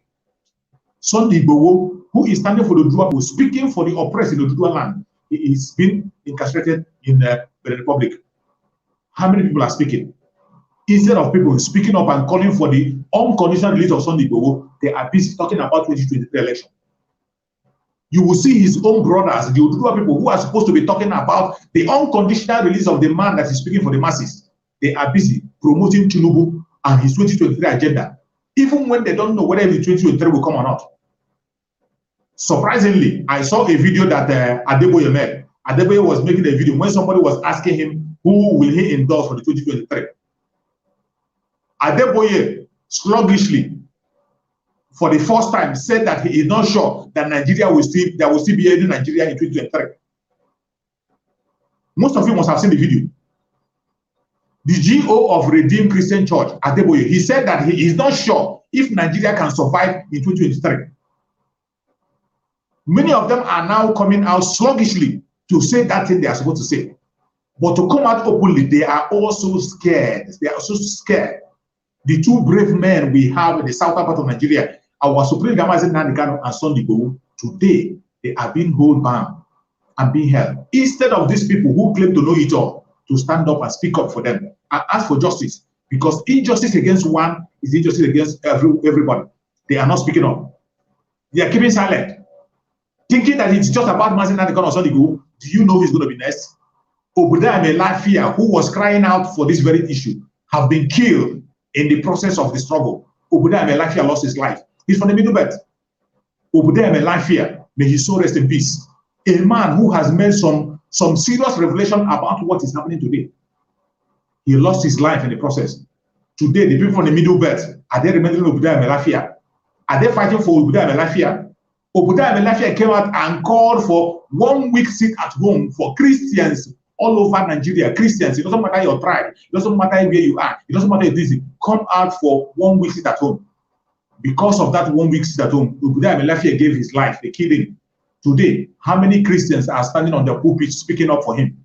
Sunday Igboho, who is standing for the Oduduwa people, speaking for the oppressed in the Oduduwa land, he is being incarcerated in the Republic. How many people are speaking? Instead of people speaking up and calling for the unconditional release of Sunday Igboho, they are busy talking about 2023 election. You will see his own brothers, the Oduduwa people who are supposed to be talking about the unconditional release of the man that is speaking for the masses. They are busy promoting Tinubu and his 2023 agenda, even when they don't know whether the 2023 will come or not. Surprisingly, I saw a video that Adeboye made. Adeboye was making a video when somebody was asking him who will he endorse for the 2023. Adeboye sluggishly, for the first time, said that he is not sure that Nigeria will still be in Nigeria in 2023. Most of you must have seen the video. The GO of Redeemed Christian Church, Adeboye, he said that he is not sure if Nigeria can survive in 2023. Many of them are now coming out sluggishly to say that thing they are supposed to say. But to come out openly, they are also scared. They are also scared. The two brave men we have in the southern part of Nigeria, our Supreme Leader Nnamdi Kanu and Sunday Igboho, today they are being held bound and being held. Instead of these people who claim to know it all, to stand up and speak up for them and ask for justice, because injustice against one is injustice against everybody. They are not speaking up. They are keeping silent, thinking that it's just about Nnamdi Kanu or Sunday Igboho. Do you know who's going to be next? Obuda Melafia, who was crying out for this very issue, have been killed in the process of the struggle. Obuda Melafia lost his life. He's from the Middle Belt. Obuda Melafia, may his soul rest in peace. A man who has made some serious revelation about what is happening today. He lost his life in the process. Today, the people from the Middle Belt, are they remembering Obuda Melafia? Are they fighting for Obuda Melafia? Obuda Melafia came out and called for 1 week sit at home for Christians all over Nigeria. Christians, it doesn't matter your tribe, it doesn't matter where you are, it doesn't matter if this is, come out for 1 week sit at home. Because of that 1 week sit at home, Obuda Melafia gave his life, they killed him. Today, how many Christians are standing on the pulpit speaking up for him?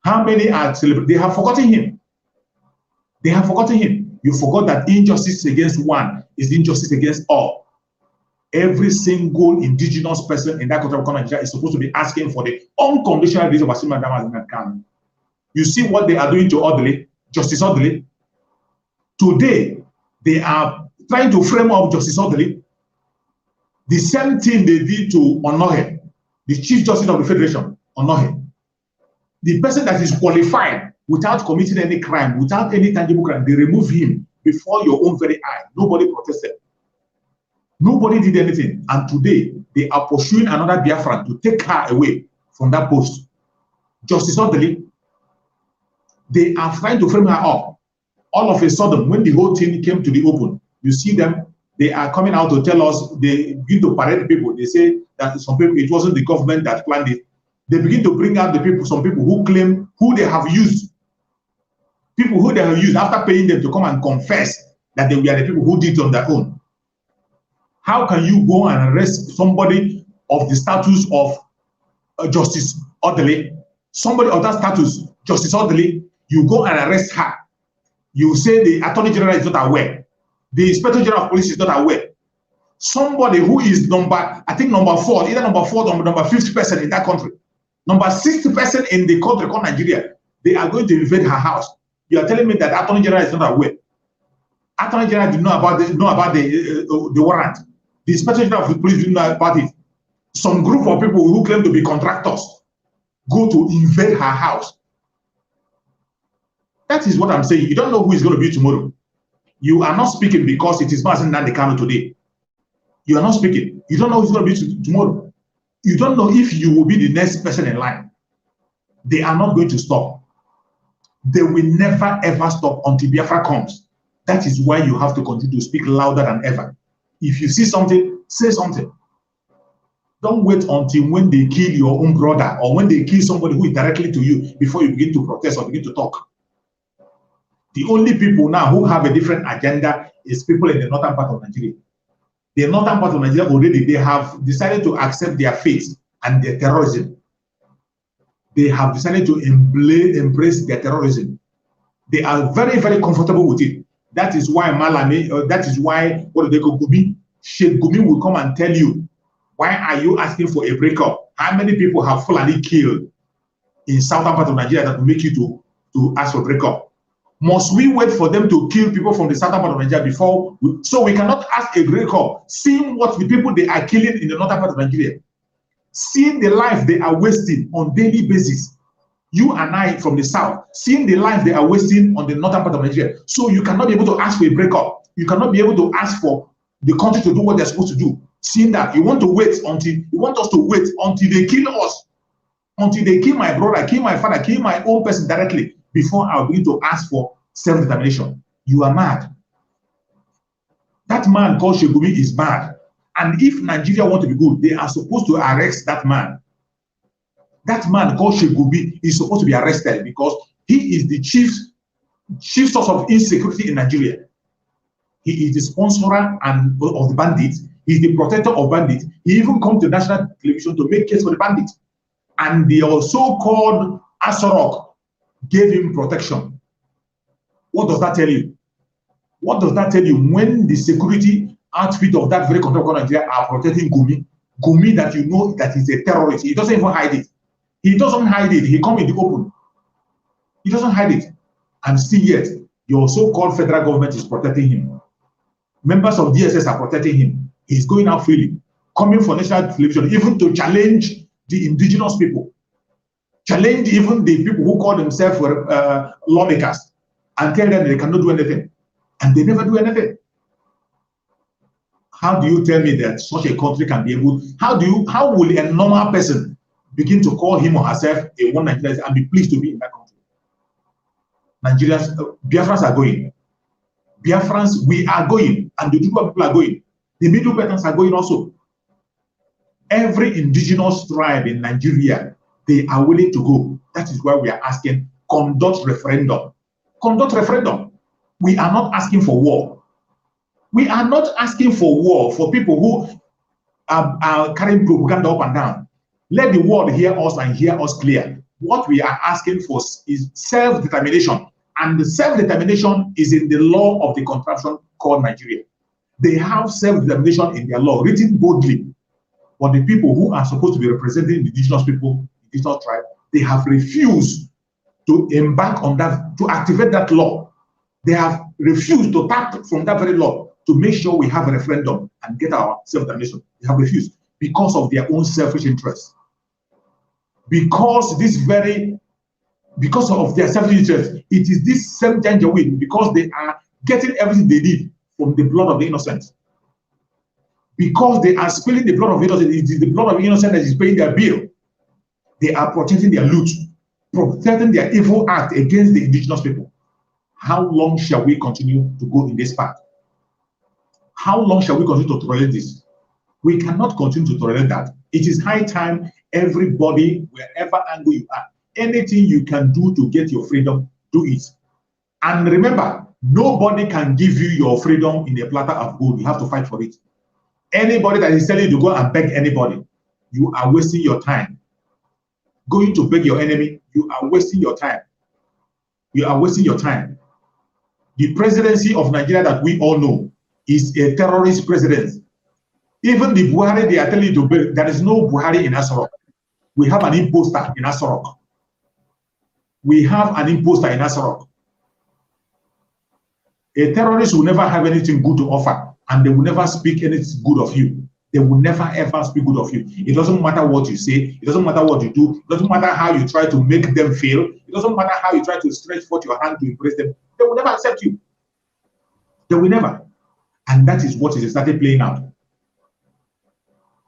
How many are celebrating? They have forgotten him. They have forgotten him. You forgot that injustice against one is injustice against all. Every single indigenous person in that country of Nigeria is supposed to be asking for the unconditional release of Nnamdi Kanu. You see what they are doing to Odili, Justice Odili. Today, they are trying to frame up Justice Odili. The same thing they did to Onohe, the Chief Justice of the Federation, Onohe. The person that is qualified without committing any crime, without any tangible crime, they remove him before your own very eye. Nobody protested. Nobody did anything. And today, they are pursuing another Biafra to take her away from that post. Justice Odili, they are trying to frame her up. All of a sudden, when the whole thing came to the open, you see them, they are coming out to tell us, they begin to parade people. They say that some people, it wasn't the government that planned it. They begin to bring out the people, some people who claim who they have used. People who they have used after paying them to come and confess that they were the people who did it on their own. How can you go and arrest somebody of the status of Justice Odili? Somebody of that status, Justice Odili, you go and arrest her. You say the Attorney General is not aware. The Inspector General of Police is not aware. Somebody who is number 4, either number 4 or number 5th person in that country, number 6th person in the country called Nigeria, they are going to invade her house. You are telling me that Attorney General is not aware. Attorney General did know about the warrant. The Inspector General of the Police didn't know about it. Some group of people who claim to be contractors go to invade her house. That is what I'm saying. You don't know who is going to be tomorrow. You are not speaking because it is Nnamdi Kanu today. You are not speaking. You don't know who's going to be tomorrow. You don't know if you will be the next person in line. They are not going to stop. They will never ever stop until Biafra comes. That is why you have to continue to speak louder than ever. If you see something, say something. Don't wait until when they kill your own brother or when they kill somebody who is directly to you before you begin to protest or begin to talk. The only people now who have a different agenda is people in the northern part of Nigeria. The northern part of Nigeria already, they have decided to accept their fate and their terrorism. They have decided to embrace their terrorism. They are very, very comfortable with it. That is why Malami, that is why, what do they call Gumi? Sheikh Gumi will come and tell you, why are you asking for a breakup? How many people have Fulani killed in southern part of Nigeria that will make you to ask for breakup? Must we wait for them to kill people from the southern part of Nigeria before? So we cannot ask a breakup, seeing what the people they are killing in the northern part of Nigeria, seeing the life they are wasting on daily basis. You and I from the south, seeing the life they are wasting on the northern part of Nigeria. So you cannot be able to ask for a breakup. You cannot be able to ask for the country to do what they're supposed to do. Seeing that, you want us to wait until they kill us, until they kill my brother, kill my father, kill my own person directly, before I'll begin to ask for self-determination. You are mad. That man called Shegumi is mad. And if Nigeria want to be good, they are supposed to arrest that man. That man called Shegumi is supposed to be arrested because he is the chief source of insecurity in Nigeria. He is the sponsorer of the bandits. He's the protector of bandits. He even comes to national television to make case for the bandits. And the so-called Asorock gave him protection. What does that tell you? What does that tell you when the security outfit of that very country of Nigeria are protecting Gumi? Gumi that you know that he's a terrorist. He doesn't even hide it. He doesn't hide it. He comes in the open. He doesn't hide it. And still yet, your so-called federal government is protecting him. Members of DSS are protecting him. He's going out freely, coming for national television, even to challenge the indigenous people, challenge even the people who call themselves lawmakers, and tell them they cannot do anything. And they never do anything. How do you tell me that such a country can be able? How will a normal person begin to call him or herself a one Nigerian and be pleased to be in that country? Nigerians, Biafrans are going. Biafrans, we are going, and the Juba people are going. The Middle Belters are going also. Every indigenous tribe in Nigeria, they are willing to go. That is why we are asking, conduct referendum. Conduct referendum. We are not asking for war. We are not asking for war for people who are carrying propaganda up and down. Let the world hear us and hear us clear. What we are asking for is self-determination. And the self-determination is in the law of the contraption called Nigeria. They have self-determination in their law, written boldly. But the people who are supposed to be representing indigenous people, indigenous tribe, they have refused to embark on that, to activate that law. They have refused to tap from that very law to make sure we have a referendum and get our self-determination. They have refused because of their own selfish interests. Because of their selfish interest, it is this same Janjaweed, because they are getting everything they need from the blood of the innocent. Because they are spilling the blood of innocent, it is the blood of the innocent that is paying their bill. They are protecting their loot, protecting their evil act against the indigenous people. How long shall we continue to go in this path? How long shall we continue to tolerate this? We cannot continue to tolerate that. It is high time everybody, wherever angle you are, anything you can do to get your freedom, do it. And remember, nobody can give you your freedom in a platter of gold. You have to fight for it. Anybody that is telling you to go and beg anybody, you are wasting your time. Going to beg your enemy, you are wasting your time. You are wasting your time. The presidency of Nigeria that we all know is a terrorist president. Even the Buhari, they are telling you to beg. There is no Buhari in Asorock. We have an imposter in Asorock. We have an imposter in Asorock. A terrorist will never have anything good to offer, and they will never speak anything good of you. They will never ever speak good of you. It doesn't matter what you say. It doesn't matter what you do. It doesn't matter how you try to make them feel. It doesn't matter how you try to stretch forth your hand to impress them. They will never accept you. They will never. And that is what is started playing out.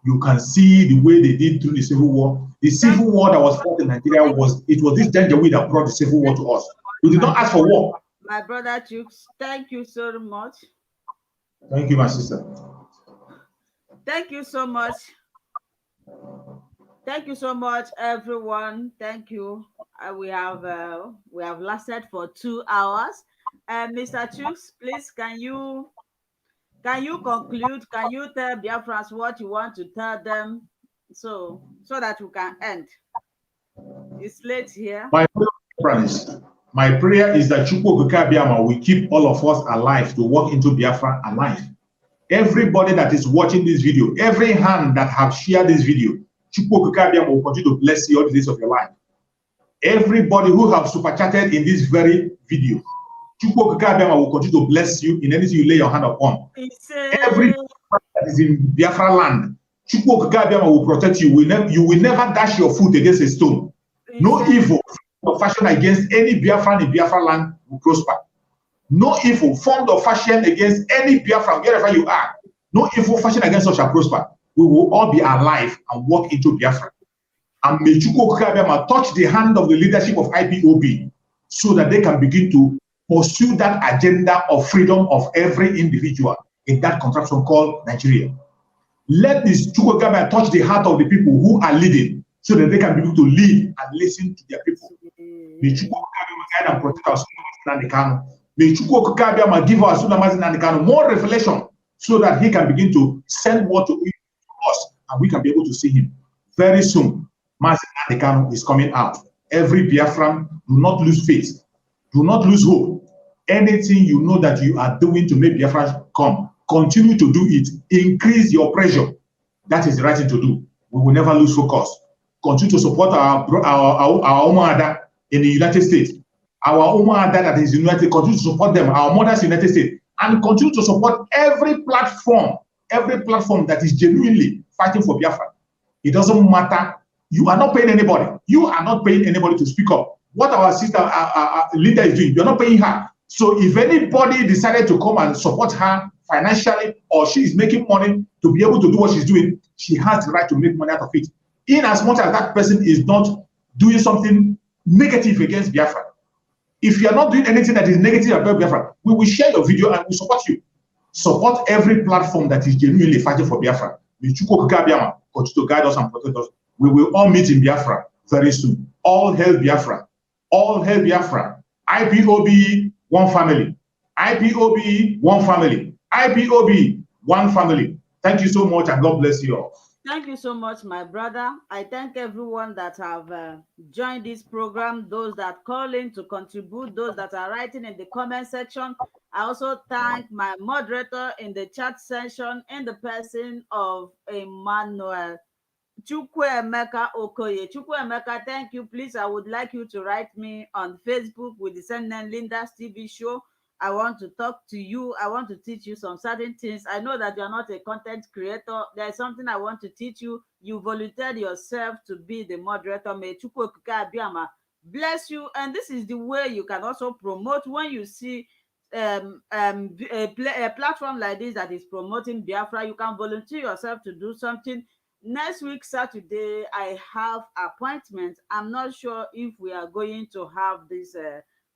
You can see the way they did through the Civil War. The Civil War that was fought in Nigeria was this Janjaweed that brought the Civil War to us. We did not ask for war. My brother Chooks, thank you so much. Thank you, my sister. Thank you so much. Thank you so much, everyone. Thank you. We have lasted for 2 hours. Mr. Chooks, please can you conclude? Can you tell Biafrans what you want to tell them, so that we can end? It's late here. My friends, my prayer is that Chukwu Okike Abiyama will keep all of us alive to walk into Biafra alive. Everybody that is watching this video, every hand that have shared this video, Chukwu Okike Abiyama will continue to bless you all the days of your life. Everybody who have super chatted in this very video, Chukwu Okike Abiyama will continue to bless you in anything you lay your hand upon. Every that is in Biafra land, Chukwu Okike Abiyama will protect you. You will never dash your foot against a stone. No evil of fashion against any Biafran in Biafra land will prosper. No evil formed or fashion against any Biafran, wherever you are. No evil fashion against us shall prosper. We will all be alive and walk into Biafra. And may Chukwu Okike Abiyama touch the hand of the leadership of IPOB so that they can begin to pursue that agenda of freedom of every individual in that contraption called Nigeria. Let this Chukwu Okike Abiyama touch the heart of the people who are leading, so that they can be able to lead and listen to their people. May Chukwu Okike Abiyama guide and protect our Nnamdi Kanu. May Chukwu Okike Abiyama give our Nnamdi Kanu more revelation so that he can begin to send word to us and we can be able to see him. Very soon, Nnamdi Kanu is coming out. Every Biafran, do not lose faith. Do not lose hope. Anything you know that you are doing to make Biafra come, continue to do it. Increase your pressure. That is the right thing to do. We will never lose focus. Continue to support our Umada in the United States. Our Umada that is united, continue to support them, our mothers in the United States, and continue to support every platform that is genuinely fighting for Biafra. It doesn't matter. You are not paying anybody. You are not paying anybody to speak up. What our sister Linda is doing, you're not paying her. So if anybody decided to come and support her financially, or she is making money to be able to do what she's doing, she has the right to make money out of it. In as much as that person is not doing something negative against Biafra. If you are not doing anything that is negative about Biafra, we will share your video and we support you. Support every platform that is genuinely fighting for Biafra. May Chukwu Okike Abiyama continue to guide us and protect us. We will all meet in Biafra very soon. All hail Biafra. All hail Biafra. IPOB, one family. IPOB, one family. IPOB, one family. Thank you so much and God bless you all. Thank you so much, my brother. I thank everyone that have joined this program, those that call in to contribute, those that are writing in the comment section. I also thank my moderator in the chat session in the person of Emmanuel Chukwuemeka Okoye. Chukwuemeka, thank you. Please, I would like you to write me on Facebook with the same name, Linda's TV show. I want to talk to you. I want to teach you some certain things. I know that you're not a content creator. There's something I want to teach you. You volunteered yourself to be the moderator. May Chukwu Okike Abiyama bless you. And this is the way you can also promote when you see a platform like this that is promoting Biafra. You can volunteer yourself to do something. Next week, Saturday, I have appointments. I'm not sure if we are going to have this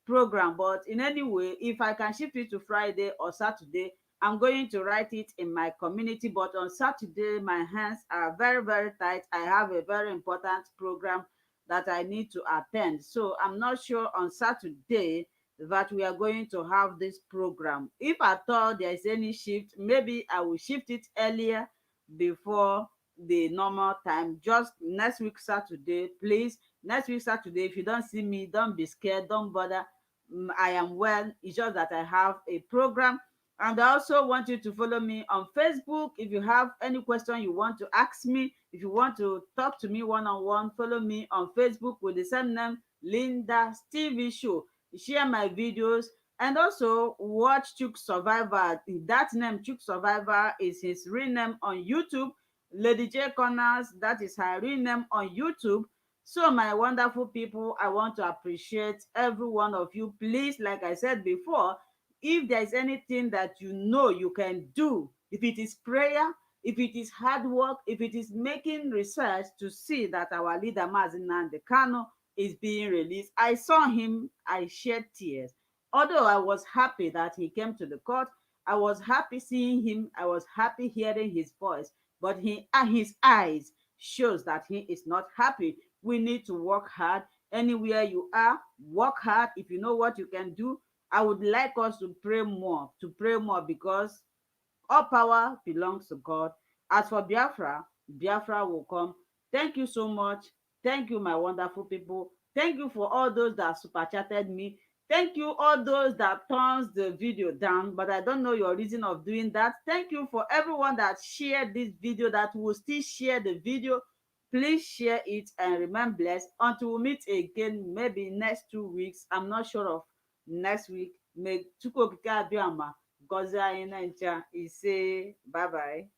program, but in any way, if I can shift it to Friday or Saturday, I'm going to write it in my community. But on Saturday, my hands are very, very tight. I have a very important program that I need to attend. So I'm not sure on Saturday that we are going to have this program. If at all there is any shift, maybe I will shift it earlier before the normal time. Just next week Saturday, please. Next week Saturday, if you don't see me, don't be scared, don't bother. I am well. It's just that I have a program. And I also want you to follow me on Facebook. If you have any question you want to ask me, if you want to talk to me one-on-one, follow me on Facebook with the same name, Linda's TV show. Share my videos and also watch Chuk Survivor. That name, Chuk Survivor, is his real name on YouTube. Lady J Corners, that is her real name on YouTube. So my wonderful people, I want to appreciate every one of you. Please, like I said before, if there is anything that you know you can do, if it is prayer, if it is hard work, if it is making research to see that our leader Nnamdi Kanu is being released. I saw him, I shed tears. Although I was happy that he came to the court, I was happy seeing him, I was happy hearing his voice. but his eyes shows that he is not happy. We need to work hard. Anywhere you are, work hard. If you know what you can do, I would like us to pray more, because all power belongs to God. As for Biafra, Biafra will come. Thank you so much. Thank you, my wonderful people. Thank you for all those that super chatted me. Thank you all those that turns the video down, but I don't know your reason of doing that. Thank you for everyone that shared this video, that will still share the video. Please share it and remain blessed until we meet again, maybe next 2 weeks. I'm not sure of next week. May Chukwu Okike Abiama gọzie anyị na ncha ise. Bye bye.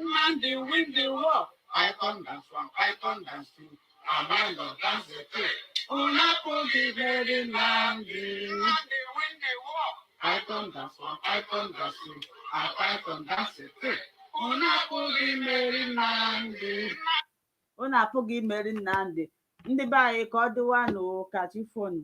Namdi win the war. Python dance one, Python dance two. Amanda dance the Cret. Unapo the very Namdi. Namdi win the war. Python dance one, Python dance two. And Python dance the Cret. Unapo the very Namdi. Unapo the very Namdi. Ndị be anyị ka ọ dịwa n'ụka chi fonu.